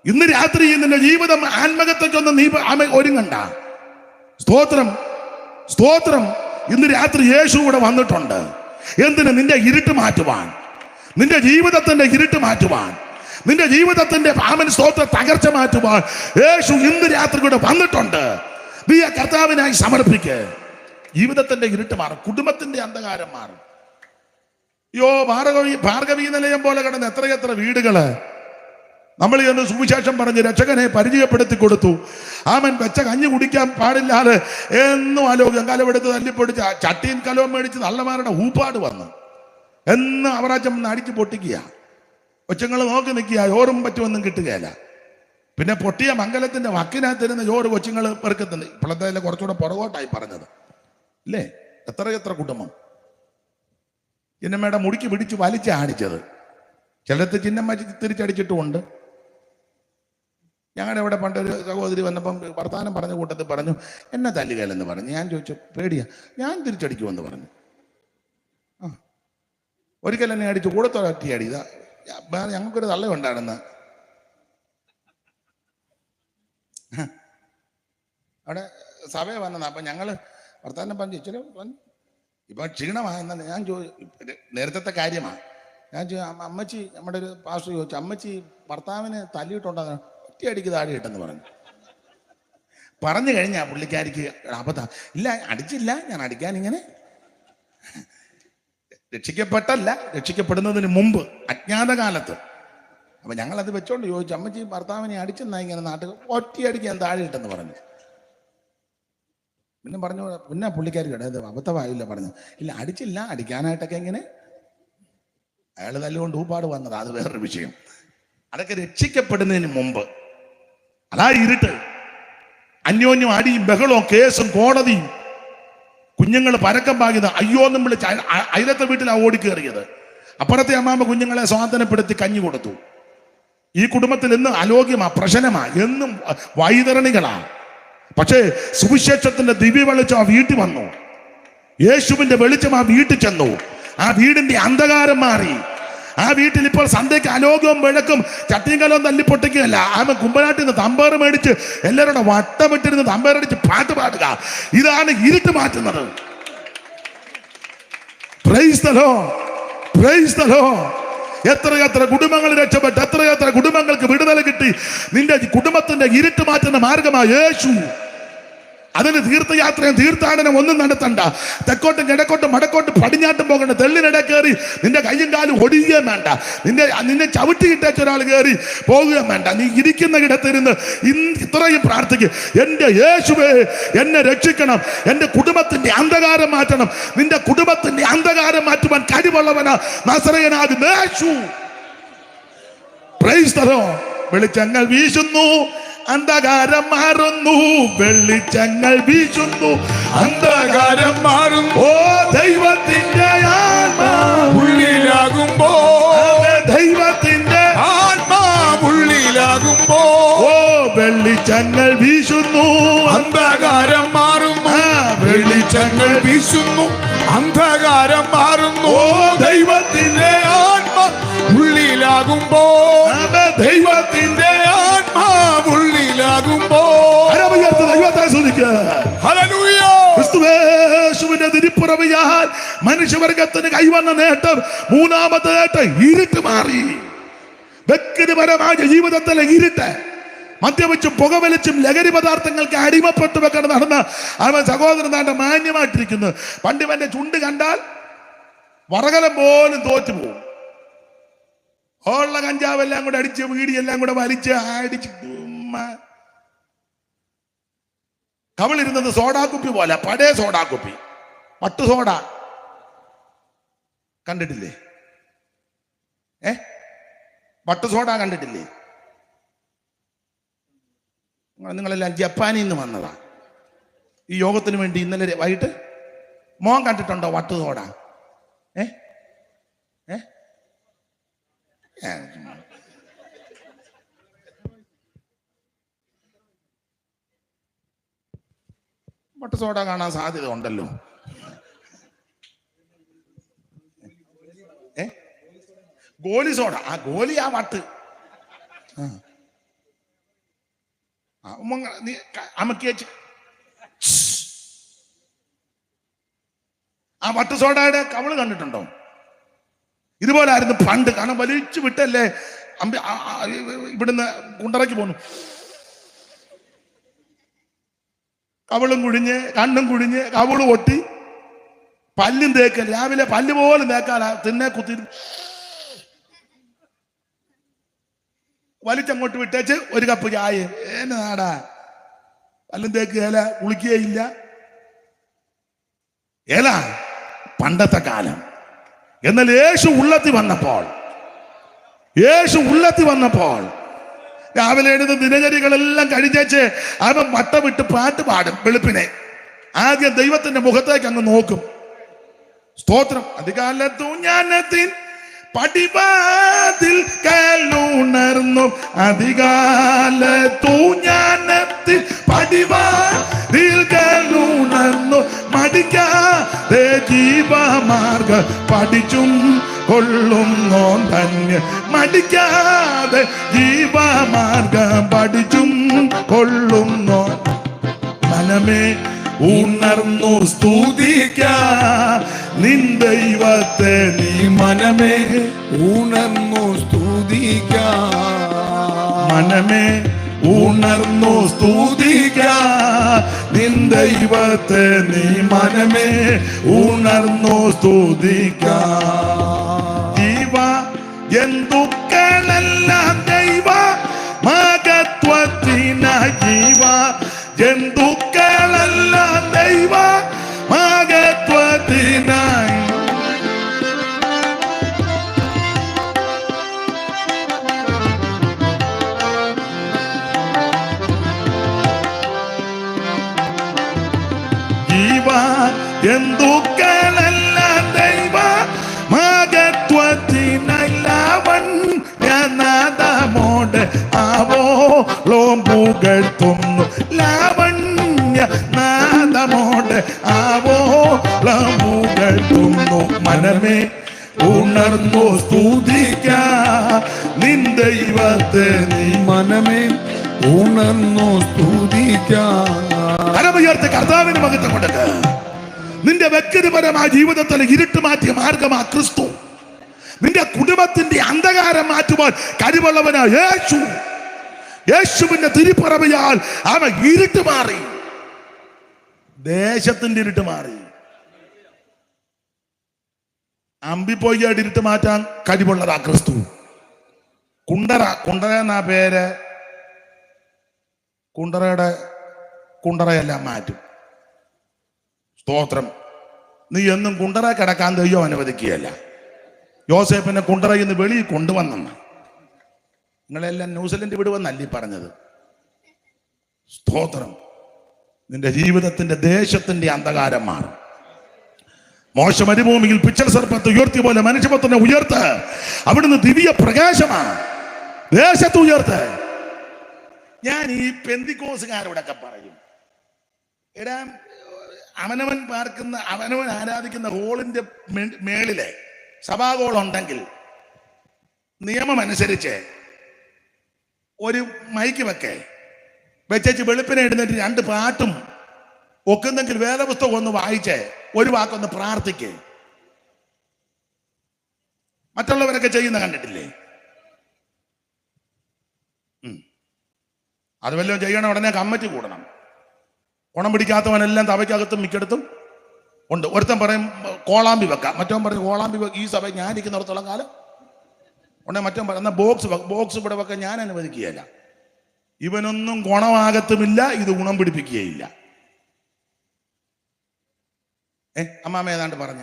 ഇന്ന് രാത്രി നിന്റെ ജീവിതം ആത്മകത്വക്കൊന്ന് നീ ഒരുങ്ങണ്ട. സ്തോത്രം, സ്തോത്രം. ഇന്ന് രാത്രി യേശു ഇവിടെ വന്നിട്ടുണ്ട്. എന്തിന്? നിന്റെ ഇരുട്ട് മാറ്റുവാൻ, നിന്റെ ജീവിതത്തിന്റെ ഇരുട്ട് മാറ്റുവാൻ, നിന്റെ ജീവിതത്തിന്റെ സ്തോത്ര തകർച്ച മാറ്റുവാൻ യേശു ഇന്ന് രാത്രി കൂടെ വന്നിട്ടുണ്ട്. നീ ആ കർത്താവിനായി സമർപ്പിക്ക്. ജീവിതത്തിന്റെ ഇരുട്ട് മാറും, കുടുംബത്തിന്റെ അന്ധകാരം മാറും. ഭാർഗവീ നിലയം പോലെ കിടന്ന് എത്രയെത്ര വീടുകള് നമ്മൾ ചെന്ന് സുവിശേഷം പറഞ്ഞ് രക്ഷകനെ പരിചയപ്പെടുത്തി കൊടുത്തു. ആമൻ വെച്ച കഞ്ഞി കുടിക്കാൻ പാടില്ലാതെ എന്നും ആലോചിക്കും. കലമെടുത്ത് തല്ലിപ്പൊടിച്ച് ചട്ടിയും കലവും മേടിച്ച് നല്ലമാരുടെ ഊപ്പാട് വന്ന് എന്ന് അവരാച്ചം അടിച്ച് പൊട്ടിക്കുക. കൊച്ചുങ്ങൾ നോക്കി നിൽക്കുക, ചോറും പറ്റുമൊന്നും കിട്ടുകയില്ല. പിന്നെ പൊട്ടിയ മംഗലത്തിന്റെ വക്കിനകത്തിരുന്ന് ചോറ് കൊച്ചുങ്ങൾ പെറുക്കത്തുണ്ട്. ഇപ്പോഴത്തെ കുറച്ചുകൂടെ പുറകോട്ടായി പറഞ്ഞത് ഇല്ലേ? എത്ര കുടുംബം ചിന്നമ്മയുടെ മുടിക്ക് പിടിച്ച് വലിച്ച് ആടിച്ചത്. ചിലത്ത് ചിന്നമ്മ തിരിച്ചടിച്ചിട്ടുമുണ്ട്. ഞങ്ങളുടെ ഇവിടെ പണ്ടൊരു സഹോദരി വന്നപ്പം വർത്താനം പറഞ്ഞ കൂട്ടത്തിൽ പറഞ്ഞു, എന്നെ തല്ലുകയില്ലെന്ന് പറഞ്ഞു. ഞാൻ ചോദിച്ചു, പേടിയാ? ഞാൻ തിരിച്ചടിക്കുമെന്ന് പറഞ്ഞു. ഒരിക്കൽ എന്നെ അടിച്ചു, കൂടത്തൊരൊറ്റ അടി. ഞങ്ങൾക്കൊരു തള്ളയുണ്ടായിരുന്നു. അവിടെ സഭയെ വന്നത്. അപ്പം ഞങ്ങൾ വർത്താനം പറഞ്ഞു, ഇച്ചിരി ഇപ്പം ക്ഷീണമായെന്നാണ് ഞാൻ നേരത്തെ കാര്യമാണ്. ഞാൻ അമ്മച്ചി, നമ്മുടെ ഒരു പാസ്റ്റർ ചോദിച്ചു, അമ്മച്ചി ഭർത്താവിന് തല്ലിയിട്ടുണ്ടോ? ഒറ്റയടിക്ക് താടി ഇട്ടെന്ന് പറഞ്ഞു കഴിഞ്ഞാൽ പുള്ളിക്കാരിക്ക് അബദ്ധം. ഇല്ല, അടിച്ചില്ല, ഞാൻ അടിക്കാൻ ഇങ്ങനെ രക്ഷിക്കപ്പെടുന്നതിന് മുമ്പ് അജ്ഞാതകാലത്ത്. അപ്പം ഞങ്ങളത് വെച്ചോണ്ട് ചോദിച്ചു, അമ്മച്ചി ഭർത്താവിനെ അടിച്ചെന്നാ ഇങ്ങനെ നാട്ടിൽ ഒറ്റയടിക്ക് ഞാൻ താഴെ ഇട്ടെന്ന് പറഞ്ഞു. പിന്നെ പുള്ളിക്കാരി കേട്ടത് അബദ്ധമായില്ല പറഞ്ഞു. ഇല്ല, അടിച്ചില്ല, അടിക്കാനായിട്ടൊക്കെ ഇങ്ങനെ അയാൾ തല്ലുകൊണ്ട് ഊപ്പാട് വന്നത്, അത് വേറൊരു വിഷയം. അതൊക്കെ രക്ഷിക്കപ്പെടുന്നതിന് മുമ്പ്. അതാ ഇരുട്ട്. അന്യോന്യം അടിയും ബഹളവും കേസും കോടതിയും. കുഞ്ഞുങ്ങൾ പരക്കം പാകുന്ന അയ്യോ എന്നും വിളിച്ച് അയലത്തെ വീട്ടിലാണ് ഓടിക്കേറിയത്. അപ്പുറത്തെ അമ്മാമ്മ കുഞ്ഞുങ്ങളെ സ്വാതന്ത്ര്യപ്പെടുത്തി കഞ്ഞി കൊടുത്തു. ഈ കുടുംബത്തിൽ എന്നും അലോഗ്യമാ, പ്രശ്നമാ, എന്നും വൈതരണികളാ. പക്ഷേ സുവിശേഷത്തിന്റെ ദിവ്യ വെളിച്ചം ആ വീട്ടിൽ വന്നു. യേശുവിന്റെ വെളിച്ചം ആ വീട്ടിൽ ചെന്നു. ആ വീടിന്റെ അന്ധകാരം മാറി. ആ വീട്ടിൽ ഇപ്പോൾ സന്ധ്യയ്ക്ക് അലോകവും വിളക്കും ചട്ടിയും കലവും തല്ലിപ്പൊട്ടിക്കുകയല്ല. ആമ കുമ്പനാട്ടിൽ നിന്ന് തമ്പേറ് മേടിച്ച് എല്ലാവരുടെ വട്ടമിട്ടിരുന്ന് തമ്പേറടിച്ച് പാട്ട് പാടുക. ഇതാണ് ഇരുട്ട് മാറ്റുന്നത്. Price the Lord, price the Lord. എത്രയെത്ര കുടുംബങ്ങൾ രക്ഷപ്പെട്ടു, എത്രയെത്ര കുടുംബങ്ങൾക്ക് വിടുതല കിട്ടി. നിന്റെ കുടുംബത്തിന്റെ ഇരുട്ട് മാറ്റുന്ന മാർഗമായ യേശു. അതിന് തീർത്ഥയാത്രയും തീർത്ഥാടനം ഒന്നും നടത്തണ്ട. തെക്കോട്ടും കിഴക്കോട്ടും വടക്കോട്ടും പടിഞ്ഞാട്ടും പോകണ്ട. തെള്ളിനിട കയറി നിന്റെ കയ്യും കാലും ഒടിയുകയും വേണ്ട. നിന്നെ ചവിട്ടിയിട്ടേച്ച ഒരാൾ കയറി പോകുകയും വേണ്ട. നീ ഇരിക്കുന്ന ഇടത്തിരുന്ന് ഇത്രയും പ്രാർത്ഥിക്കും, എൻ്റെ യേശുവേ എന്നെ രക്ഷിക്കണം, എൻ്റെ കുടുംബത്തിന്റെ അന്ധകാരം മാറ്റണം. നിന്റെ കുടുംബത്തിന്റെ അന്ധകാരം മാറ്റുവാൻ കഴിവുള്ളവനാ നസറയനാകുന്ന യേശു. Praise the lord. വെളിച്ചങ്ങൾ വീശുന്നു, അന്ധകാരം മാറുന്നു. വെളിച്ചങ്ങൾ വീശുന്നു, അന്ധകാരം മാറുന്നു. ഓ ദൈവത്തിന്റെ ഉള്ളിലാകുമ്പോ, ദൈവത്തിന്റെ ഉള്ളിലാകുമ്പോ, ഓ വെളിച്ചങ്ങൾ വീശുന്നു, അന്ധകാരം മാറുന്നു. വെളിച്ചങ്ങൾ വീശുന്നു, അന്ധകാരം മാറുന്നു. ഓ ദൈവത്തിന്റെ ഉള്ളിലാകുമ്പോ, ദൈവത്തിന്റെ ഉള്ളിലാകുമ്പോ ദൈവത്തെ സ്തുതിക്കുക. ക്രിസ്തുവേശുവിന്റെ തിരുപ്പിറവിയാൽ മനുഷ്യവർഗത്തിന് കൈവന്ന നേട്ടം, മൂന്നാമത്തെ നേട്ടം ഇരുട്ട് മാറി. വ്യക്തിപരമായ ജീവിതത്തിലെ ഇരുട്ട്. മദ്യപിച്ചും പുകവലിച്ചും ലഹരി പദാർത്ഥങ്ങൾക്ക് അടിമപ്പെട്ടു വെക്കാൻ നടന്ന അവൻ സഹോദരൻ താണ്ട മാന്യമായിട്ടിരിക്കുന്നു. പണ്ട് ഇവന്റെ ചുണ്ട് കണ്ടാൽ വറകലം പോലും തോറ്റുപോകും. ഉള്ള കഞ്ചാവെല്ലാം കൂടെ അടിച്ച് വീടിയെല്ലാം കൂടെ വലിച്ച് അടിച്ച് കവളിരുന്നത് സോഡാക്കുപ്പി പോലെ, പഴയ സോഡാക്കുപ്പി, പട്ടു സോഡ കണ്ടിട്ടില്ലേ? പട്ടു സോഡ കണ്ടിട്ടില്ലേ? നിങ്ങളെല്ലാം ജപ്പാനിൽ നിന്ന് വന്നതാ ഈ യോഗത്തിന് വേണ്ടി. ഇന്നലെ വൈകിട്ട് മോൻ കണ്ടിട്ടുണ്ടോ വട്ടു സോഡ? മട്ട് സോഡ കാണാൻ സാധ്യത ഉണ്ടല്ലോ. ഗോലി സോഡ, ആ ഗോലി ആ വട്ട്. നീ അമ്മക്ക് വെച്ച് ആ വട്ട് സോഡയുടെ കവള് കണ്ടിട്ടുണ്ടോ? ഇതുപോലെ ആയിരുന്നു പണ്ട്. കാരണം വലിച്ചു വിട്ടല്ലേ ഇവിടുന്ന് കുണ്ടറയ്ക്ക് പോന്നു. കവളും കുഴിഞ്ഞ്, കണ്ണും കുഴിഞ്ഞ്, കവള് പൊട്ടി, പല്ലും തേക്കൽ. രാവിലെ പല്ല് പോലും തേക്കാല, തിന്നെ കുത്തി വലിച്ചങ്ങോട്ട് വിട്ടേച്ച് ഒരു കപ്പ് ചായ. നാടാ പല്ലും തേക്കുകയില്ല, കുളിക്കുകയില്ല. ഏലാ പണ്ടത്തെ കാലം. എന്നാൽ യേശു ഉള്ളത്തി വന്നപ്പോൾ രാവിലെ എഴുതുന്ന ദിനചര്യകളെല്ലാം കഴിഞ്ഞേച്ച് അവൻ വട്ടമിട്ട് പാട്ട് പാടും. വെളുപ്പിനെ ആദ്യം ദൈവത്തിന്റെ മുഖത്തേക്ക് അങ്ങ് നോക്കും. സ്തോത്രം. അധികാലത്തു ജ്ഞാനത്തിൻ പടിവാതിൽ കല്ലുണർന്നു, അധികാലത്തു ജ്ഞാനത്തിൻ പടിവാതിൽ കല്ലുണർന്നു, മടിക്കാതെ ജീവമാർഗ പഠിച്ചും കൊള്ളുന്നോ ധന്യ, മടിക്കാതെ ജീവമാർഗം പഠിച്ചും കൊള്ളുന്നോ. മനമേ ഉണർന്നു സ്തുതിക്ക നിൻ ദൈവത്തെ, നീ മനമേ ഉണർന്നു സ്തുതിക്ക, മനമേ ഉണർന്നു സ്തുതിക്ക നിൻ ദൈവത്തെ, നീ മനമേ ഉണർന്നു സ്തുതിക്ക. ജീവ ജന്തുക്കളെല്ലാം ദൈവ മഹത്വത്തിനായി, ജീവ ജന്തുക്കളെല്ലാം ദൈവ മഹത്വത്തിനായി. ജീവ ജന്തുക്കളെല്ലാം ദൈവ മഹത്വത്തിനായി. ലാവണ്യനാദമോടെ ആവോളം പുകഴ്ത്തുന്നു, ലാവണ്യനാദമോടെ ആവോളം പുകഴ്ത്തുന്നു. മനമേ ഉണർന്നു സ്തുതിക്ക നിൻ ദൈവത്തെ, നീ മനമേ ഉണർന്നു സ്തുതിക്ക. കരമുയർത്തി കർത്താവിന് മഹത്വം കൊടുക്ക. നിന്റെ വ്യക്തിപരമായ ജീവിതത്തിലെ ഇരുട്ട് മാറ്റിയ മാർഗമാ ക്രിസ്തു. നിന്റെ കുടുംബത്തിന്റെ അന്ധകാരം മാറ്റുവാൻ കഴിവുള്ളവനാ യേശു. യേശുവിന്റെ തിരുപ്പറവയാൽ അവൻ ഇരുട്ട് മാറി, ദേശത്തിന്റെ ഇരുട്ട് മാറി. അമ്പിപ്പോയിയുടെ ഇരുട്ട് മാറ്റാൻ കഴിവുള്ളതാ ക്രിസ്തു. കുണ്ടറ എന്നാ പേര്. കുണ്ടറയെല്ലാം മാറ്റും. സ്തോത്രം. നീ എന്നും കുണ്ടറ കിടക്കാൻ ദൈവം അനുവദിക്കുകയല്ല. യോസേപ്പിനെ കുണ്ടറയിൽ നിന്ന് വെളിയിൽ കൊണ്ടുവന്നെന്ന് നിങ്ങളെല്ലാം ന്യൂസിലൻഡ് വിടുവെന്നല്ലേ പറഞ്ഞത്. സ്തോത്രം. നിന്റെ ജീവിതത്തിന്റെ ദേശത്തിന്റെ അന്ധകാരം മാറും. മോശ മരുഭൂമിയിൽ പിച്ചൽ സർപ്പത്തെ ഉയർത്തിയ പോലെ മനുഷ്യപുത്രനെ ഉയർത്ത്. അവിടുന്ന് ദിവ്യ പ്രകാശമാണ്. ദേശത്ത് ഉയർത്ത്. ഞാൻ ഈ പെന്തിക്കോസുകാരോടൊക്കെ പറയും, എടാ അവനവൻ ആരാധിക്കുന്ന ഹോളിന്റെ മേളിലെ സഭാഗോളുണ്ടെങ്കിൽ നിയമം അനുസരിച്ച് ഒരു മൈക്ക് വെച്ചേച്ച് വെളുപ്പിനെ എഴുന്നേറ്റ് 2 പാട്ടും ഒക്കുന്നെങ്കിൽ വേദപുസ്തകം ഒന്ന് വായിച്ച് ഒരു വാക്കൊന്ന് പ്രാർത്ഥിക്ക്. മറ്റുള്ളവരൊക്കെ ചെയ്യുന്ന കണ്ടിട്ടില്ലേ? അത് വല്ലതും ചെയ്യണം. ഉടനെ കമ്മിറ്റി കൂടണം. കുണം പിടിക്കാത്തവനെല്ലാം തവയ്ക്കകത്തും മിക്കടത്തും ഉണ്ട്. ഒരുത്തൻ പറയും കോളാമ്പി വെക്കാം, മറ്റവൻ പറയും കോളാമ്പി ഈ സഭ ഞാൻ ഇരിക്കുന്നിടത്തോളം കാലം ഉടനെ മറ്റവൻ പറയും എന്നാൽ ബോക്സ് ഇവിടെ വെക്കാൻ ഞാൻ അനുവദിക്കുകയില്ല. ഇവനൊന്നും ഗുണമാകത്തുമില്ല, ഇത് ഗുണം പിടിപ്പിക്കുകയില്ല. അമ്മാമ്മ ഏതാണ്ട് പറഞ്ഞ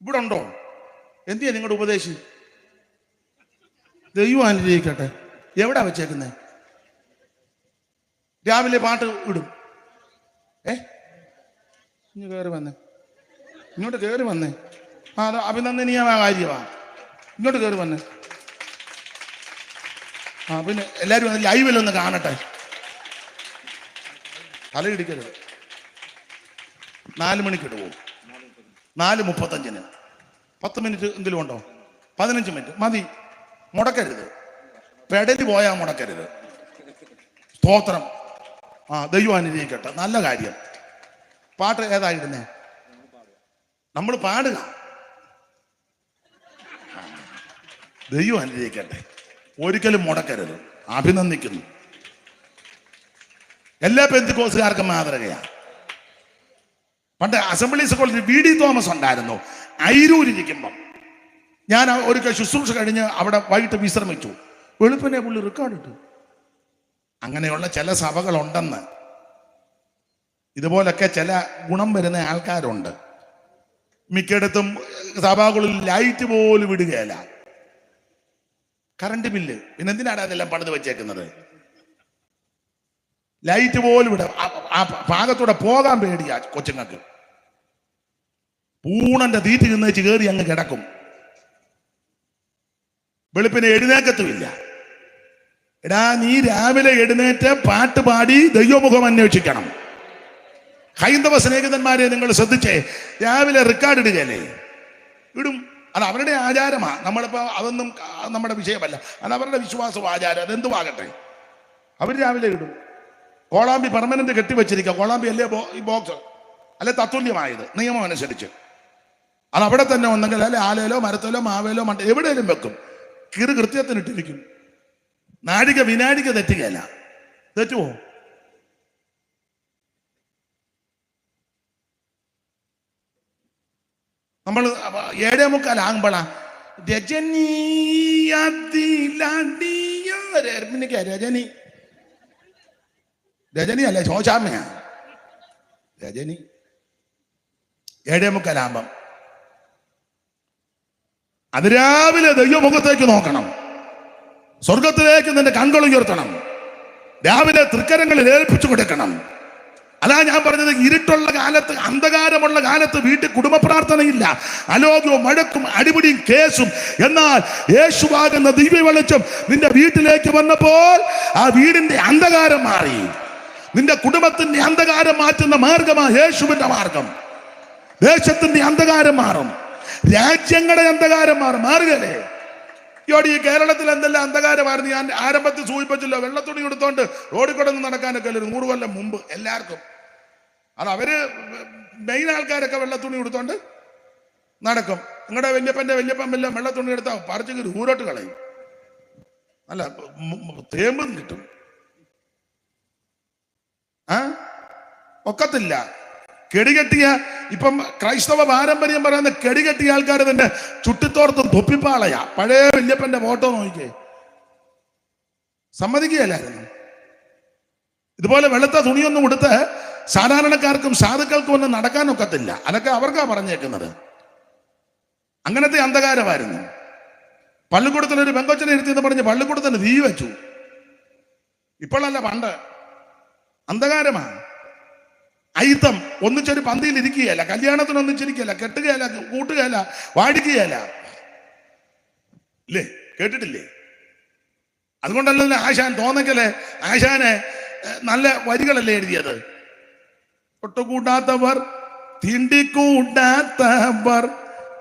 ഇവിടെ ഉണ്ടോ? എന്തിയാ നിങ്ങളുടെ ഉപദേശി? ദൈവം അനുഗ്രഹിക്കട്ടെ. എവിടാ വെച്ചേക്കുന്നേ? രാവിലെ പാട്ട് ഇടും. ഇനി കയറി വന്നേ, ഇങ്ങോട്ട് കയറി വന്നേ. അത് അഭിനന്ദനീയമായ കാര്യമാ. ഇങ്ങോട്ട് കയറി വന്നേ. പിന്നെ എല്ലാവരും ലൈവിലൊന്ന് കാണട്ടെ. തലയിടിക്കരുത്. 4 മണിക്ക് ഇടുവോ? 4:35. 10 മിനിറ്റ് എങ്കിലും ഉണ്ടോ? 15 മിനിറ്റ് മതി. മുടക്കരുത്. പെടലി പോയാൽ മുടക്കരുത്. സ്തോത്രം. ദൈവം അനുഗ്രഹിക്കട്ടെ. നല്ല കാര്യം. പാട്ട് ഏതായിരുന്നേ? നമ്മൾ പാടുക. ദൈവം അനുഗ്രഹിക്കട്ടെ. ഒരിക്കലും മുടക്കരുത്. അഭിനന്ദിക്കുന്നു. എല്ലാ പെന്തിക്കോസുകാർക്കും മാതൃകയാണ്. പണ്ട് അസംബ്ലീസ് കോളേജിൽ വി ഡി തോമസ് ഉണ്ടായിരുന്നു. അയിരൂരിരിക്കുമ്പം ഞാൻ ഒരിക്കൽ ശുശ്രൂഷ കഴിഞ്ഞ് അവിടെ വൈകിട്ട് വിശ്രമിച്ചു. വെളുപ്പിനെ പുള്ളി റെക്കോർഡിട്ടു. അങ്ങനെയുള്ള ചില സഭകളുണ്ടെന്ന്. ഇതുപോലൊക്കെ ചില ഗുണം വരുന്ന ആൾക്കാരുണ്ട്. മിക്കയിടത്തും സഭകളിൽ ലൈറ്റ് പോലും വിടുകയല്ല. Current bill. പിന്നെ എന്തിനാണ് അതെല്ലാം പണിത് വെച്ചേക്കുന്നത്? ലൈറ്റ് പോലും വിട. ആ ഭാഗത്തൂടെ പോകാൻ പേടിയാ കൊച്ചുങ്ങൾക്ക്. പൂണന്റെ തീറ്റി തിന്നേച്ച് കയറി അങ്ങ് കിടക്കും. വെളുപ്പിനെ എഴുന്നേക്കത്തുമില്ല. എടാ, നീ രാവിലെ എഴുന്നേറ്റ് പാട്ട് പാടി ദൈവമുഖം അന്വേഷിക്കണം. ഹൈന്ദവ സ്നേഹിതന്മാരെ നിങ്ങൾ ശ്രദ്ധിച്ചേ, രാവിലെ റെക്കോർഡ് ഇടുകയല്ലേ? ഇടും. അത് അവരുടെ ആചാരമാണ്. നമ്മളിപ്പോൾ അതൊന്നും നമ്മുടെ വിഷയമല്ല. അത് അവരുടെ വിശ്വാസവും ആചാരം. അതെന്തുവാകട്ടെ, അവർ രാവിലെ ഇടും. കോളാമ്പി പെർമനന്റ് കെട്ടിവെച്ചിരിക്കുക. കോളാമ്പി അല്ലേ ഈ ബോക്സ് അല്ലെ തത്തുല്യമായത് നിയമം അനുസരിച്ച്. അത് അവിടെ തന്നെ ഒന്നെങ്കിൽ അല്ലെ ആലയിലോ മരത്തിലോ മാവേലോ മണ്ട എവിടെയെങ്കിലും വെക്കും. കൃത്യത്തിനിട്ടിരിക്കും. നാഴിക വിനാഴിക തെറ്റുകയല്ല. തെറ്റുവോ? നമ്മൾ 7:45 ആകുമ്പോഴാ രജനി രജനി അല്ലേ, ശോശാമ്മയാ രജനി. 7:45 ആകുമ്പം അതിരാവിലെ ദൈവമുഖത്തേക്ക് നോക്കണം. സ്വർഗത്തിലേക്ക് നിന്റെ കണ്ണുകൾ ഉയർത്തണം. രാവിലെ തൃക്കരങ്ങളിൽ ഏൽപ്പിച്ചു കൊടുക്കണം. അതാ ഞാൻ പറഞ്ഞത്, ഇരുട്ടുള്ള കാലത്ത്, അന്ധകാരമുള്ള കാലത്ത് വീട്ടിൽ കുടുംബ പ്രാർത്ഥനയില്ല. അലോകവും മഴക്കും അടിപിടിയും കേസും. എന്നാൽ യേശുവാകുന്ന ദിവ്യ വെളിച്ചം നിന്റെ വീട്ടിലേക്ക് വന്നപ്പോൾ ആ വീടിന്റെ അന്ധകാരം മാറി. നിന്റെ കുടുംബത്തിന്റെ അന്ധകാരം മാറ്റുന്ന മാർഗമാണ് യേശുവിന്റെ മാർഗം. ദേശത്തിന്റെ അന്ധകാരം മാറും. രാജ്യങ്ങളുടെ അന്ധകാരം മാറുകയല്ലേ? ഈ കേരളത്തിൽ എന്തെല്ലാം അന്ധകാരമായിരുന്നു. ഞാൻ ആരംഭത്തിൽ സൂചിപ്പിച്ചല്ലോ. വെള്ളത്തുണി എടുത്തോണ്ട് റോഡിൽ കൂടെ നടക്കാനൊക്കെ അല്ലേ 100 കൊല്ലം മുമ്പ് എല്ലാവർക്കും. അത് അവര് മെയിൻ ആൾക്കാരൊക്കെ വെള്ളത്തുണി എടുത്തോണ്ട് നടക്കും. നിങ്ങളുടെ വല്യപ്പന്റെ വല്യപ്പൻ വല്ല വെള്ളത്തുണി എടുത്താൽ പറിച്ച് ഊരോട്ട് കളയും. അല്ല, തേമ്പും കിട്ടും. ഒക്കത്തില്ല. കെടികെട്ടിയ, ഇപ്പം ക്രൈസ്തവ പാരമ്പര്യം പറയുന്ന കെടികെട്ടിയ ആൾക്കാർ തന്നെ ചുട്ടിത്തോർത്തും തൊപ്പിപ്പാളയാ. പഴയ വല്യപ്പന്റെ ഫോട്ടോ നോക്കിക്കേ, സമ്മതിക്കുകയല്ലായിരുന്നു. ഇതുപോലെ വെളുത്ത തുണിയൊന്നും കൊടുത്ത് സാധാരണക്കാർക്കും സാധുക്കൾക്കും ഒന്നും നടക്കാനൊക്കത്തില്ല. അതൊക്കെ അവർക്കാ പറഞ്ഞേക്കുന്നത്. അങ്ങനത്തെ അന്ധകാരമായിരുന്നു. പള്ളിക്കൂടത്തിൽ ഒരു പെങ്കൊച്ചനെ ഇരുത്തിയെന്ന് പറഞ്ഞ് പള്ളിക്കൂടത്തിന് തീ വെച്ചു. ഇപ്പോഴല്ല, പണ്ട്. അന്ധകാരമാണ്. അയിത്തം ഒന്നിച്ചൊരു പന്തിയിൽ ഇരിക്കുകയല്ല, കല്യാണത്തിന് ഒന്നിച്ചിരിക്കുകയല്ല, കെട്ടുകയല്ല, കൂട്ടുകയല്ല, വാടിക്കുകയല്ല. ഇല്ലേ? കേട്ടിട്ടില്ലേ? അതുകൊണ്ടല്ലേ ആശാൻ തോന്നക്കല്ലേ ആശാന് നല്ല വരികളല്ലേ എഴുതിയത്? ഒട്ടുകൂടാത്തവർ, തീണ്ടിക്കൂടാത്തവർ,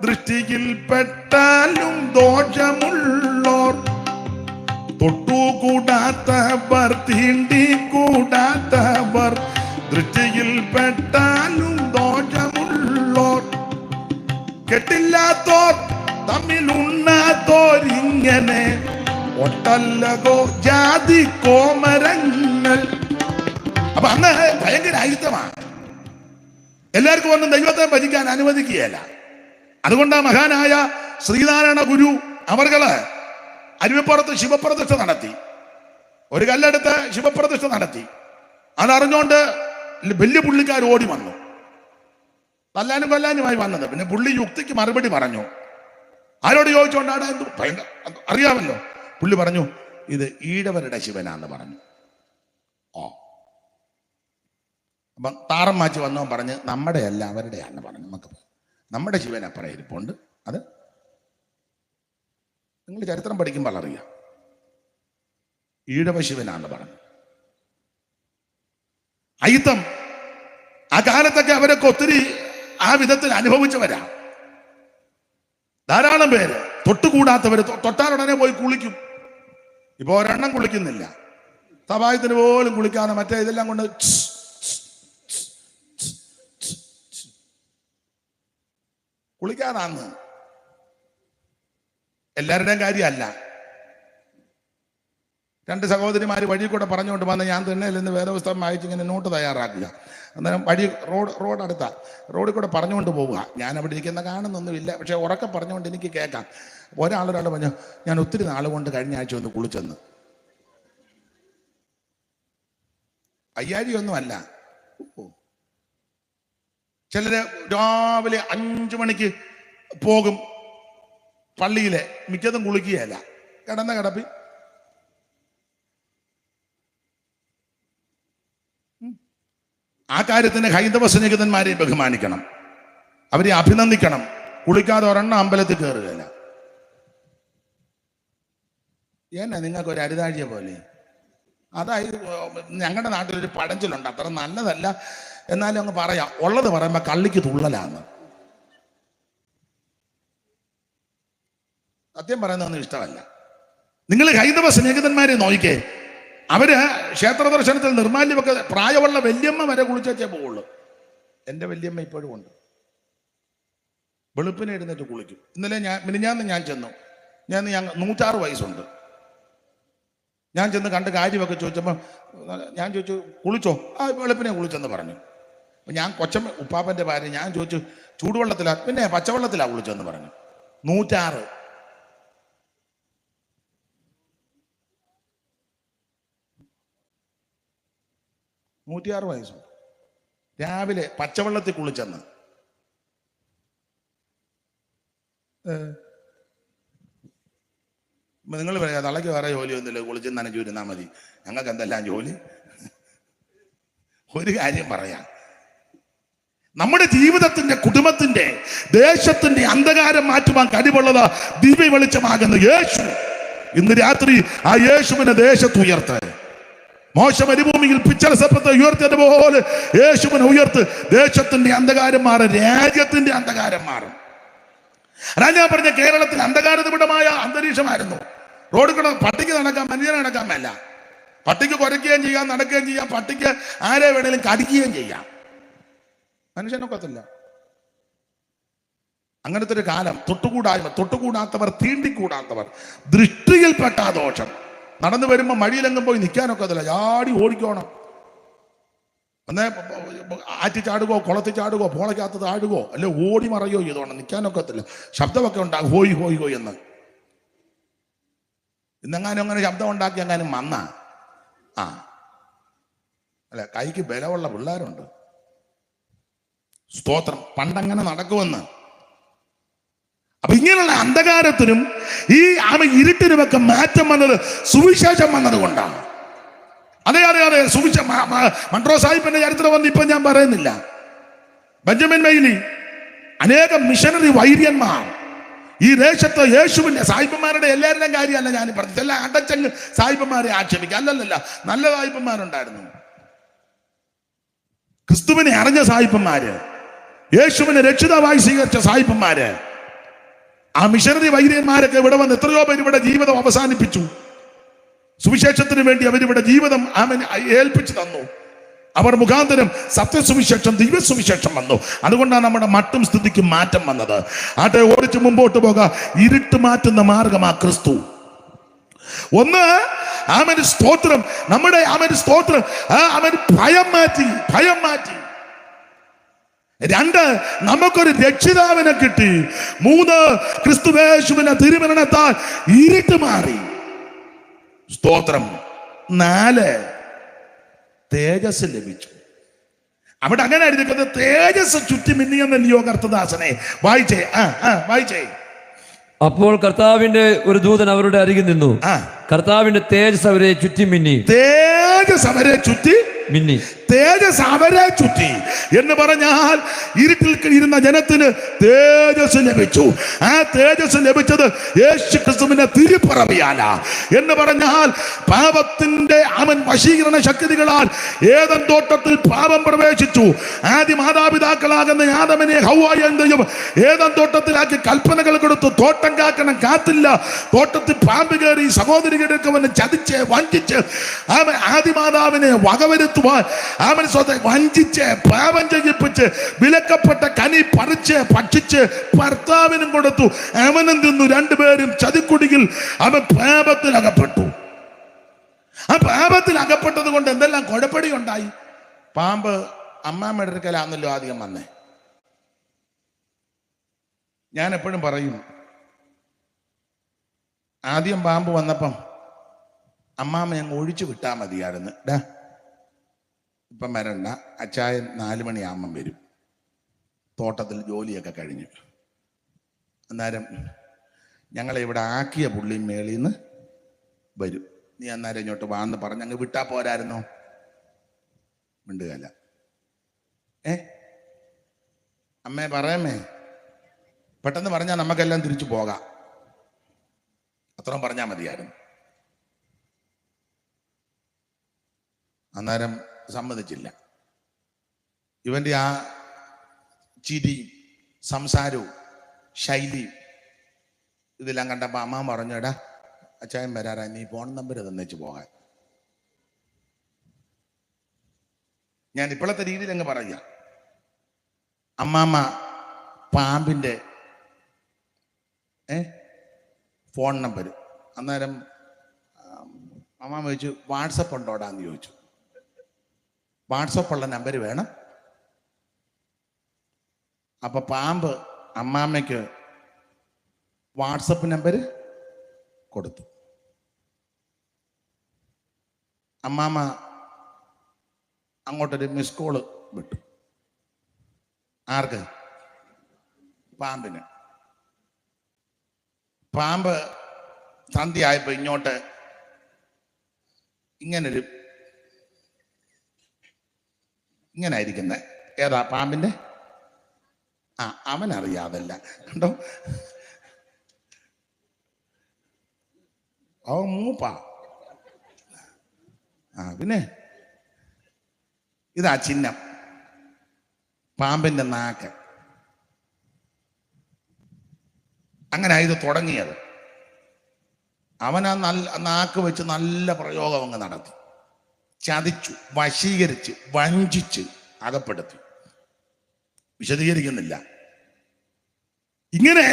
ദൃഷ്ടിയിൽ പെട്ടാലും ദോഷമുള്ളോർ, തൊട്ടുകൂടാത്തവർ, തീണ്ടിക്കൂടാത്തവർ, ദൃഷ്ടിയിൽ പെട്ടാലും ദോഷമുള്ളോർ, കെട്ടില്ലാത്തോർ, തമ്മിലുണ്ണാത്തോരിങ്ങനെ ഒട്ടല്ലകോ ജാതി കോമരങ്ങൾ. അപ്പൊ അന്ന് ഭയങ്കര അയിത്തമാണ്. എല്ലാവർക്കും ഒന്നും ദൈവത്തെ ഭജിക്കാൻ അനുവദിക്കുകയല്ല. അതുകൊണ്ടാ മഹാനായ ശ്രീനാരായണ ഗുരു അവർകള് അരുവിപ്പുറത്ത് ശിവപ്രതിഷ്ഠ നടത്തി. ഒരു കല്ലെടുത്ത് ശിവപ്രതിഷ്ഠ നടത്തി. അതറിഞ്ഞുകൊണ്ട് വലിയ പുള്ളിക്കാർ ഓടി വന്നു. തല്ലാനും കൊല്ലാനുമായി വന്നത്. പിന്നെ പുള്ളി യുക്തിക്ക് മറുപടി പറഞ്ഞു. ആരോട് ചോദിച്ചോണ്ടാണ്? അറിയാമല്ലോ. പുള്ളി പറഞ്ഞു, ഇത് ഈഴവരുടെ ശിവനാന്ന് പറഞ്ഞു. അപ്പം താറം മാറ്റി വന്നവൻ പറഞ്ഞ് നമ്മുടെ അല്ല അവരുടെയാന്ന് പറഞ്ഞു. നമുക്ക് നമ്മുടെ ശിവൻ അപ്പുറം ഇരിപ്പുണ്ട്. അത് നിങ്ങൾ ചരിത്രം പഠിക്കുമ്പോൾ അറിയാം. ഈഴവ ശിവനാന്ന് പറഞ്ഞു. അയിത്തം ആ കാലത്തൊക്കെ അവരൊക്കെ ഒത്തിരി ആ വിധത്തിൽ അനുഭവിച്ചവരാ. ധാരാളം പേര് തൊട്ടുകൂടാത്തവര് തൊട്ടാലുടനെ പോയി കുളിക്കും. ഇപ്പൊ ഒരെണ്ണം കുളിക്കുന്നില്ല, സഭായത്തിന് പോലും കുളിക്കാതെ മറ്റേ ഇതെല്ലാം കൊണ്ട് കുളിക്കാതാന്ന്. എല്ലാവരുടെയും കാര്യമല്ല. രണ്ട് സഹോദരിമാര് വഴി കൂടെ പറഞ്ഞുകൊണ്ട് വന്ന് ഞാൻ തിണ്ണയിലെന്ന് വേദപുസ്തകം വായിച്ച് ഇങ്ങനെ നോട്ട് തയ്യാറാക്കുക. അന്നേരം വഴി റോഡ് അടുത്ത റോഡിൽ കൂടെ പറഞ്ഞുകൊണ്ട് പോവുക. ഞാൻ അവിടെ ഇരിക്കുന്ന കാണുന്നൊന്നുമില്ല, പക്ഷെ ഉറക്കെ പറഞ്ഞുകൊണ്ട് എനിക്ക് കേൾക്കാം. ഒരാൾ പറഞ്ഞു, ഞാൻ ഒത്തിരി നാൾ കൊണ്ട് കഴിഞ്ഞ ആഴ്ച ഒന്ന് കുളിച്ചെന്ന്. അയ്യാഴിയൊന്നുമല്ല. ചിലര് രാവിലെ 5 മണിക്ക് പോകും പള്ളിയിലെ, മിക്കതും കുളിക്കുകയല്ല, കിടന്ന കിടപ്പി. ആ കാര്യത്തിന് ഹൈന്ദവ സ്നേഹിതന്മാരെ ബഹുമാനിക്കണം, അവരെ അഭിനന്ദിക്കണം. കുളിക്കാതെ ഒരെണ്ണം അമ്പലത്തിൽ കയറുകയല്ല. എന്നാ നിങ്ങൾക്കൊരു അരുതാഴ്ച പോലെ? അതായത് ഞങ്ങളുടെ നാട്ടിലൊരു പഴഞ്ചൊല്ലുണ്ട്, അത്ര നല്ലതല്ല, എന്നാലും അങ്ങ് പറയാം. ഉള്ളത് പറയുമ്പോ കള്ളിക്ക് തുള്ളലാന്ന്. സത്യം പറയുന്നതൊന്നും ഇഷ്ടമല്ല. നിങ്ങൾ ഹൈന്ദവ സ്നേഹിതന്മാരെ നോക്കിക്കേ, അവര് ക്ഷേത്ര ദർശനത്തിൽ നിർമാല്യമൊക്കെ പ്രായമുള്ള വല്യമ്മ വരെ കുളിച്ചേ പോവുള്ളൂ. എൻ്റെ വല്യമ്മ ഇപ്പോഴും ഉണ്ട്, വെളുപ്പിനെ എഴുന്നേറ്റ് കുളിക്കും. ഇന്നലെ മിനിഞ്ഞാന്ന് ഞാൻ ചെന്നു, ഞാൻ 106 വയസ്സുണ്ട്. ഞാൻ ചെന്ന് കണ്ട് കാര്യമൊക്കെ ചോദിച്ചപ്പോൾ ഞാൻ ചോദിച്ചു, കുളിച്ചോ? ആ, വെളുപ്പിനെ കുളിച്ചെന്ന് പറഞ്ഞു. അപ്പം ഞാൻ കൊച്ചമ്മ ഉപ്പാപ്പൻ്റെ ഭാര്യ, ഞാൻ ചോദിച്ചു ചൂടുവെള്ളത്തിലാ? പിന്നെ പച്ചവെള്ളത്തിലാ കുളിച്ചെന്ന് പറഞ്ഞു. 106 വയസ്സുണ്ട്. രാവിലെ പച്ചവെള്ളത്തിൽ കുളിച്ചെന്ന്. നിങ്ങൾ പറയാം തളയ്ക്ക് വേറെ ജോലിയൊന്നുമില്ല, കുളിച്ച് നനഞ്ഞു ഇരുന്നാൽ മതി, ഞങ്ങൾക്ക് എന്തെല്ലാം ജോലി. ഒരു കാര്യം പറയാം, നമ്മുടെ ജീവിതത്തിന്റെ, കുടുംബത്തിന്റെ, ദേശത്തിന്റെ അന്ധകാരം മാറ്റുവാൻ കഴിവുള്ളത് ദിവ്യ വെളിച്ചമാകുന്ന യേശു. ഇന്ന് രാത്രി ആ യേശുവിനെ ദേശത്ത് ഉയർത്ത്. മോശ മരുഭൂമിയിൽ പിച്ചള സർപ്പത്തെ ഉയർത്തിയതുപോലെ യേശുവിനെ ഉയർത്ത്. ദേശത്തിന്റെ അന്ധകാരം മാറും, രാജ്യത്തിന്റെ അന്ധകാരം മാറും. ഞാൻ പറഞ്ഞ കേരളത്തിൽ അന്ധകാരവിടമായ അന്തരീക്ഷമായിരുന്നു. റോഡ് കൂടെ പട്ടിക്ക് നടക്കാൻ, മനുഷ്യനെ നടക്കാൻ മേല. പട്ടിക്ക് കുരയ്ക്കുകയും ചെയ്യാം, നടക്കുകയും ചെയ്യാം. പട്ടിക്ക് ആരെ വേണേലും കടിക്കുകയും ചെയ്യാം, മനുഷ്യനൊക്കത്തില്ല. അങ്ങനത്തെ ഒരു കാലം. തൊട്ടുകൂടാത്തവർ, തീണ്ടിക്കൂടാത്തവർ, ദൃഷ്ടിയിൽപ്പെട്ട ദോഷം. നടന്നു വരുമ്പോൾ മടിയിലെങ്ങും പോയി നിൽക്കാനൊക്കത്തില്ല, ചാടി ഓടിക്കോണം. എന്നേ ആറ്റി ചാടുകയോ, കുളത്തിൽ ചാടുകയോ, പോളയ്ക്കകത്ത് താഴുകയോ, അല്ലെ ഓടി മറയോ ചെയ്തോണം, നിൽക്കാനൊക്കത്തില്ല. ശബ്ദമൊക്കെ ഉണ്ടാകും, ഹോയ് ഹോയ് ഹോയ് എന്ന്. ഇന്നെങ്ങാനും അങ്ങനെ ശബ്ദം ഉണ്ടാക്കി എങ്ങാനും വന്നാ അല്ല, കൈക്ക് ബലമുള്ള പിള്ളേരുണ്ട്. സ്തോത്രം. പണ്ടങ്ങനെ നടക്കുമെന്ന്. അപ്പൊ ഇങ്ങനെയുള്ള അന്ധകാരത്തിനും ഈ ഇരുട്ടിനുമൊക്കെ മാറ്റം വന്നത് സുവിശേഷം വന്നത് കൊണ്ടാണ്. അതെ, മൺട്രോ സാഹിബിന്റെ ചരിത്രം വന്ന് ഇപ്പൊ ഞാൻ പറയുന്നില്ല. ബെഞ്ചമിൻ മെയ്ലി, അനേകം മിഷനറി വൈര്യന്മാർ ഈ ദേശത്ത് യേശുവിന്റെ, സാഹിബന്മാരുടെ എല്ലാവരുടെയും കാര്യമല്ല ഞാൻ പറഞ്ഞു. ചില അടച്ചങ്ങ് സാഹിബന്മാരെ ആക്ഷേപിക്കുക, അല്ലല്ല, നല്ല സാഹിബന്മാരുണ്ടായിരുന്നു. ക്രിസ്തുവിനെ അറിഞ്ഞ സാഹിബന്മാര്, യേശുവിനെ രക്ഷിതാവായി സ്വീകരിച്ച സാഹിബന്മാര്, ആ മിഷനറി വൈര്യന്മാരൊക്കെ ഇവിടെ വന്ന് എത്രയോ പേര് ഇവിടെ ജീവിതം അവസാനിപ്പിച്ചു. സുവിശേഷത്തിന് വേണ്ടി അവരിവിടെ ജീവിതം ഏൽപ്പിച്ചു തന്നു. അവർ മുഖാന്തരം സത്യസുവിശേഷം, ദിവ്യസുവിശേഷം വന്നു. അതുകൊണ്ടാണ് നമ്മുടെ മട്ടും സ്ഥിതിക്കും മാറ്റം വന്നത്. ആട്ടെ, ഓടിച്ച് മുമ്പോട്ട് പോക. ഇരുട്ട് മാറ്റുന്ന മാർഗമാ ക്രിസ്തു. ഒന്ന്, ആമേൻ സ്തോത്രം. നമ്മുടെ ആമേൻ സ്തോത്രം, ആമേൻ ഭയം മാറ്റി. 2, നമുക്കൊരു രക്ഷിതാവിനെ കിട്ടി. 3, ക്രിസ്തുവേശുവിന്റെ തിരുമരണത്താൽ ഇരുട്ട് മാറി. സ്തോത്രം. 4, തേജസ് ലഭിച്ചു. അവിടെ അങ്ങനെ എഴുതിക്കുന്നത് തേജസ് ചുറ്റി മിന്നിയെന്നല്ലയോ കർത്തദാസനെ? വായിച്ചേ. അപ്പോൾ കർത്താവിന്റെ ഒരു ദൂതൻ അവരുടെ അരികിൽ നിന്നു. കർത്താവിന്റെ തേജസ് അവരെ ചുറ്റി മിന്നി. തേജസ് അവരെ ചുറ്റി മിന്നി. തേജസ് അവരെ ചുറ്റി. എന്ന് പറഞ്ഞാൽ ഇരുട്ടിൽ ഇരുന്ന ജനത്തിന് തേജസ് ലഭിച്ചു. ആ തേജസ് ലഭിച്ചത് യേശു ക്രിസ്തുവിന്റെ തിരുപ്പിറവിയാല. എന്ന് പറഞ്ഞാൽ പാപത്തിന്റെ വശീകരണ ശക്തികളാൽ ഏദൻ തോട്ടത്തിൽ പാപം പ്രവേശിച്ചു. ആദ്യ മാതാപിതാക്കളാകുന്ന ആദമിനെ ഹവ്വായെയും ദൈവം ഏദൻ തോട്ടത്തിലാക്കി കൽപ്പനകൾ കൊടുത്തു. തോട്ടം കാക്കണം, കാത്തില്ല. തോട്ടത്തിൽ പാമ്പ് കയറി സഹോദരികൾക്ക് ചതിച്ച് വഞ്ചിച്ച് ആദിമാതാവിനെ വകവരുത്തുവാൻ വഞ്ചിച്ച് പാപം ചെയ്യിപ്പിച്ച് വിലക്കപ്പെട്ട കനി പറിച്ച് ഭക്ഷിച്ച് ഭർത്താവിനും കൊടുത്തു. അവനും തിന്നു. രണ്ടുപേരും ചതിക്കുടിയിൽ അവൻ പാപത്തിൽ അകപ്പെട്ടു. ആ പാപത്തിൽ അകപ്പെട്ടത് കൊണ്ട് എന്തെല്ലാം കുഴപ്പടി ഉണ്ടായി. പാമ്പ് അമ്മാമ്മയുടെ അടുക്കലാന്നല്ലോ ആദ്യം വന്നേ. ഞാൻ എപ്പോഴും പറയും, ആദ്യം പാമ്പ് വന്നപ്പം അമ്മാമ്മ അങ്ങ് ഒഴിച്ചു വിട്ടാൽ മതിയായിരുന്നു. ഇപ്പം വരണ്ട, അച്ചായൻ 4 മണിയാകുമ്പം വരും, തോട്ടത്തിൽ ജോലിയൊക്കെ കഴിഞ്ഞു. അന്നേരം ഞങ്ങളെ ഇവിടെ ആക്കിയ പുള്ളി മേളിൽ നിന്ന് വരും, നീ അന്നേരം ഇങ്ങോട്ട് വാന്ന് പറഞ്ഞ് അങ്ങ് വിട്ടാ പോരായിരുന്നോ? മിണ്ടുകയല്ല. അമ്മേ പറയാമേ, പെട്ടെന്ന് പറഞ്ഞാൽ നമുക്കെല്ലാം തിരിച്ചു പോകാം. അത്രയും പറഞ്ഞാൽ മതിയായിരുന്നു. അന്നേരം സമ്മതിച്ചില്ല. ഇവന്റെ ആ ചിരിയും സംസാരവും ശൈലിയും ഇതെല്ലാം കണ്ടപ്പോൾ അമ്മ പറഞ്ഞു, എടാ അച്ചായൻ വരാറാ, നീ ഫോൺ നമ്പർ തന്നേച്ച് പോകാൻ. ഞാൻ ഇപ്പോഴത്തെ രീതിയിൽ അങ്ങ് പറയുക. അമ്മാമ്മ പാമ്പിന്റെ ഫോൺ നമ്പർ. അന്നേരം അമ്മാമ്മ ചോദിച്ചു, വാട്സപ്പ് ഉണ്ടോടാന്ന് ചോദിച്ചു. വാട്സപ്പ് ഉള്ള നമ്പർ വേണം. അപ്പൊ പാമ്പ് അമ്മാമ്മയ്ക്ക് വാട്സപ്പ് നമ്പർ കൊടുത്തു. അമ്മാമ്മ അങ്ങോട്ടൊരു മിസ് കോള് വിട്ടു. ആർക്ക്? പാമ്പിന്. പാമ്പ് സന്ധ്യയായപ്പോ ഇങ്ങോട്ട് ഇങ്ങനായിരിക്കുന്ന ഏതാ പാമ്പിന്റെ? അവനറിയാതല്ല കണ്ടോ, അവൻ മൂപ്പാ. പിന്നെ ഇതാ ചിഹ്നം, പാമ്പിന്റെ നാക്ക്. അങ്ങനെ ഇത് തുടങ്ങിയത്. അവൻ ആ നാക്ക് വെച്ച് നല്ല പ്രയോഗം അങ്ങ് നടത്തി. ചതിച്ചു, വശീകരിച്ച്, വഞ്ചിച്ച് അകപ്പെടുത്തി. വിശദീകരിക്കുന്നില്ല. ഇങ്ങനെ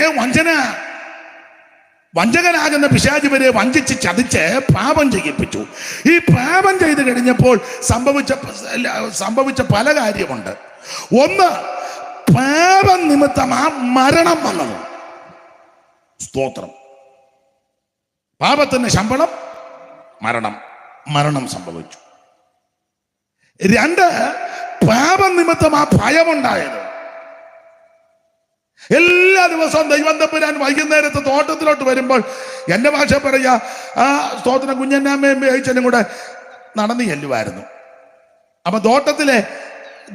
വഞ്ചകനാകുന്ന പിശാച് വരെ വഞ്ചിച്ച് ചതിച്ച് പാപം ചെയ്യിപ്പിച്ചു. ഈ പാപം ചെയ്ത് കഴിഞ്ഞപ്പോൾ സംഭവിച്ച പല കാര്യമുണ്ട്. ഒന്ന്, പാപം നിമിത്തം ആ മരണം വന്നത്. സ്തോത്രം. പാപത്തിന് ശമ്പളം മരണം സംഭവിച്ചു. 2, പാപം നിമിത്തം ആ ഭയമുണ്ടായത്. എല്ലാ ദിവസവും ദൈവം തമ്പുരാൻ വൈകുന്നേരത്ത് തോട്ടത്തിലോട്ട് വരുമ്പോൾ എൻ്റെ ഭാഷ പറയാ, ആ സ്തോത്രം കുഞ്ഞന്നാമ്മയും അയച്ചനും കൂടെ നടന്നു ചെല്ലുമായിരുന്നു. അപ്പൊ തോട്ടത്തിലെ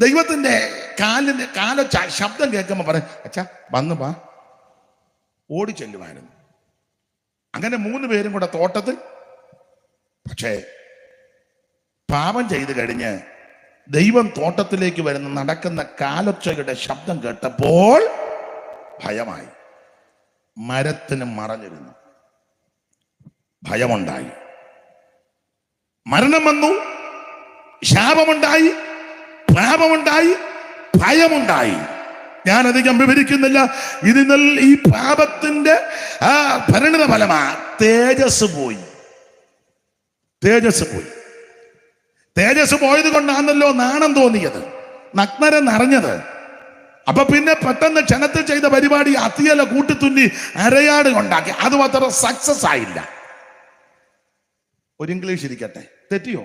ദൈവത്തിന്റെ കാലൊച്ച ശബ്ദം കേൾക്കുമ്പോൾ പറയും, അച്ഛാ വന്നു പാ, ഓടി ചെല്ലുമായിരുന്നു. അങ്ങനെ 3 പേരും കൂടെ തോട്ടത്തിൽ. പക്ഷേ പാപം ചെയ്ത് കഴിഞ്ഞ് ദൈവം തോട്ടത്തിലേക്ക് വരുന്ന നടക്കുന്ന കാലൊച്ചയുടെ ശബ്ദം കേട്ടപ്പോൾ ഭയമായി. മരത്തിന് മറഞ്ഞിരുന്നു. ഭയമുണ്ടായി. മരണം വന്നു, ശാപമുണ്ടായി, പാപമുണ്ടായി, ഭയമുണ്ടായി. ഞാനധികം വിവരിക്കുന്നില്ല. ഇതിൽ ഈ പാപത്തിന്റെ പരിണിത ഫലമാ തേജസ് പോയി. തേജസ് പോയത് കൊണ്ടാണല്ലോ നാണം തോന്നിയത്, നഗ്നരെ നിറഞ്ഞത്. അപ്പൊ പിന്നെ പെട്ടെന്ന് ക്ഷണത്തിൽ ചെയ്ത പരിപാടി അത്തിയല കൂട്ടിത്തുന്നി അരയാട് ഉണ്ടാക്കി. അത് അത്ര സക്സസ് ആയില്ല. ഒരു ഇംഗ്ലീഷ് ഇരിക്കട്ടെ, തെറ്റിയോ?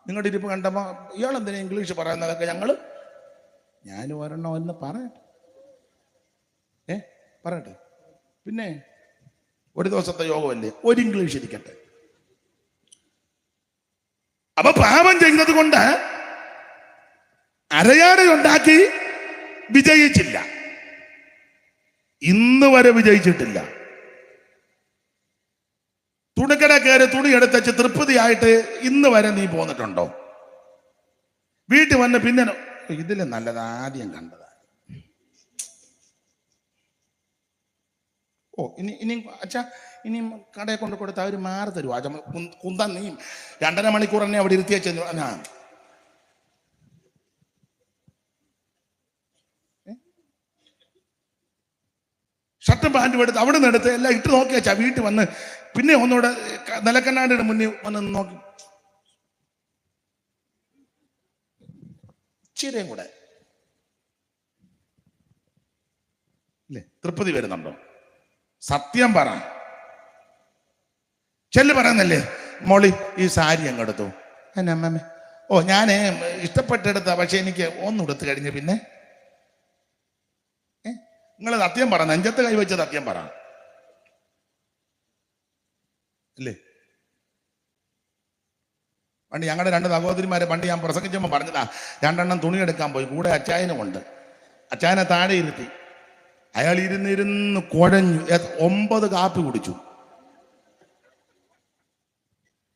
നിങ്ങളുടെ ഇരിപ്പ് കണ്ടപ്പോ ഇയാൾ എന്തിനാ ഇംഗ്ലീഷ് പറയുന്നതൊക്കെ ഞാൻ ഒരെണ്ണം എന്ന് പറയട്ടെ. പിന്നെ ഒരു ദിവസത്തെ യോഗമല്ലേ, ഒരു ഇംഗ്ലീഷ് ഇരിക്കട്ടെ. അപ്പൊ പാപം ചെയ്തത് കൊണ്ട് അരയാടയുണ്ടാക്കി വിജയിച്ചില്ല, ഇന്ന് വരെ വിജയിച്ചിട്ടില്ല. തുണിക്കട കയറി തുണി എടുത്തച്ച് തൃപ്തിയായിട്ട് ഇന്ന് വരെ നീ പോന്നിട്ടുണ്ടോ? വീട്ടിൽ വന്ന് പിന്നെ ഇതില് നല്ലത് ആദ്യം കണ്ടതാണ്. ഓ ഇനിയും അച്ഛാ, ഇനിയും കടയെ കൊണ്ട് കൊടുത്താൽ അവർ മാറി തരുമോ? അച്ഛ കുന്താൻ നീ 2.5 മണിക്കൂർ തന്നെ അവിടെ ഇരുത്തി വെച്ചു. ഷർട്ടും പാൻറ്റും എടുത്ത് അവിടെ നിന്ന് എടുത്ത് എല്ലാം ഇട്ട് നോക്കി വെച്ചാ വീട്ടിൽ വന്ന് പിന്നെ ഒന്നുകൂടെ നിലക്കണ്ണാടിയുടെ മുന്നിൽ വന്ന് നോക്കി ഇച്ചിരിയും കൂടെ അല്ലേ തൃപ്തി വരുന്നുണ്ടോ? സത്യം പറ. ചെല്ല് പറയുന്നല്ലേ, മോളി ഈ സാരി അങ്ങെടുത്തു. എന്നെ അമ്മമ്മേ, ഓ ഞാൻ ഇഷ്ടപ്പെട്ടെടുത്ത, പക്ഷെ എനിക്ക് ഒന്നെടുത്ത് കഴിഞ്ഞ് പിന്നെ നിങ്ങൾ സത്യം പറ, നെഞ്ചത്ത് കൈവച്ച് സത്യം പറ അല്ലേ. പണ്ട് ഞങ്ങളുടെ 2 സഹോദരിമാരെ പണ്ട് ഞാൻ പ്രസംഗിച്ചപ്പോൾ പറഞ്ഞതാ, 2 എണ്ണം തുണി എടുക്കാൻ പോയി, കൂടെ അച്ചായനുമുണ്ട്. അച്ചായനെ താഴെ ഇരുത്തി, അയാൾ ഇരുന്നിരുന്ന് കുഴഞ്ഞു, 9 കാപ്പി കുടിച്ചു.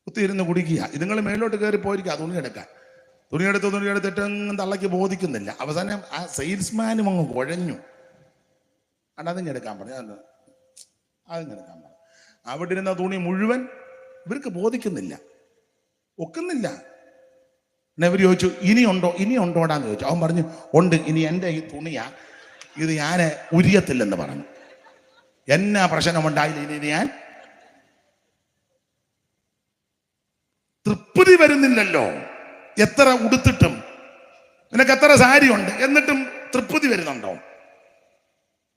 കുത്തിയിരുന്ന് കുടിക്കുക. ഇതുങ്ങൾ മേലോട്ട് കയറി പോയിരിക്കുക തുണിയെടുത്തിട്ടും തള്ളയ്ക്ക് ബോധിക്കുന്നില്ല. അവസാനം ആ സെയിൽസ്മാനും അങ്ങ് കുഴഞ്ഞു. അതിങ്ങെടുക്കാൻ പറഞ്ഞു, അതിങ്ങെടുക്കാൻ പറഞ്ഞു. അവിടെ ഇരുന്ന തുണി മുഴുവൻ ഇവർക്ക് ബോധിക്കുന്നില്ല, ഒക്കുന്നില്ല. പിന്നെ ഇവർ ചോദിച്ചു, ഇനിയുണ്ടോടാന്ന് ചോദിച്ചു. അവൻ പറഞ്ഞു, ഉണ്ട്, ഇനി എൻ്റെ ഈ തുണിയാ, ഇത് ഞാൻ ഉരിയത്തില്ലെന്ന് പറഞ്ഞു. എന്നാ പ്രശ്നമുണ്ടായില്ല, ഇനി ഞാൻ തൃപ്തി വരുന്നില്ലല്ലോ. എത്ര ഉടുത്തിട്ടും നിനക്ക് എത്ര സാരി ഉണ്ട് എന്നിട്ടും തൃപ്തി വരുന്നുണ്ടോ?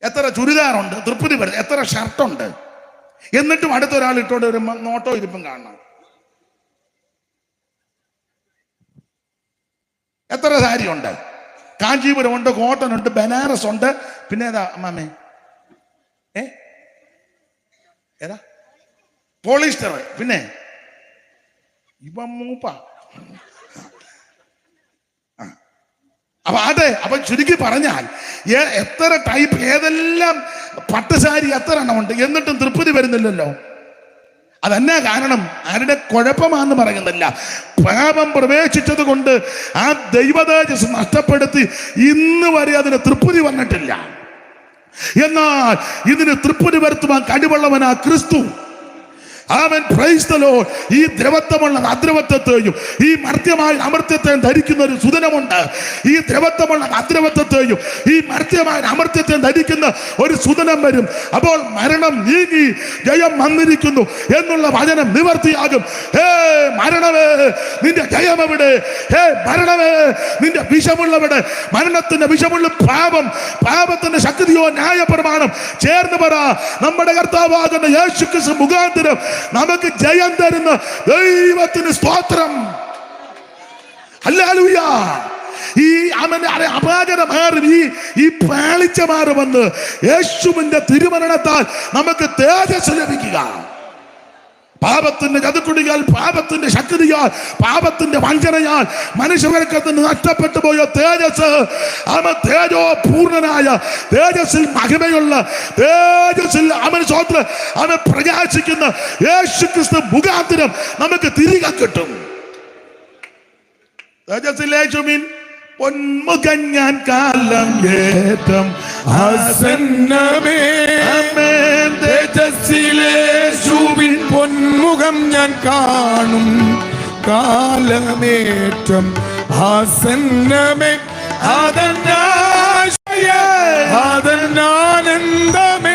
എത്ര ചുരിദാറുണ്ട് തൃപ്തി വരുന്നു? എത്ര ഷർട്ടുണ്ട് എന്നിട്ടും അടുത്തൊരാൾ ഇട്ടോണ്ട് ഒരു നോട്ടോ ഇരിപ്പും കാണണം? എത്ര സാരി ഉണ്ട്? കാഞ്ചീപുരം ഉണ്ട്, കോട്ടൺ ഉണ്ട്, ബനാറസ് ഉണ്ട്, പിന്നെ ഏതാ അമ്മാമേ? ഏതാ? പോളിസ്റ്റർ. പിന്നെ ഇവ മൂപ്പ. അപ്പൊ ചുരുക്കി പറഞ്ഞാൽ എത്ര ടൈപ്പ്, ഏതെല്ലാം പട്ടുസാരി എത്ര എണ്ണമുണ്ട്, എന്നിട്ടും തൃപ്തി വരുന്നില്ലല്ലോ. അതെന്നാ കാരണം? ആരുടെ കുഴപ്പമാണെന്ന് പറയുന്നില്ല. പാപം പ്രവേശിച്ചത് കൊണ്ട് ആ ദൈവതേജസ് നഷ്ടപ്പെടുത്തി ഇന്ന് വരെ അതിന് തൃപ്തി വന്നിട്ടില്ല. എന്നാൽ ഇതിന് തൃപ്തി വരുത്തുവാൻ കഴിവുള്ളവനാ ക്രിസ്തു. ആമേൻ, പ്രൈസ് ദി ലോർഡ്. ഈ ദ്രവത്വമുള്ള അദ്രവത്വത്തെയും ഈ മർത്യമായ അമർത്യത്തെയും ധരിക്കുന്ന ഒരു സുതനമുണ്ട്. ഈ ദ്രവത്വമുള്ള അദ്രവത്വത്തെയും ഈ മർത്യമായ അമർത്യത്തെയും ധരിക്കുന്ന ഒരു സുതനം വരും. അപ്പോൾ മരണം നീങ്ങി ജയം വന്നിരിക്കുന്നു എന്നുള്ള വചനം നിവർത്തിയാകും. ഹേ മരണമേ, നിന്റെ ജയം എവിടെ? ഹേ മരണമേ, നിന്റെ വിഷമുള്ളവിടെ? മരണത്തിന്റെ വിഷമുള്ള പാപത്തിന്റെ ശക്തിയോ ന്യായപ്രമാണം ചേർന്ന് പറ. നമ്മുടെ കർത്താവാകുന്ന യേശുക്രിസ്തു മുഖാന്തരം നമുക്ക് ജയം തരുന്ന ദൈവത്തിന് സ്തോത്രം. ഹല്ലേലൂയ. ഈ അപാകത മാറി, ഈ പാളിച്ച മാറി വന്ന് യേശുവിന്റെ തിരുമരണത്താൽ നമുക്ക് തേജസ് ലഭിക്കുക. പാപത്തിന്റെ ചതുക്കുടിയാൽ, പാപത്തിന്റെ ശക്തിയാൽ, പാപത്തിന്റെ വഞ്ചനയാൽ മനുഷ്യവർഗത്തിന് നഷ്ടപ്പെട്ടു പോയ തേജസ്, തേജോ പൂർണ്ണനായ തേജസ്സിൽ, മഹിമയുള്ള തേജസ്സിൽ അവൻ പ്രകാശിക്കുന്ന യേശുക്രിസ്തു മുഖാന്തരം നമുക്ക് തിരികെ കിട്ടും. തേജസ്സിലേശുവിൻ പൊന്മുഖം ഞാൻ കാലം ഏറ്റം ആസന്നമേ. തേജസ്സിലേശുവിൻ പൊന്മുഖം ഞാൻ കാണും കാലമേറ്റം ആസന്നമേ. ആനന്ദമേ,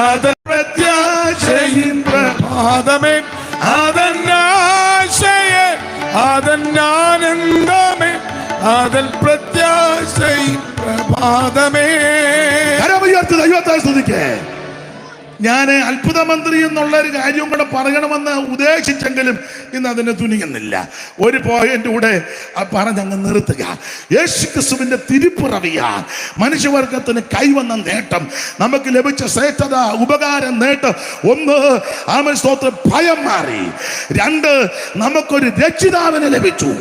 അതൻ പ്രത്യാശയിൻ പ്രഭാതമേ. ആനന്ദമേ, അതൻ പ്രത്യാശയിൻ പ്രഭാതമേ. കരമുയർത്തി ദൈവത്തെ സ്തുതിക്കേ. ഞാൻ അത്ഭുത മന്ത്രി എന്നുള്ള ഒരു കാര്യം കൂടെ പറയണമെന്ന് ഉദ്ദേശിച്ചെങ്കിലും ഇന്ന് അതിന് തുനിയുന്നില്ല. ഒരു പോയിന്റ് കൂടെ പറഞ്ഞങ്ങ് നിർത്തുക. യേശുക്രിസ്തുവിന്റെ തിരുപ്പിറവിയാൽ മനുഷ്യവർഗത്തിന് കൈവന്ന നേട്ടം, നമുക്ക് ലഭിച്ച ശ്രേഷ്ഠത, ഉപകാരം, നേട്ടം, ഒന്ന് ആമേൻ സ്തോത്രം, ഭയം മാറി. രണ്ട്, നമുക്കൊരു രക്ഷിതാവിനെ ലഭിച്ചു.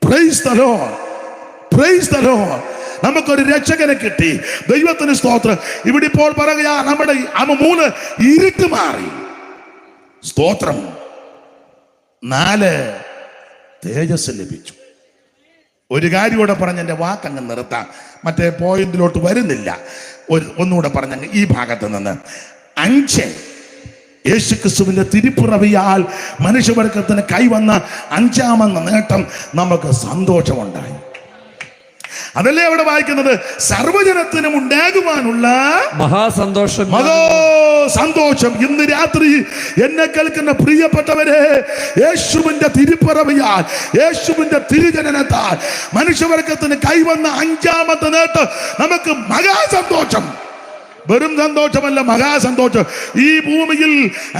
Price the Lord, price the Lord. നമുക്കൊരു രക്ഷകനെ കിട്ടി. ദൈവത്തിന് സ്തോത്രം. ഇവിടെ ഇപ്പോൾ പറയുക, നമ്മുടെ മൂന്ന് ഇരുട്ട് മാറി. സ്തോത്രം. 4 തേജസ് ലഭിച്ചു. ഒരു കാര്യം കൂടെ പറഞ്ഞ് എൻ്റെ വാക്കങ്ങ് നിർത്താം, മറ്റേ പോയിന്റിലോട്ട് വരുന്നില്ല. ഒന്നുകൂടെ പറഞ്ഞങ്ങ് ഈ ഭാഗത്ത് നിന്ന് 5 യേശുക്രിസ്തുവിന്റെ തിരുപ്പിറവിയാൽ മനുഷ്യവർഗത്തിന് കൈവന്ന 5ാമെന്ന നേട്ടം, നമുക്ക് സന്തോഷമുണ്ടായി. അതല്ലേ അവിടെ വായിക്കുന്നത്, സർവജനത്തിനും ഉണ്ടാകുവാനുള്ള മഹാസന്തോഷം. സന്തോഷം. ഇന്ന് രാത്രി എന്നെ കേൾക്കുന്ന പ്രിയപ്പെട്ടവരെ, യേശുവിന്റെ തിരുപ്പിറവിയാൽ, യേശുവിന്റെ തിരുജനനത്താൽ മനുഷ്യവർഗത്തിന് കൈവന്ന 5ാമത്തെ നേട്ടം, നമുക്ക് മഹാസന്തോഷം. വെറും സന്തോഷമല്ല, മഹാസന്തോഷം. ഈ ഭൂമിയിൽ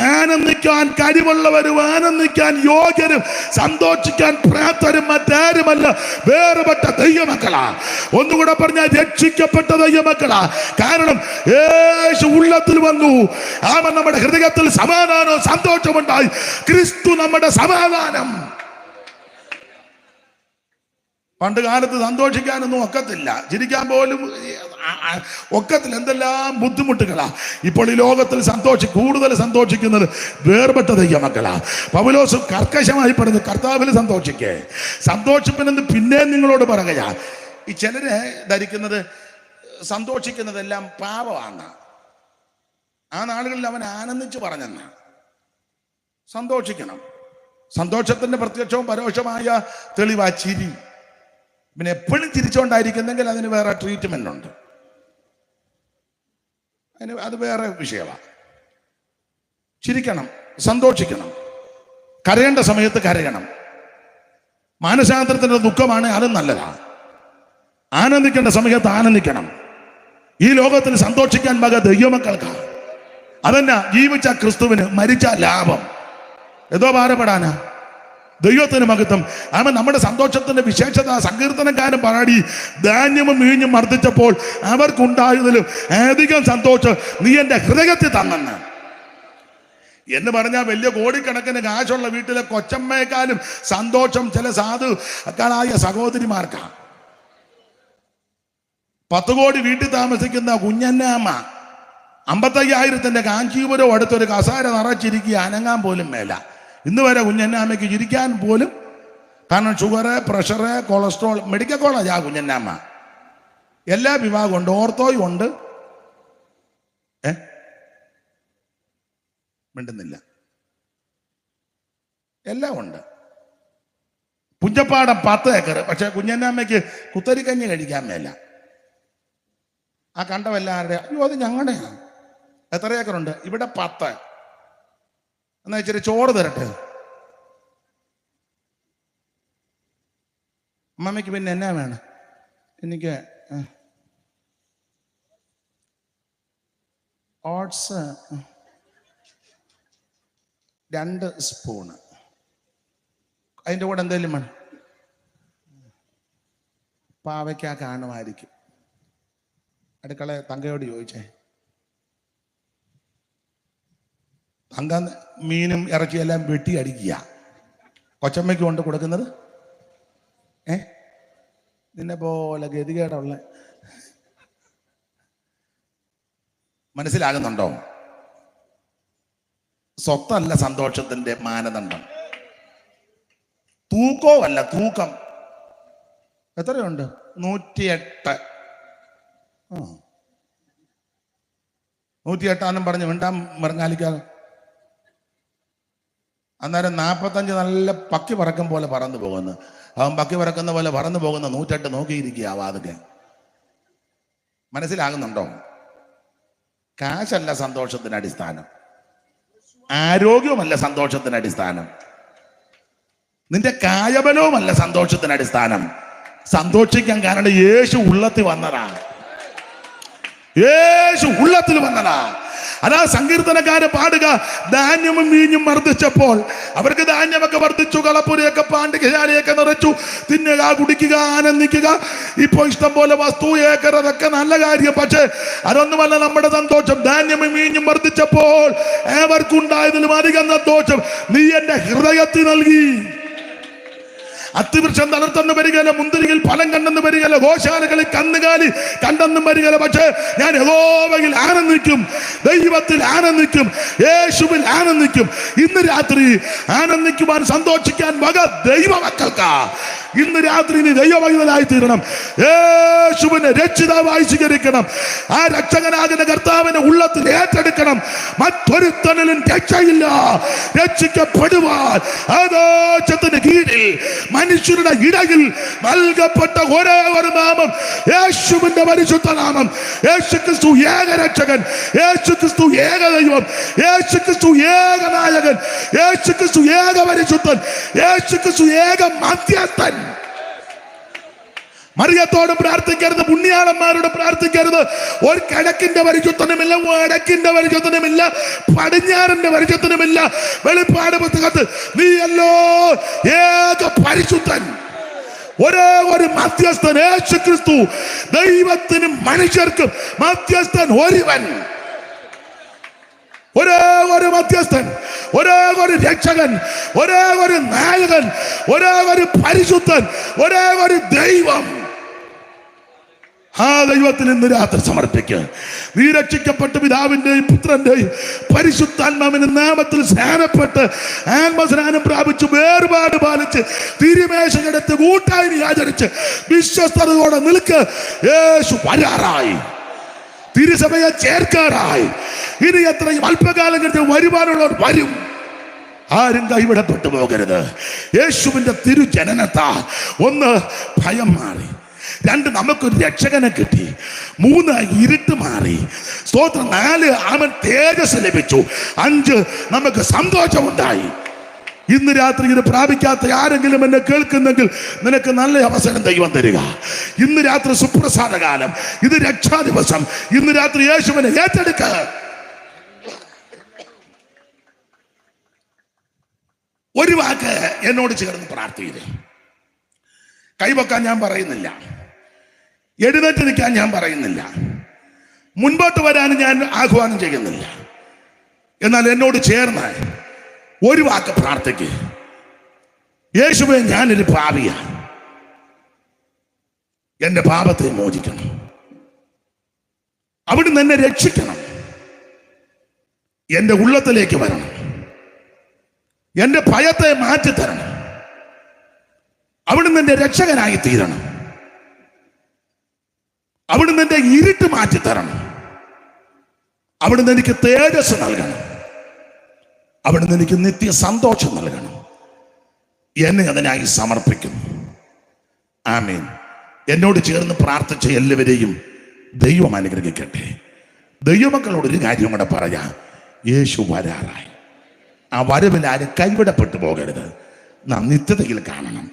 ആനന്ദിക്കാൻ കഴിവുള്ളവരും ആനന്ദിക്കാൻ യോഗ്യരും സന്തോഷിക്കാൻ പ്രാപ്തരും മറ്റാരുമല്ല, വേറുപെട്ട ദൈവമക്കളാ. ഒന്നുകൂടെ പറഞ്ഞാൽ രക്ഷിക്കപ്പെട്ട ദൈവമക്കളാ. കാരണം യേശു ഉള്ളത്തിൽ വന്നു. അവൻ നമ്മുടെ ഹൃദയത്തിൽ സമാധാനവും സന്തോഷമുണ്ടായി. ക്രിസ്തു നമ്മുടെ സമാധാനം. പണ്ട് കാലത്ത് സന്തോഷിക്കാനൊന്നും ഒക്കത്തില്ല, ചിരിക്കാൻ പോലും ഒക്കത്തില്ല, എന്തെല്ലാം ബുദ്ധിമുട്ടുകളാ. ഇപ്പോൾ ഈ ലോകത്തിൽ കൂടുതൽ സന്തോഷിക്കുന്നത് വേർപെട്ട ദൈവമക്കളാ. പൗലോസ് കർക്കശമായി പറഞ്ഞു, കർത്താവിൽ സന്തോഷിക്കേ. സന്തോഷിപ്പിനെന്ന് പിന്നെ നിങ്ങളോട് പറയുക. ഈ ചിലര് ധരിക്കുന്നത് സന്തോഷിക്കുന്നതെല്ലാം പാപമാണ്. ആ നാളുകളിൽ അവൻ ആനന്ദിച്ച് പറഞ്ഞെന്ന. സന്തോഷിക്കണം. സന്തോഷത്തിന്റെ പ്രത്യക്ഷവും പരോക്ഷമായ തെളിവാ ചിരി. പിന്നെ എപ്പോഴും ചിരിച്ചുകൊണ്ടായിരിക്കുന്നെങ്കിൽ അതിന് വേറെ ട്രീറ്റ്മെന്റ് ഉണ്ട്, അത് വേറെ വിഷയമാണ്. ചിരിക്കണം, സന്തോഷിക്കണം, കരയേണ്ട സമയത്ത് കരയണം. മാനസാന്തരത്തിന്റെ ദുഃഖമാണ്, അതും നല്ലതാണ്. ആനന്ദിക്കേണ്ട സമയത്ത് ആനന്ദിക്കണം. ഈ ലോകത്തിൽ സന്തോഷിക്കാൻ മക ദൈവമക്കൾക്കാണ്. അതന്നെ ജീവിച്ച ക്രിസ്തുവിന്, മരിച്ച ലാഭം. ഏതോ ഭാരപ്പെടാനാ. ദൈവത്തിന് മഹത്വം. അവൻ നമ്മുടെ സന്തോഷത്തിന്റെ വിശേഷത സങ്കീർത്തനക്കാരൻ പാടി, ധാന്യവും വീഞ്ഞും മർദ്ദിച്ചപ്പോൾ അവർക്കുണ്ടായതിലും അധികം സന്തോഷം നീ എൻ്റെ ഹൃദയത്തിൽ തന്നെന്ന് എന്ന് പറഞ്ഞാൽ, വലിയ കോടിക്കണക്കിന് കാശുള്ള വീട്ടിലെ കൊച്ചമ്മയെക്കാളും സന്തോഷം ചില സാധുക്കളായ സഹോദരിമാർക്കാണ്. 10 കോടി വീട്ടിൽ താമസിക്കുന്ന കുഞ്ഞന്നാമ്മ 55,000 കാഞ്ചീപുരം അടുത്തൊരു കസാര നിറച്ചിരിക്കുക, അനങ്ങാൻ പോലും മേല. ഇന്ന് വരെ കുഞ്ഞന്നാമ്മയ്ക്ക് ചിരിക്കാൻ പോലും, കാരണം sugar, pressure, cholesterol, medical college ആ കുഞ്ഞന്നാമ്മ. എല്ലാ വിഭാഗം ഉണ്ട്, ഓർത്തോയും ഉണ്ട്. മിണ്ടുന്നില്ല, എല്ലാം ഉണ്ട്. പുഞ്ചപ്പാടം 10 ഏക്കർ, പക്ഷെ കുഞ്ഞന്നാമ്മയ്ക്ക് കുത്തരിക്കഞ്ഞി കഴിക്കാൻ മേല. ആ കണ്ടവല്ലാരുടെ, അയ്യോ അത് ഞങ്ങളുടെയാണ്. എത്ര ഏക്കറുണ്ട്? ഇവിടെ 10. എന്നാ ഇച്ചിരി ചോറ് തരട്ടെ. അമ്മമ്മയ്ക്ക് പിന്നെ എന്നാ വേണം? എനിക്ക് ഓട്സ് 2 സ്പൂണ്. അതിൻ്റെ കൂടെ എന്തെങ്കിലും വേണം? പാവയ്ക്ക കാണുമായിരിക്കും. അടുക്കള തങ്കയോട് ചോദിച്ചേ. തങ്ക മീനും ഇറച്ചിയെല്ലാം വെട്ടി അടിക്കുക. കൊച്ചമ്മയ്ക്ക് കൊണ്ട് കൊടുക്കുന്നത് നിന്നെ പോലെ ഗതികേടുള്ള. മനസ്സിലാകുന്നുണ്ടോ? സ്വത്തല്ല സന്തോഷത്തിന്റെ മാനദണ്ഡം, തൂക്കവുമല്ല, തൂക്കം. എത്രയുണ്ട്? 108. 108 പറഞ്ഞ് മിണ്ടാൻ മറങ്ങാലിക്കാതെ. അന്നേരം 45 നല്ല പക്കി പറക്കും പോലെ പറന്നു പോകുന്നു. അവൻ പക്കി പറക്കുന്ന പോലെ പറന്നു പോകുന്ന 108 നോക്കിയിരിക്കുക വാതൊക്കെ. മനസ്സിലാകുന്നുണ്ടോ? കാശല്ല സന്തോഷത്തിന് അടിസ്ഥാനം, ആരോഗ്യവുമല്ല സന്തോഷത്തിന് അടിസ്ഥാനം, നിന്റെ കായബലവുമല്ല സന്തോഷത്തിന് അടിസ്ഥാനം. സന്തോഷിക്കാൻ കാരണം യേശു ഉള്ളത്തിൽ വന്നതാ. യേശു ഉള്ളത്തിൽ വന്നതാ. അതാ സങ്കീർത്തനക്കാരെ പാടുക, ധാന്യവും വീഞ്ഞും വർദ്ധിച്ചപ്പോൾ അവർക്ക് ധാന്യമൊക്കെ വർദ്ധിച്ചു, കളപ്പുരയൊക്കെ പാണ്ഡികശാലയൊക്കെ നിറച്ചു, തിന്നുക, കുടിക്കുക, ആനന്ദിക്കുക. ഇപ്പൊ ഇഷ്ടം പോലെ വസ്തു, ഏക്കർ, അതൊക്കെ നല്ല കാര്യം. പക്ഷെ അതൊന്നുമല്ല നമ്മുടെ സന്തോഷം. ധാന്യവും വീഞ്ഞും വർദ്ധിച്ചപ്പോൾ ഏവർക്കുണ്ടായതിലും അധികം സന്തോഷം നീ എന്റെ ഹൃദയത്തിൽ നൽകി. അത്തിവൃക്ഷം തളർത്തെന്ന് വരികയില്ല, മുന്തിരിയിൽ ഫലം കണ്ടെന്ന് വരികയില്ല, ഗോശാലകളിൽ കന്നുകാലി കണ്ടെന്നും വരികയില്ല. പക്ഷെ ഞാൻ യഹോവയിൽ ആനന്ദിക്കും, ദൈവത്തിൽ ആനന്ദിക്കും, യേശുവിൽ ആനന്ദിക്കും. ഇന്ന് രാത്രി ആനന്ദിക്കുവാൻ, സന്തോഷിക്കാൻ വക ദൈവമക്കൾക്കാ. ഇന്ന് രാത്രി നീ ദൈവമഹിതനായി തീരണം, യേശുവിനെ രക്ഷിതാവായി സ്വീകരിക്കണം, ആ രക്ഷകനാകുന്ന കർത്താവിനെ ഉള്ളത്തിൽ ഏറ്റെടുക്കണം. മറ്റൊരുത്തനിലും രക്ഷയില്ല. രക്ഷിക്കപ്പെടുവാൻ ആകാശത്തിന് കീഴിൽ മനുഷ്യരുടെ ഇടയിൽ നൽകപ്പെട്ട ഒരേ ഒരു നാമം യേശുവിന്റെ പരിശുദ്ധ നാമം. യേശുക്രിസ്തു ഏക രക്ഷകൻ, യേശുക്രിസ്തു ഏക ദൈവം, യേശുക്രിസ്തു ഏക നായകൻ, യേശുക്രിസ്തു ഏക പരിശുദ്ധൻ, യേശുക്രിസ്തു ഏക മധ്യസ്ഥൻ. മറിയത്തോട് പ്രാർത്ഥിക്കരുത്, പുണ്യാളന്മാരോട് പ്രാർത്ഥിക്കരുത്. ഒരു കിഴക്കിന്റെ പരിശുദ്ധനുമില്ല, വടക്കിന്റെ പരിശുദ്ധനുമില്ല, പടിഞ്ഞാറിന്റെ പരിശുദ്ധനുമില്ല. വെളിപ്പാട് പുസ്തകത്തിൽ നീയല്ലോ ഏക പരിശുദ്ധൻ, ഒരേ ഒരു മധ്യസ്ഥൻ, യേശുക്രിസ്തു. ദൈവത്തിനും മനുഷ്യർക്കും മധ്യസ്ഥൻ ഒരുവൻ, ഒരേ ഒരു മധ്യസ്ഥൻ, ഒരേ ഒരു രക്ഷകൻ, ഒരേ ഒരു നായകൻ, ഒരേ ഒരു പരിശുദ്ധൻ, ഒരേ ഒരു ദൈവം. ആ ദൈവത്തിൽ ഇന്ന് രാത്രി സമർപ്പിക്കുക. നീ രക്ഷിക്കപ്പെട്ട് പിതാവിന്റെയും പുത്രന്റെയും പരിശുദ്ധാത്മാവിന്റെ നാമത്തിൽ സ്നാനപ്പെട്ട് ആത്മസ്നാനം പ്രാപിച്ച് വേർപാട് പാലിച്ച് തിരുമേശയെടുത്ത് കൂട്ടായി ആചരിച്ച് വിശ്വസ്തയോടെ നിൽക്ക്. യേശു വരാറായി, തിരുസഭയെ ചേർക്കാറായി. ഇനി എത്രയും അല്പകാലം കഴിഞ്ഞ് വരുവാനുള്ളവർ വരും. ആരും കൈവിടപ്പെട്ടു പോകരുത്. യേശുവിന്റെ തിരുജനനത്താൽ ഒന്ന് ഭയം മാറി, രണ്ട് നമുക്കൊരു രക്ഷകനെ കിട്ടി, മൂന്ന് ഇരുട്ട് മാറി, സ്തോത്രം, നാല് അവൻ തേജസ് ലഭിച്ചു, അഞ്ച് നമുക്ക് സന്തോഷമുണ്ടായി. ഇന്ന് രാത്രി ഇത് പ്രാപിക്കാത്ത ആരെങ്കിലും എന്നെ കേൾക്കുന്നെങ്കിൽ നിനക്ക് നല്ല അവസരം ദൈവം തരിക. ഇന്ന് രാത്രി സുപ്രസാദ കാലം, ഇത് രക്ഷാ ദിവസം. ഇന്ന് രാത്രി യേശുവിനെ ഏറ്റെടുക്ക. ഒരു വാക്ക് എന്നോട് ചേർന്ന് പ്രാർത്ഥിയില്ലേ. കൈവക്കാൻ ഞാൻ പറയുന്നില്ല, എഴുന്നേറ്റ് നിൽക്കാൻ ഞാൻ പറയുന്നില്ല, മുൻപോട്ട് വരാൻ ഞാൻ ആഹ്വാനം ചെയ്യുന്നില്ല. എന്നാൽ എന്നോട് ചേർന്ന് ഒരു വാക്ക് പ്രാർത്ഥിക്ക്. യേശുവേ, ഞാനൊരു പാപിയാണ്, എന്റെ പാപത്തെ മോചിക്കണം, അവിടുന്ന് എന്നെ രക്ഷിക്കണം, എന്റെ ഉള്ളത്തിലേക്ക് വരണം, എന്റെ ഭയത്തെ മാറ്റിത്തരണം, അവിടുന്ന് എന്റെ രക്ഷകനായി തീരണം, അവിടുന്ന് എന്റെ ഇരുട്ട് മാറ്റിത്തരണം, അവിടുന്ന് എനിക്ക് തേജസ് നൽകണം, അവിടുന്ന് എനിക്ക് നിത്യ സന്തോഷം നൽകണം. എന്നെ അതിനായി സമർപ്പിക്കുന്നു. ആമേൻ. എന്നോട് ചേർന്ന് പ്രാർത്ഥിച്ച എല്ലാവരെയും ദൈവം അനുഗ്രഹിക്കട്ടെ. ദൈവമക്കളോട് ഒരു കാര്യം കൂടെ പറയാം. യേശു വരാറായി. ആ വരവിൽ ആരും കൈവിടപ്പെട്ടു പോകരുത്. നാം നിത്യതയിൽ കാണണം.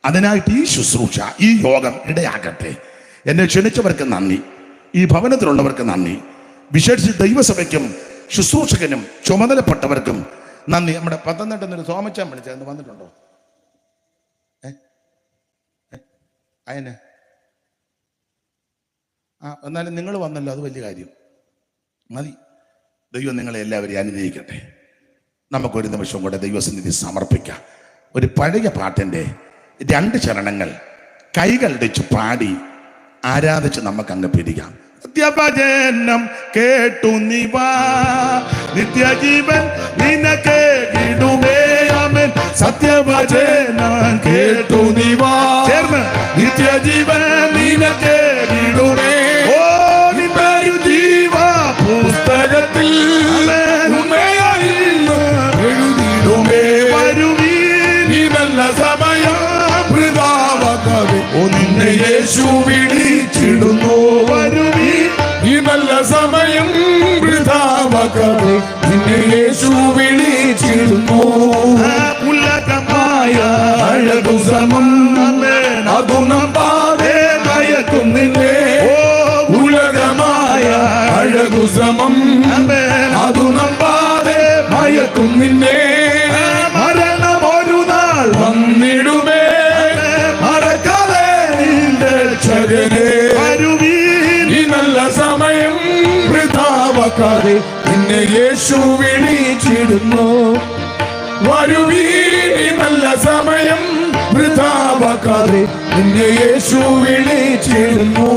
അതിനായിട്ട് ഈ ശുശ്രൂഷ, ഈ യോഗം ഇടയാകട്ടെ. എന്നെ ക്ഷണിച്ചവർക്ക് നന്ദി, ഈ ഭവനത്തിലുള്ളവർക്ക് നന്ദി, വിശേഷിച്ച് ദൈവസഭയ്ക്കും ശുശ്രൂഷകനും ചുമതലപ്പെട്ടവർക്കും നന്ദി. നമ്മുടെ പത്തനംതിട്ട സോമച്ചാൻ വിളിച്ചത് വന്നിട്ടുണ്ടോ? അയന്നെ എന്നാലും നിങ്ങൾ വന്നല്ലോ, അത് വലിയ കാര്യം മതി. ദൈവം നിങ്ങളെ എല്ലാവരെയും അനുഗ്രഹിക്കട്ടെ. നമുക്കൊരു നിമിഷം കൂടെ ദൈവസന്നിധി സമർപ്പിക്കാം. ഒരു പഴയ പാട്ടിൻ്റെ 2 ചരണങ്ങൾ കൈകൾ വെച്ച് പാടി ആരാധിച്ച് നമുക്ക് അങ്ങ് പിരിക്കാം. സത്യവചനം കേട്ടു നിവാ, നിത്യജീവൻ നിനക്ക് കിടുമേ. ആമേൻ. സത്യവചനം കേട്ടു നിവാ, ചേർന്ന് നിത്യജീവൻ നിനക്ക് കിടുമേ. ഓ, നിന്നൊരു ജീവ പുസ്തകത്തിൽ എഴുതിടുമേ. വരുവീൻ, ഈ നല്ല സമയം വൃഥാവാക്കാതെ നിന്നെ യേശു വിളിച്ചിടുന്നു. വരുവീൻ, ഈ നല്ല സമയം വൃഥാവാക്കാതെ നിന്നെ യേശു വിളിച്ചിടുന്നു. ഉലകമായ അഴകു സമം അതു നമ്പാതെ നയക്കും നിന്നെ. ഉലകമായ അഴകു സമം വൃഥാവാക്കാതെ നിന്നെ യേശു വിളിച്ചിടുന്നു. വരുവീനി നല്ല സമയം വൃഥാവാക്കാതെ നിന്നെ യേശു വിളിച്ചിടുന്നു.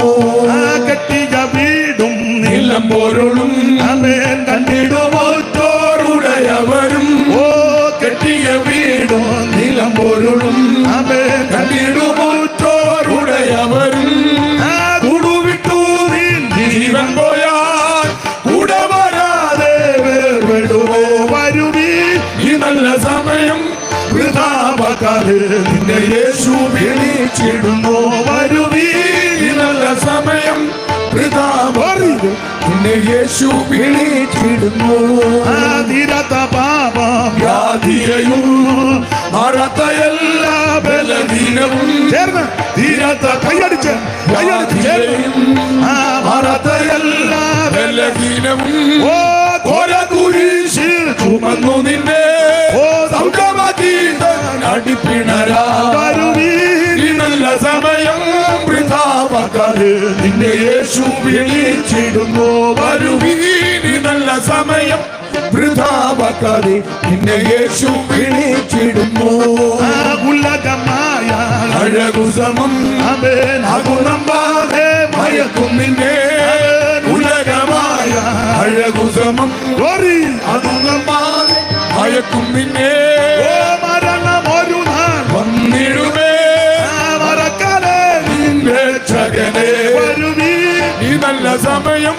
കെട്ടിയ വീടും നിലം പൊരുളും ആമേൻ കണ്ടിടുമോ ഉടയവരും ഓ കെട്ടിയ വീടും നിലം പൊരുളും ആമേൻ കണ്ടിടുമോറ്റോരുടയവരും കൂടുവിട്ടു ജീവൻ പോയാൽ കൂടെ വരാതെ വേർപെടുമോ. വരുവീ ഈ നല്ല സമയം വൃഥാവാക്കാതെ നിന്നെ യേശു വിളിച്ചിടുന്നു. വരുവീ ഈ നല്ല സമയം വൃഥാവാക്കാതെ നിന്നെ യേശു വിളിച്ചിടുന്നു. തീരാത്ത പാപം വ്യാധിയെയും മറത്ത എല്ലാ ബലഹീനവും ചേർന്ന് തീരാത്ത കൈയടിച്ച് ചേർന്ന് മറത്ത എല്ലാ ബലഹീനവും ഓ ഓര കുരിശിൽ ചുമന്നു നിന്നെ ഓ സൗഖ്യമാക്കി അടിപ്പിണരാ. വരുവീ ഈ നല്ല സമയം വൃഥാവാക്കാതെ നിന്നെ യേശു വിളിച്ചിടുന്നു. വരുവീ ഈ നല്ല സമയം വൃഥാവാക്കാതെ നിന്നെ യേശു വിളിച്ചിടുന്നു. ഉലകമായ അഴകു സമം ആമേൻ അകുണമ്പാതെ മയക്കും നിന്നെ. ഉലകമായ അഴകു സമം അകുണമ്പാതെ മയക്കും നിന്നെ. ഓ മരണം ഒരു നാൾ വന്നിടുമേ മറക്കാതെ നിന്റെ രക്ഷകനെ. വരുവീ ഈ നല്ല സമയം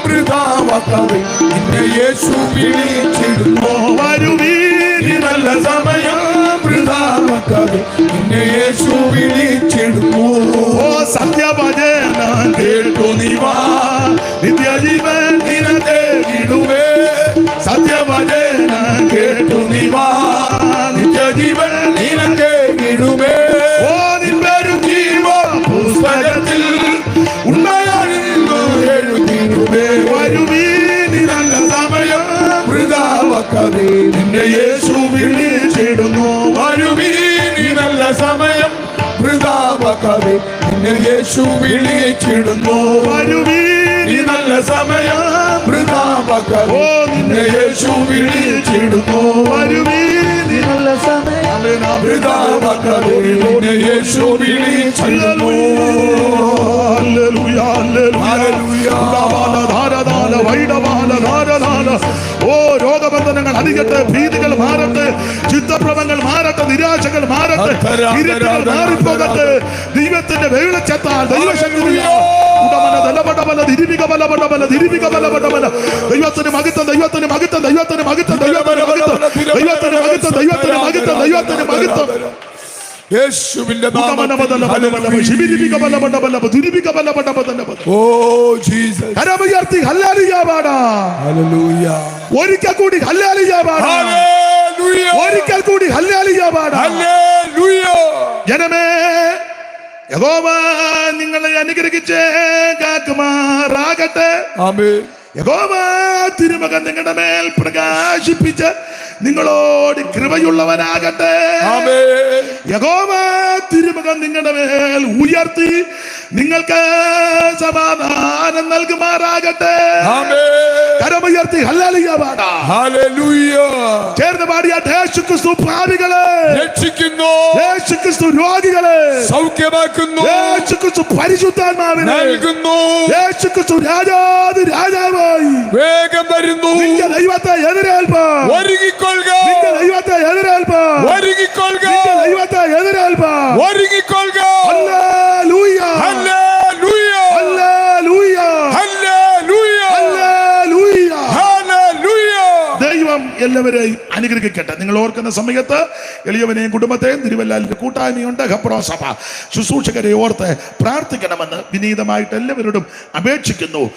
വൃഥാവാക്കാതെ നിന്നെ യേശു വിളിച്ചിടുന്നു. വരുവീ ഈ നല്ല സമയം വൃഥാവാക്കാതെ നിന്നെ യേശു വിളിച്ചിടുന്നു. ഓ സത്യവചന കേട്ടു നീ വാ നിത്യജീവൻ നിനക്ക് ഇടുവേ. സത്യവചന കേട്ടു നീ വാ നിത്യജീവൻ നിനക്ക് ഇടുവേ. ഓ നിൻപേരും ജീവ പുസ്തകത്തിൽ ഉണ്മയാണെന്ന് എഴുതിയിടുവേ. വരുവീ ഈ നല്ല സമയം വൃഥാവാക്കാതെ നിന്നെ യേശു വിളിച്ചിടുന്നു. വരുവീ ഈ നല്ല സമയം വൃഥാവാക്കാതെ നിന്നെ യേശു വിളിച്ചിടുന്നു. വരുവീ ഈ നല്ല സമയം വൃഥാവാക്കാതെ ഓ നിന്നെ യേശു വിളിച്ചിടുന്നു. വരുവീ നല്ല സമയം വൃഥാവാക്കാതെ നിന്നെ യേശു വിളിച്ചിടുന്നു. ഹല്ലേലൂയ ഹല്ലേലൂയ ഹല്ലേലൂയ. ധാരധാര വൈഡവാല ധാരധാര ഓ രോഗബന്ധനങ്ങൾ അധികട്ടെ, ഭീതികൾ മാറട്ടെ, ചിത്തഭ്രമങ്ങൾ മാറട്ടെ, നിരാശകൾ മാറട്ടെ, ഇരുട്ടുകൾ മാറിപ്പോകട്ടെ. ദൈവത്തിന്റെ വെളിച്ചത്താൽ ദൈവശക്തി ദൈവത്തിന് മകിത്തം ദൈവത്തിന് മകിത്തം ദൈവത്തിന് മകിത്തം ദൈവത്തിന് മകിത്തം ദൈവത്തിന് മകിത്തം ദൈവത്തിന് മകിത്തം ദൈവത്തിന് മകിത്തം യേശുവിന്റെ ഓ ജീസസ്. കരമുയർത്തി ഹല്ലേലൂയ പാടാം. ഹല്ലേലൂയ. ഒരിക്കൽ കൂടി ഹല്ലേലൂയ പാടാം. ഹല്ലേലൂയ. ഒരിക്കൽ കൂടി ഹല്ലേലൂയ പാടാം. ഹല്ലേലൂയ. ജനമേ, യഹോവ നിങ്ങളെ അനുഗ്രഹിച്ച് കാക്കുമാറാകട്ടെ. ആമേൻ. യഹോവ തിരുമുഖം നിങ്ങളുടെ മേൽ പ്രകാശിപ്പിച്ച് നിങ്ങളോട് കൃപയുള്ളവനാകട്ടെ. ആമേൻ. യഹോവ തിരുമുഖം നിങ്ങളുടെ മേൽ ഉയർത്തി നിങ്ങൾക്ക് സമാധാനം നൽകുമാറാകട്ടെ. ആമേൻ. കരമുയർത്തി ഹല്ലേലൂയ പാടാം. ഹല്ലേലൂയ. ചേർന്ന് പാടിയാട്ടെ. യേശുക്രിസ്തു പാപികളെ രക്ഷിക്കുന്നു, യേശുക്രിസ്തു രോഗികളെ സൗഖ്യമാക്കുന്നു, യേശുക്രിസ്തു പരിശുദ്ധാത്മാവിനെ നൽകുന്നു. യേശുക്രിസ്തു രാജാതി രാജാവായി വേഗം വരുന്നു. നിന്റെ ദൈവത്തെ എതിരേൽപ്പാൻ, ഒരുങ്ങിക്കൊള്ളുക, നിന്റെ ദൈവത്തെ എതിരേൽപ്പാൻ, ഒരുങ്ങിക്കൊള്ളുക, നിന്റെ ദൈവത്തെ എതിരേൽപ്പാൻ. ഒരുങ്ങിക്കൊള്ളുക. ഹല്ലേലൂയ ഹല്ലേലൂയ. ഹല്ലേലൂയ ഹല്ലേലൂയ. ഹല്ലേലൂയ. ഹല്ലേലൂയ. ദൈവം എല്ലാവരെയും അനുഗ്രഹിക്കട്ടെ. നിങ്ങൾ ഓർക്കുന്ന സമയത്ത് എളിയവനെയും കുടുംബത്തെയും തിരുവല്ലാലിന്റെ കൂട്ടായ്മയുണ്ട്, ഖപ്രോ സഭ ശുശ്രൂഷകരെ ഓർത്ത് പ്രാർത്ഥിക്കണമെന്ന് വിനീതമായിട്ട് എല്ലാവരോടും അപേക്ഷിക്കുന്നു.